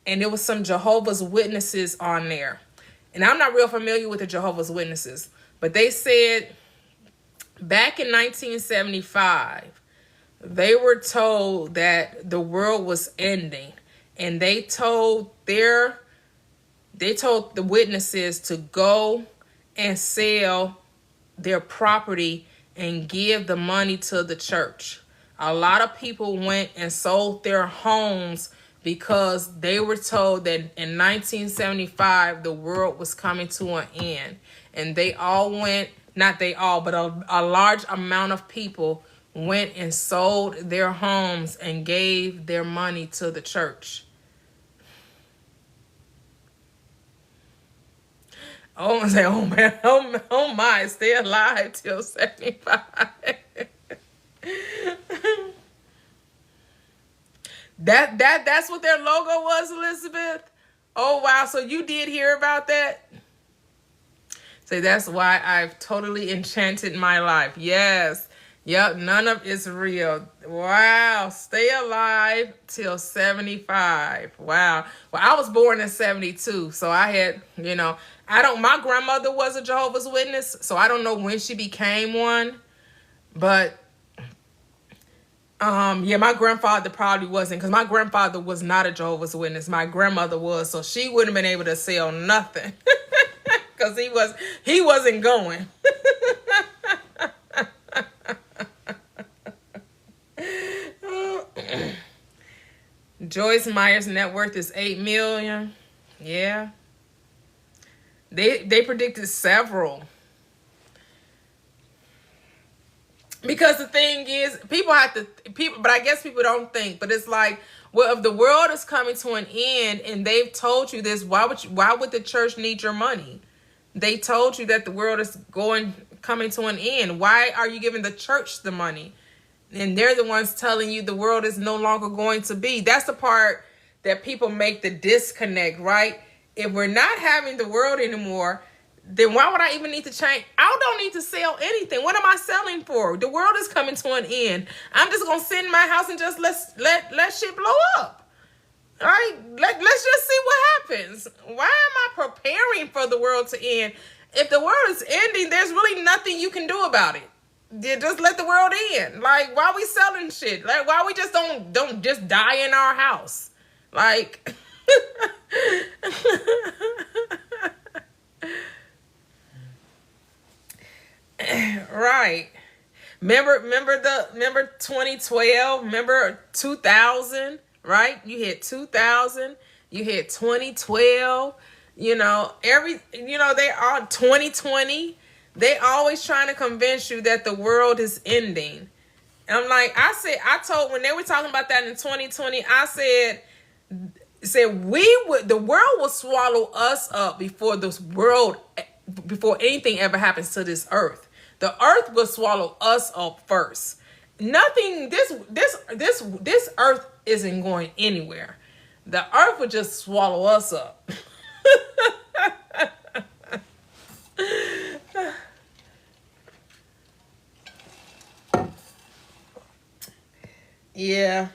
and there was some Jehovah's Witnesses on there. And I'm not real familiar with the Jehovah's Witnesses, but they said back in 1975, they were told that the world was ending, and they told the witnesses to go and sell their property and give the money to the church. A lot of people went and sold their homes because they were told that in 1975 the world was coming to an end. And they all went, not they all, but a large amount of people went and sold their homes and gave their money to the church. Oh, I say, oh man, oh my, stay alive till 75. That's what their logo was, Elizabeth? Oh wow, so you did hear about that? Say, that's why I've totally enchanted my life. Yes. Yep, none of it's real. Wow, stay alive till 75. Wow. Well, I was born in 72, so I had, my grandmother was a Jehovah's Witness, so I don't know when she became one. But my grandfather probably wasn't, because my grandfather was not a Jehovah's Witness. My grandmother was, so she wouldn't have been able to sell nothing. Because he wasn't going. Joyce Meyer's net worth is $8 million. Yeah. They predicted several. Because the thing is, but I guess people don't think, but it's like, well, if the world is coming to an end and they've told you this, why would the church need your money? They told you that the world is coming to an end. Why are you giving the church the money? And they're the ones telling you the world is no longer going to be. That's the part that people make the disconnect, right? If we're not having the world anymore, then why would I even need to change? I don't need to sell anything. What am I selling for? The world is coming to an end. I'm just going to sit in my house and just let shit blow up. All right? Let's just see what happens. Why am I preparing for the world to end? If the world is ending, there's really nothing you can do about it. Just let the world in. Like, why are we selling shit? Like, why we just don't just die in our house? Like, right. Remember 2012, remember 2000, right? You hit 2000, you hit 2012, they are 2020. They always trying to convince you that the world is ending. And I'm like, when they were talking about that in 2020, I said the world will swallow us up before anything ever happens to this earth. The earth will swallow us up first. Nothing, this earth isn't going anywhere. The earth will just swallow us up. Yeah.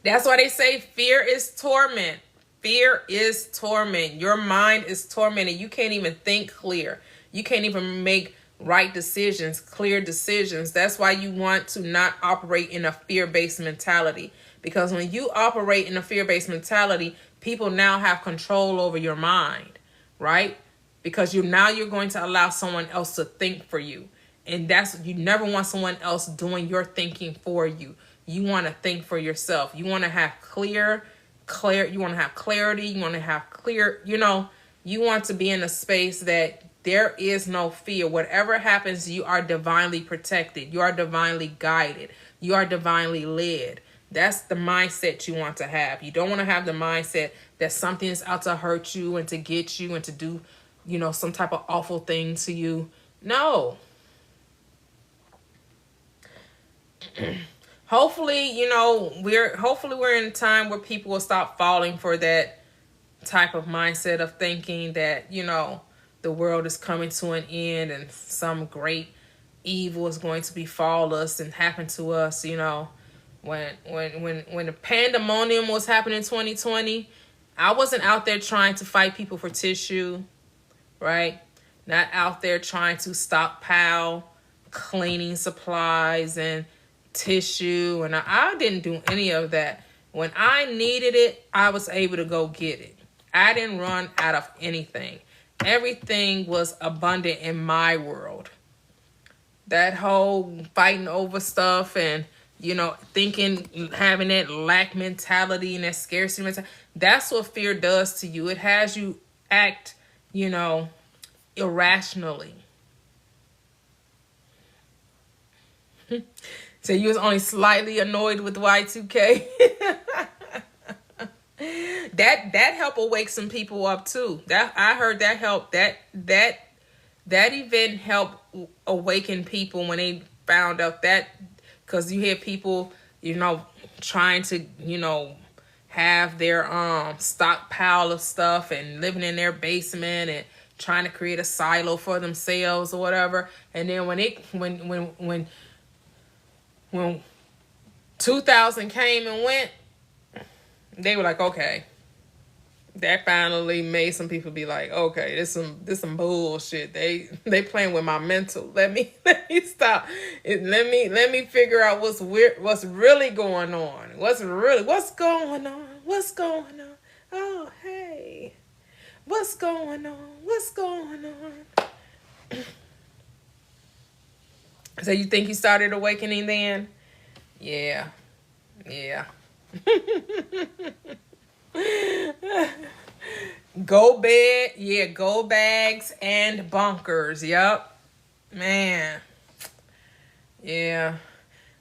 That's why they say fear is torment. Fear is torment. Your mind is tormented. You can't even think clear. You can't even make right decisions, clear decisions. That's why you want to not operate in a fear-based mentality. Because when you operate in a fear-based mentality, people now have control over your mind, right? Because you're going to allow someone else to think for you. And you never want someone else doing your thinking for you. You want to think for yourself. You want to have you want to have clarity. You want to have clear, you want to be in a space that there is no fear. Whatever happens, you are divinely protected. You are divinely guided. You are divinely led. That's the mindset you want to have. You don't want to have the mindset that something is out to hurt you and to get you and to do, some type of awful thing to you. No. Hopefully, we're in a time where people will stop falling for that type of mindset of thinking that, the world is coming to an end and some great evil is going to befall us and happen to us. When the pandemonium was happening in 2020, I wasn't out there trying to fight people for tissue, right? Not out there trying to stockpile cleaning supplies and tissue, and I didn't do any of that. When I needed it, I was able to go get it. I didn't run out of anything. Everything was abundant in my world. That whole fighting over stuff and thinking, having that lack mentality and that scarcity mentality, that's what fear does to you. It has you act, irrationally. So you was only slightly annoyed with Y2K. that helped awake some people up too. That I heard that helped. That event helped awaken people when they found out that, because you hear people, trying to, have their stockpile of stuff and living in their basement and trying to create a silo for themselves or whatever. And then when 2000 came and went, they were like, okay. That finally made some people be like, okay, this some bullshit. They playing with my mental. Let me stop. Let me figure out what's really going on. What's going on? What's going on? Oh, hey. What's going on? What's going on? So you think you started awakening then? Yeah. Go bags and bunkers. Yep. Man. Yeah.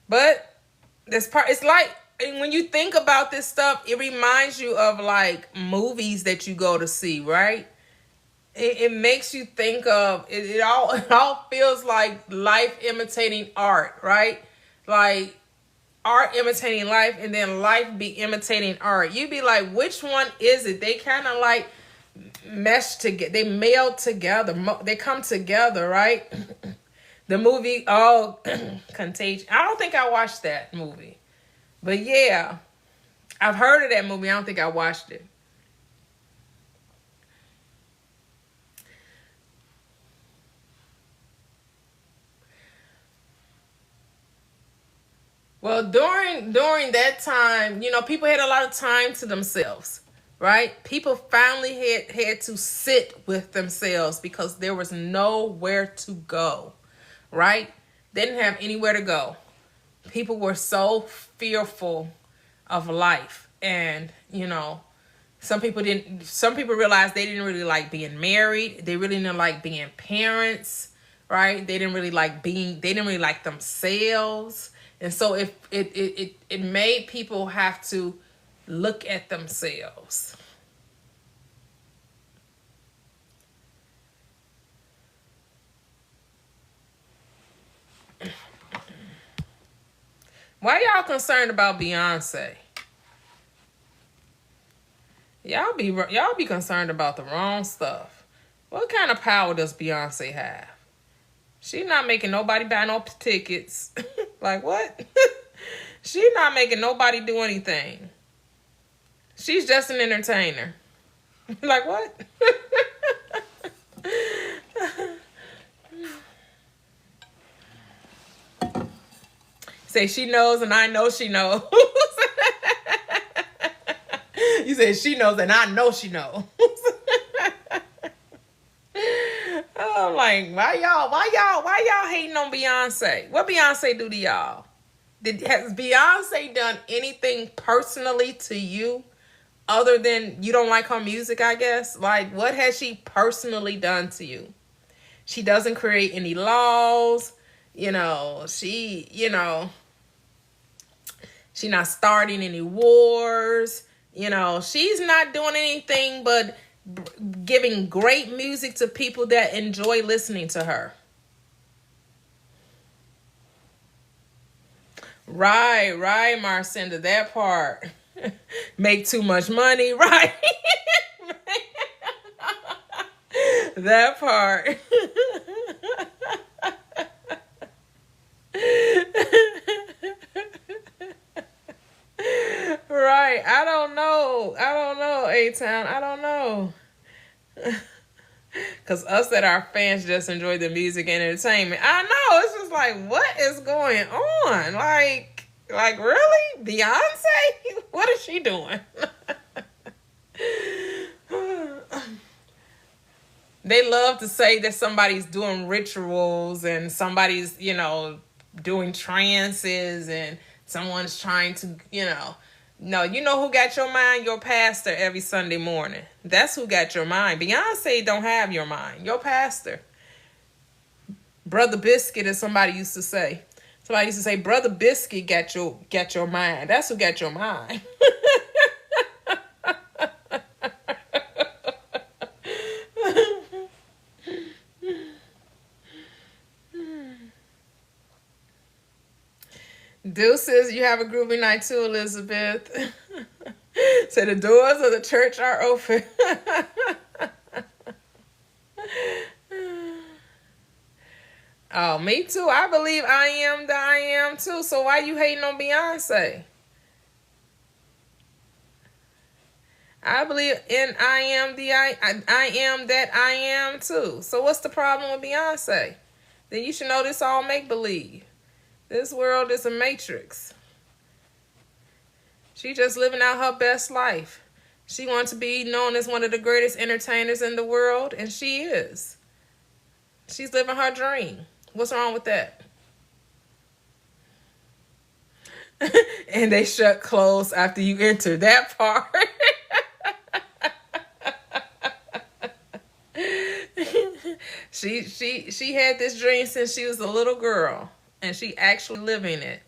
But this part, it's like, when you think about this stuff, it reminds you of like movies that you go to see, right? It makes you think of it all feels like life imitating art, right? Like art imitating life, and then life be imitating art. You be like, which one is it? They kind of like mesh together. They meld together. They come together, right? The movie, Contagion. I don't think I watched that movie. But yeah, I've heard of that movie. I don't think I watched it. Well, during that time, people had a lot of time to themselves, right? People finally had to sit with themselves because there was nowhere to go, right? They didn't have anywhere to go. People were so fearful of life, and some people realized they didn't really like being married. They really didn't like being parents, right? They didn't really like themselves. And so it made people have to look at themselves. Why y'all concerned about Beyonce? Y'all be concerned about the wrong stuff. What kind of power does Beyonce have? She's not making nobody buy no tickets. Like what? She's not making nobody do anything. She's just an entertainer. Like what? Say she knows and I know she knows. You said she knows and I know she knows. I'm like, why y'all hating on Beyonce? What Beyonce do to y'all? Has Beyonce done anything personally to you other than you don't like her music, I guess? Like, what has she personally done to you? She doesn't create any laws. She's not starting any wars. You know, she's not doing anything but giving great music to people that enjoy listening to her. Right, Marcinda, that part. Make too much money, right? That part. Right. I don't know, A-Town. I don't know. Because us that are fans just enjoy the music and entertainment. I know. It's just like, what is going on? Like really? Beyonce? What is she doing? They love to say that somebody's doing rituals and somebody's, doing trances and someone's trying to, No, you know who got your mind? Your pastor every Sunday morning. That's who got your mind. Beyonce don't have your mind. Your pastor. Brother Biscuit, as somebody used to say. Somebody used to say, Brother Biscuit got your mind. That's who got your mind. Deuces, you have a groovy night too, Elizabeth. So the doors of the church are open. Oh, me too. I believe I am the I am too. So why you hating on Beyonce? I believe in I am the I am that I am too. So what's the problem with Beyonce? Then you should know this all make believe. This world is a matrix. She just living out her best life. She wants to be known as one of the greatest entertainers in the world, and she is. She's living her dream. What's wrong with that? And they shut closed after you enter that part. She had this dream since she was a little girl. And she actually living it.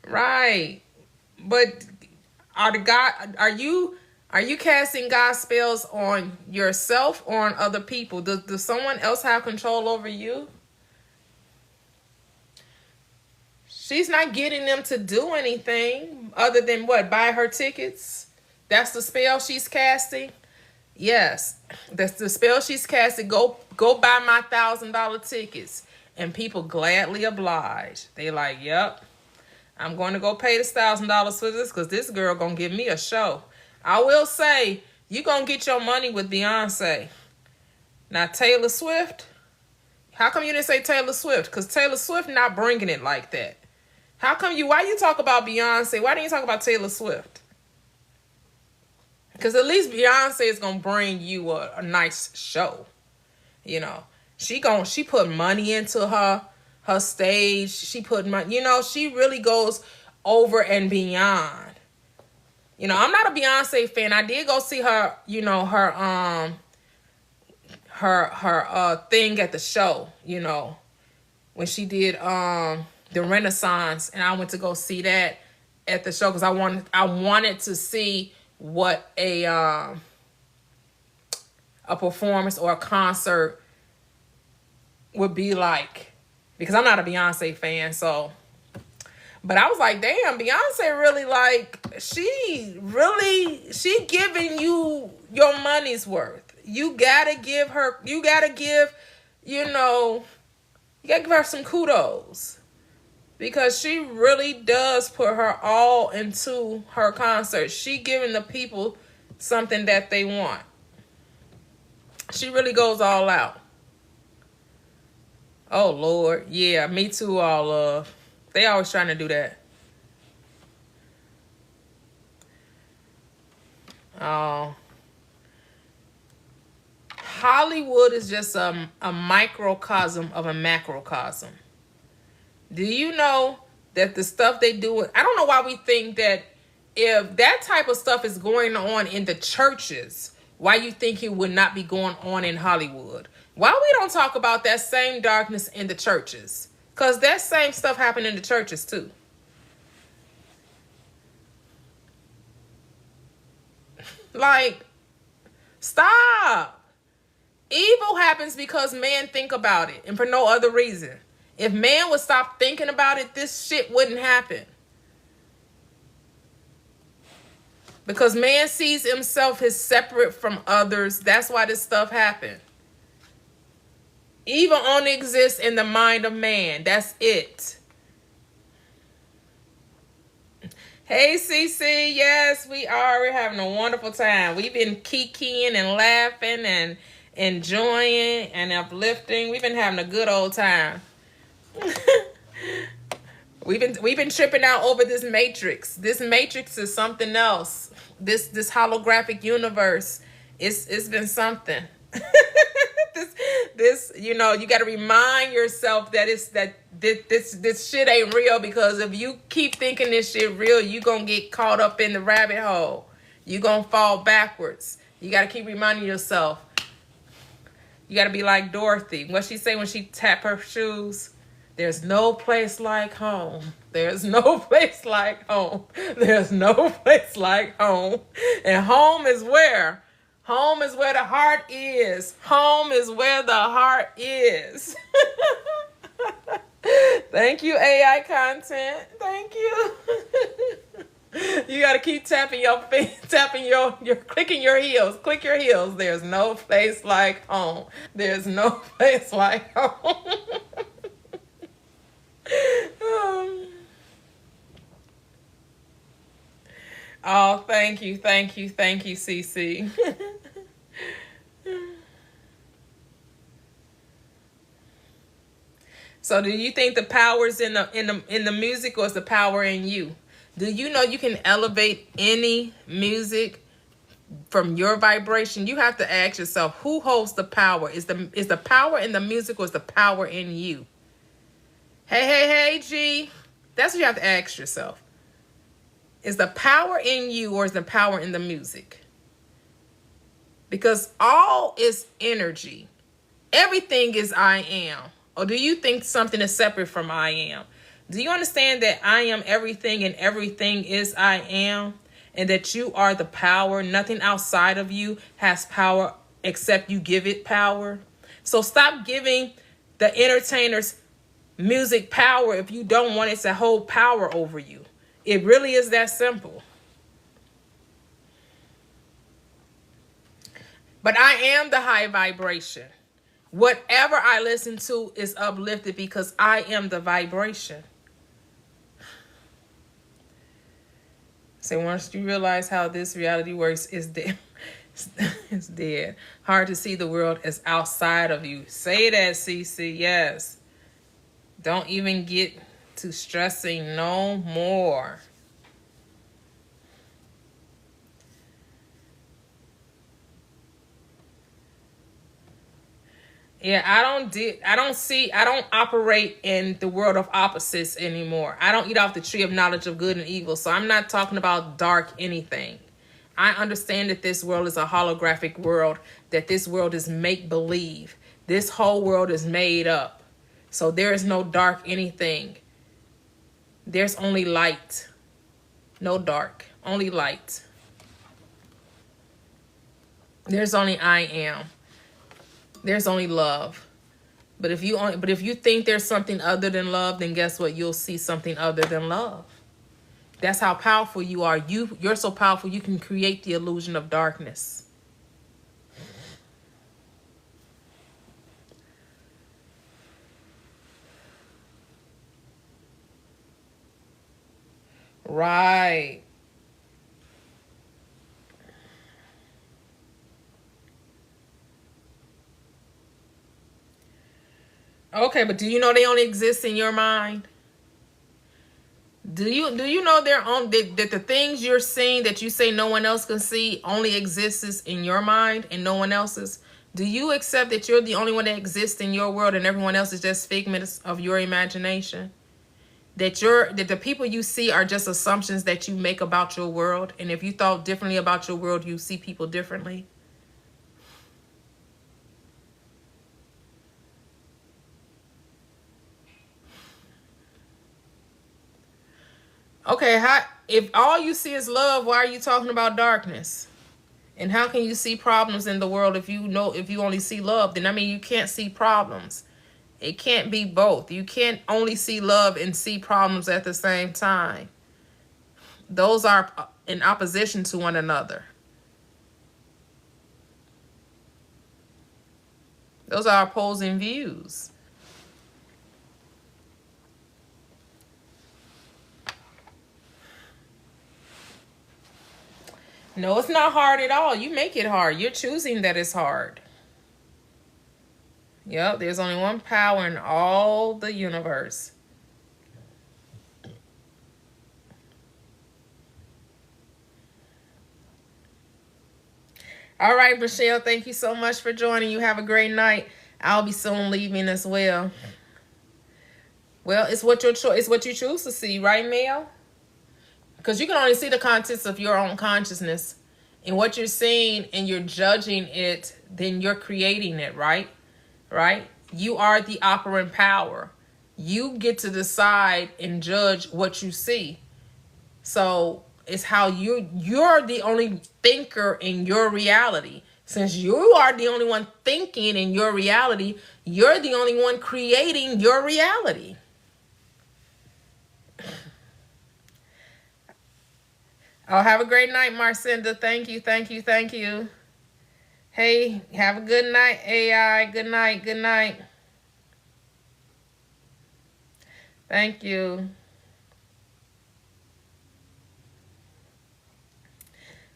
Right. But are you casting God's spells on yourself or on other people? Does someone else have control over you? She's not getting them to do anything other than what? Buy her tickets? That's the spell she's casting? Yes, that's the spell she's casting. Go buy my $1,000 tickets. And people gladly oblige. They like, yep, I'm going to go pay this $1,000 for this because this girl going to give me a show. I will say, you going to get your money with Beyonce. Now, Taylor Swift, how come you didn't say Taylor Swift? Because Taylor Swift not bringing it like that. Why you talk about Beyonce? Why didn't you talk about Taylor Swift? Because at least Beyonce is going to bring you a nice show. She put money into her stage. She put money, she really goes over and beyond. I'm not a Beyonce fan. I did go see her, her thing at the show, when she did the Renaissance, and I went to go see that at the show because I wanted to see what a performance or a concert would be like, because I'm not a Beyonce fan. So, but I was like, damn, Beyonce really she giving you your money's worth. You gotta give her some kudos. Because she really does put her all into her concert. She giving the people something that they want. She really goes all out. Oh, Lord. Yeah, me too, all love. They always trying to do that. Oh. Hollywood is just a microcosm of a macrocosm. Do you know that the stuff they do, I don't know why we think that if that type of stuff is going on in the churches, why you think it would not be going on in Hollywood? Why we don't talk about that same darkness in the churches? Because that same stuff happened in the churches too. Like, stop. Evil happens because men think about it and for no other reason. If man would stop thinking about it, this shit wouldn't happen. Because man sees himself as separate from others. That's why this stuff happened. Evil only exists in the mind of man. That's it. Hey, CC. Yes, we are. We're having a wonderful time. We've been kikiing and laughing and enjoying and uplifting. We've been having a good old time. We've been tripping out over this matrix. This matrix is something else. This holographic universe. It's been something. this you know, you got to remind yourself that this shit ain't real, because if you keep thinking this shit real, you gonna get caught up in the rabbit hole. You gonna fall backwards. You got to keep reminding yourself. You got to be like Dorothy. What she say when she tap her shoes? There's no place like home. There's no place like home. There's no place like home. And home is where? Home is where the heart is. Home is where the heart is. Thank you, AI content. Thank you. You got to keep tapping your feet, clicking your heels. Click your heels. There's no place like home. There's no place like home. Oh, thank you, CC. So, do you think the power's in the music, or is the power in you? Do you know you can elevate any music from your vibration? You have to ask yourself, who holds the power? Is the power in the music, or is the power in you? Hey, G. That's what you have to ask yourself. Is the power in you, or is the power in the music? Because all is energy. Everything is I am. Or do you think something is separate from I am? Do you understand that I am everything and everything is I am? And that you are the power. Nothing outside of you has power except you give it power. So stop giving the entertainers music power if you don't want it to hold power over you. It really is that simple. But I am the high vibration. Whatever I listen to is uplifted because I am the vibration. So once you realize how this reality works, it's dead. It's dead. Hard to see the world as outside of you. Say that, CC. Yes. Don't even get to stressing no more. Yeah, I don't operate in the world of opposites anymore. I don't eat off the tree of knowledge of good and evil. So I'm not talking about dark anything. I understand that this world is a holographic world, that this world is make-believe. This whole world is made up. So there is no dark anything. There's only light. No dark, only light. There's only I am. There's only love. But if you think there's something other than love, then guess what? You'll see something other than love. That's how powerful you are. You're so powerful you can create the illusion of darkness. Right. Okay, but do you know they only exist in your mind? Do you know that the things you're seeing that you say no one else can see only exists in your mind and no one else's? Do you accept that you're the only one that exists in your world and everyone else is just figments of your imagination? That the people you see are just assumptions that you make about your world, and if you thought differently about your world, you see people differently? Okay, if all you see is love, why are you talking about darkness? And how can you see problems in the world if you only see love? Then I mean you can't see problems. It can't be both. You can't only see love and see problems at the same time. Those are in opposition to one another. Those are opposing views. No, it's not hard at all. You make it hard. You're choosing that it's hard. Yep, there's only one power in all the universe. All right, Michelle, thank you so much for joining. You have a great night. I'll be soon leaving as well. Well, it's what your choice. It's what you choose to see, right, Mel? Because you can only see the contents of your own consciousness. And what you're seeing and you're judging it, then you're creating it, right? Right? You are the operant power. You get to decide and judge what you see. So it's how you're the only thinker in your reality. Since you are the only one thinking in your reality, you're the only one creating your reality. Oh, have a great night, Marcinda. Thank you, thank you, thank you. Hey, have a good night, AI. Good night, good night. Thank you.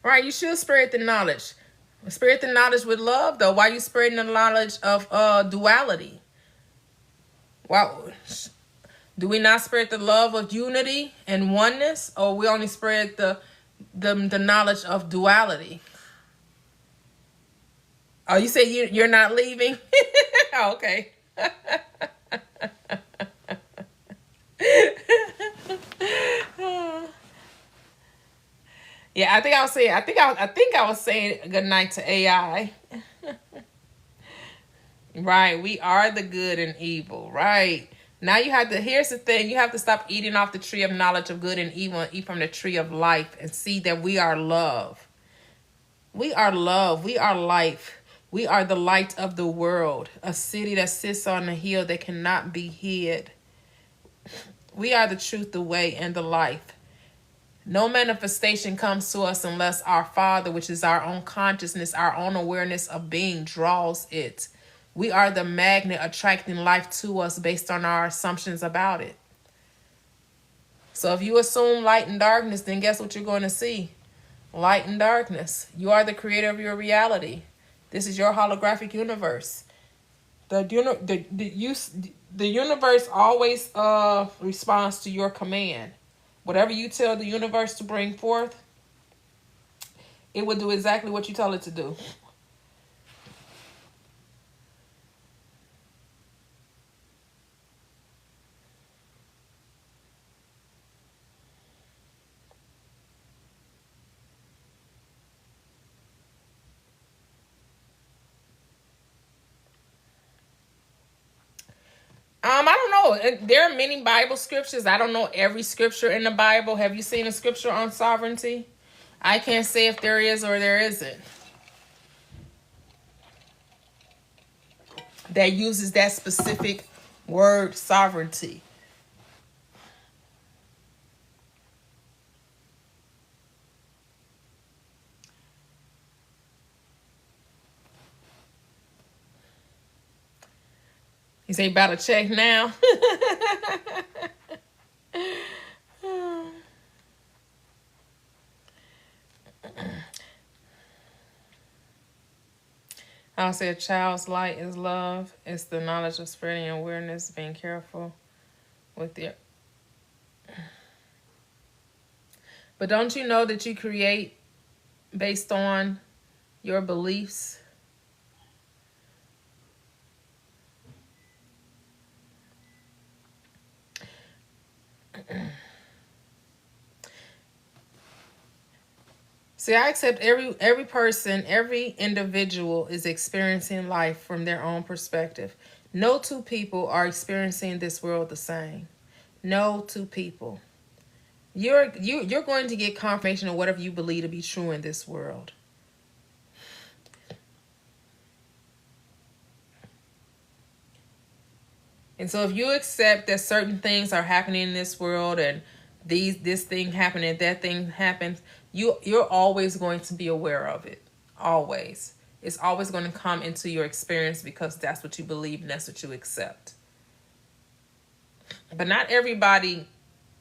All right, you should spread the knowledge. Spread the knowledge with love, though. Why are you spreading the knowledge of duality? Wow. Do we not spread the love of unity and oneness? Or we only spread the knowledge of duality? Oh, you say you're not leaving? Oh, okay. Yeah, I think I was saying good night to AI. Right, we are the good and evil, right? Now here's the thing, you have to stop eating off the tree of knowledge of good and evil and eat from the tree of life and see that we are love. We are love, we are life. We are the light of the world, a city that sits on a hill that cannot be hid. We are the truth, the way, and the life. No manifestation comes to us unless our Father, which is our own consciousness, our own awareness of being, draws it. We are the magnet attracting life to us based on our assumptions about it. So if you assume light and darkness, then guess what you're going to see? Light and darkness. You are the creator of your reality. This is your holographic universe. The universe always responds to your command. Whatever you tell the universe to bring forth, it will do exactly what you tell it to do. I don't know. There are many Bible scriptures. I don't know every scripture in the Bible. Have you seen a scripture on sovereignty? I can't say if there is or there isn't. That uses that specific word, sovereignty. You say about to check now? I'll say a child's light is love. It's the knowledge of spreading awareness, being careful with your... But don't you know that you create based on your beliefs? See, I accept every person, every individual is experiencing life from their own perspective. No two people are experiencing this world the same. No two people. You're going to get confirmation of whatever you believe to be true in this world. And so if you accept that certain things are happening in this world and this thing happened and that thing happens, you're always going to be aware of it. Always. It's always going to come into your experience because that's what you believe and that's what you accept. But not everybody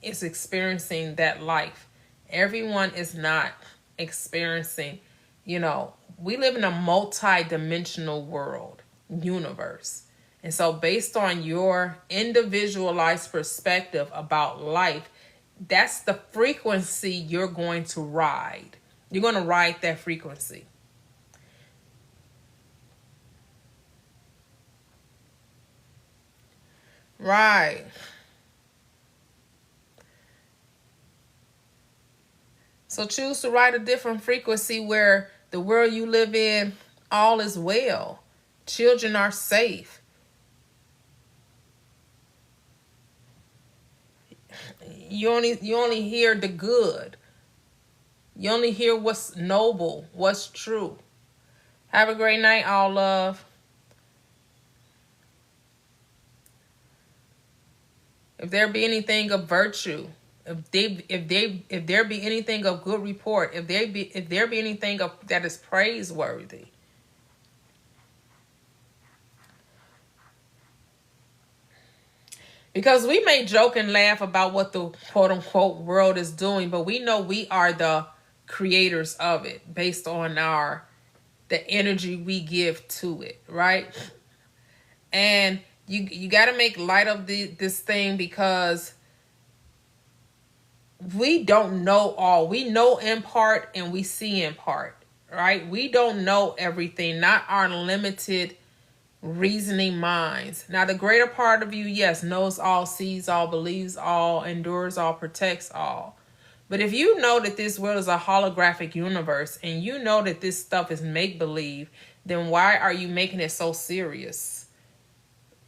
is experiencing that life. Everyone is not experiencing, we live in a multi-dimensional world, universe. And so based on your individualized perspective about life, that's the frequency you're going to ride. You're going to ride that frequency. Right. So choose to ride a different frequency where the world you live in, all is well. Children are safe. You only hear the good. You only hear what's noble, what's true. Have a great night, all love. If there be anything of virtue, if there be anything of good report, if there be anything that is praiseworthy. Because we may joke and laugh about what the quote-unquote world is doing, but we know we are the creators of it based on the energy we give to it, right? And you got to make light of this thing because we don't know all. We know in part and we see in part, right? We don't know everything, not our limited reasoning minds. Now, the greater part of you, yes, knows all, sees all, believes all, endures all, protects all. But if you know that this world is a holographic universe and you know that this stuff is make-believe, then why are you making it so serious?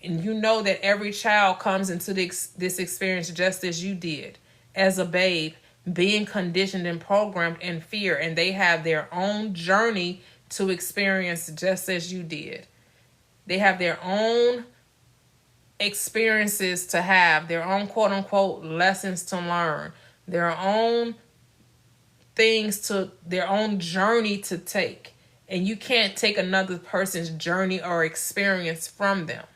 And you know that every child comes into this experience just as you did, as a babe, being conditioned and programmed in fear, and they have their own journey to experience just as you did. They have their own experiences to have, their own quote-unquote lessons to learn, their own their own journey to take. And you can't take another person's journey or experience from them.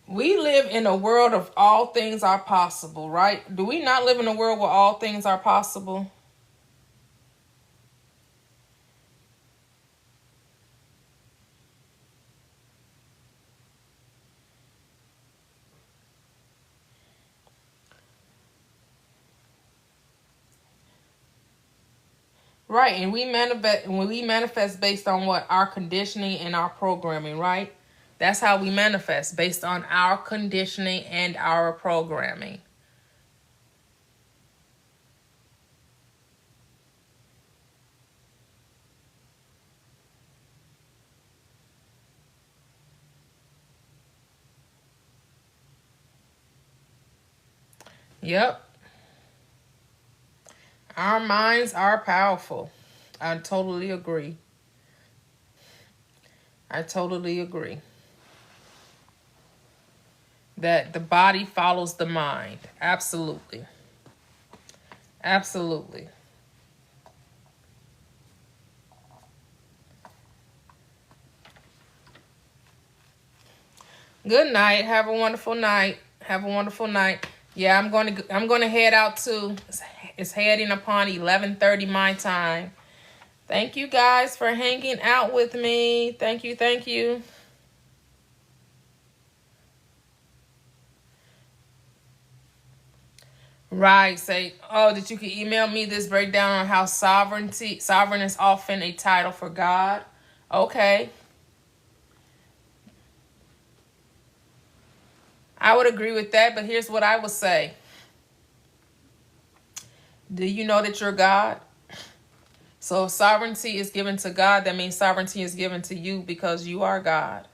We live in a world of all things are possible, right? Do we not live in a world where all things are possible? Right, and when we manifest based on what? Our conditioning and our programming, right? That's how we manifest, based on our conditioning and our programming. Yep. Our minds are powerful. I totally agree. I totally agree. That the body follows the mind. Absolutely. Absolutely. Good night. Have a wonderful night. Have a wonderful night. Yeah, I'm going to head out too. It's heading upon 11:30 my time. Thank you guys for hanging out with me. Thank you. Thank you. Right. Say, oh, that you can email me this breakdown on how sovereign is often a title for God. Okay. I would agree with that, but here's what I would say. Do you know that you're God? So if sovereignty is given to God, that means sovereignty is given to you because you are God.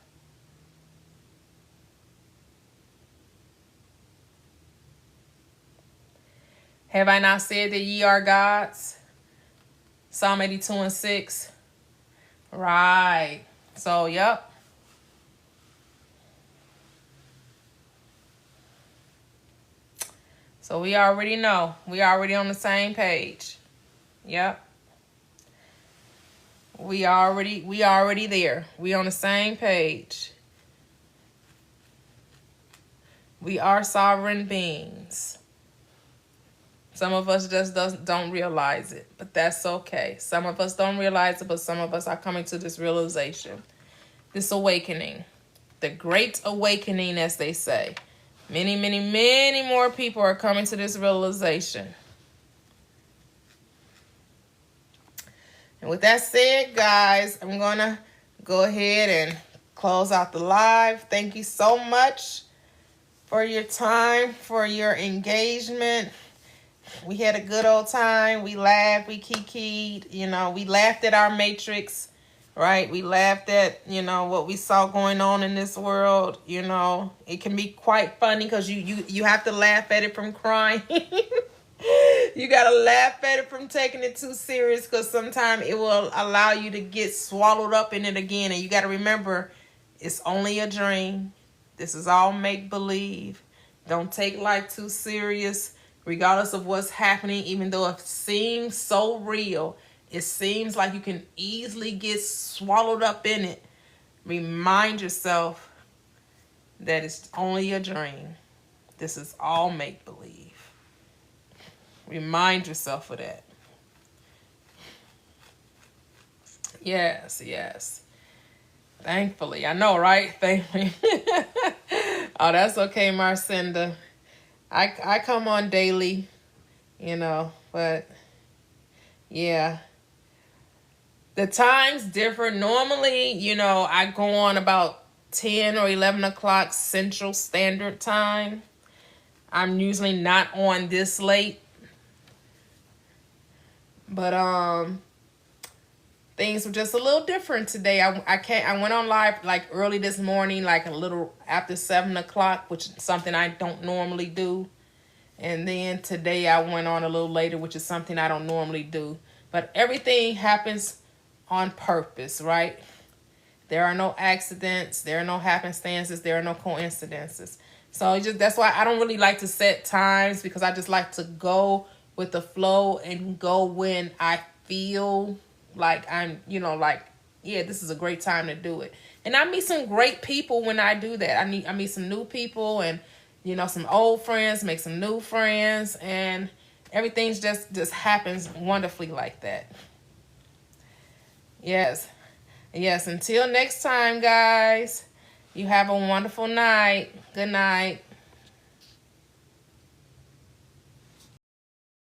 Have I not said that ye are gods? Psalm 82:6. Right. So, yep. So we already know. We already on the same page. Yep. We already there. We on the same page. We are sovereign beings. Some of us just don't realize it, but that's okay. Some of us don't realize it, but some of us are coming to this realization, this awakening, the great awakening, as they say. Many, many, many more people are coming to this realization. And with that said, guys, I'm going to go ahead and close out the live. Thank you so much for your time, for your engagement. We had a good old time. We laughed, we kikied, we laughed at our matrix, right? We laughed at, what we saw going on in this world. It can be quite funny because you have to laugh at it from crying. You got to laugh at it from taking it too serious, because sometimes it will allow you to get swallowed up in it again. And you got to remember, it's only a dream. This is all make-believe. Don't take life too serious, regardless of what's happening. Even though it seems so real, it seems like you can easily get swallowed up in it. Remind yourself that it's only a dream. This is all make-believe. Remind yourself of that. Yes, yes. Thankfully. I know, right? Thankfully. Oh, that's okay, Marcinda. I come on daily, but yeah. The times differ. Normally, I go on about 10 or 11 o'clock Central Standard Time. I'm usually not on this late. But things were just a little different today. I went on live like early this morning, like a little after 7 o'clock, which is something I don't normally do. And then today I went on a little later, which is something I don't normally do. But everything happens on purpose, right? There are no accidents. There are no happenstances. There are no coincidences. So that's why I don't really like to set times, because I just like to go with the flow and go when I feel like I'm, yeah, this is a great time to do it. And I meet some great people when I do that. I meet some new people, and, some old friends, make some new friends, and everything's just happens wonderfully like that. Yes. Yes. Until next time, guys, you have a wonderful night. Good night.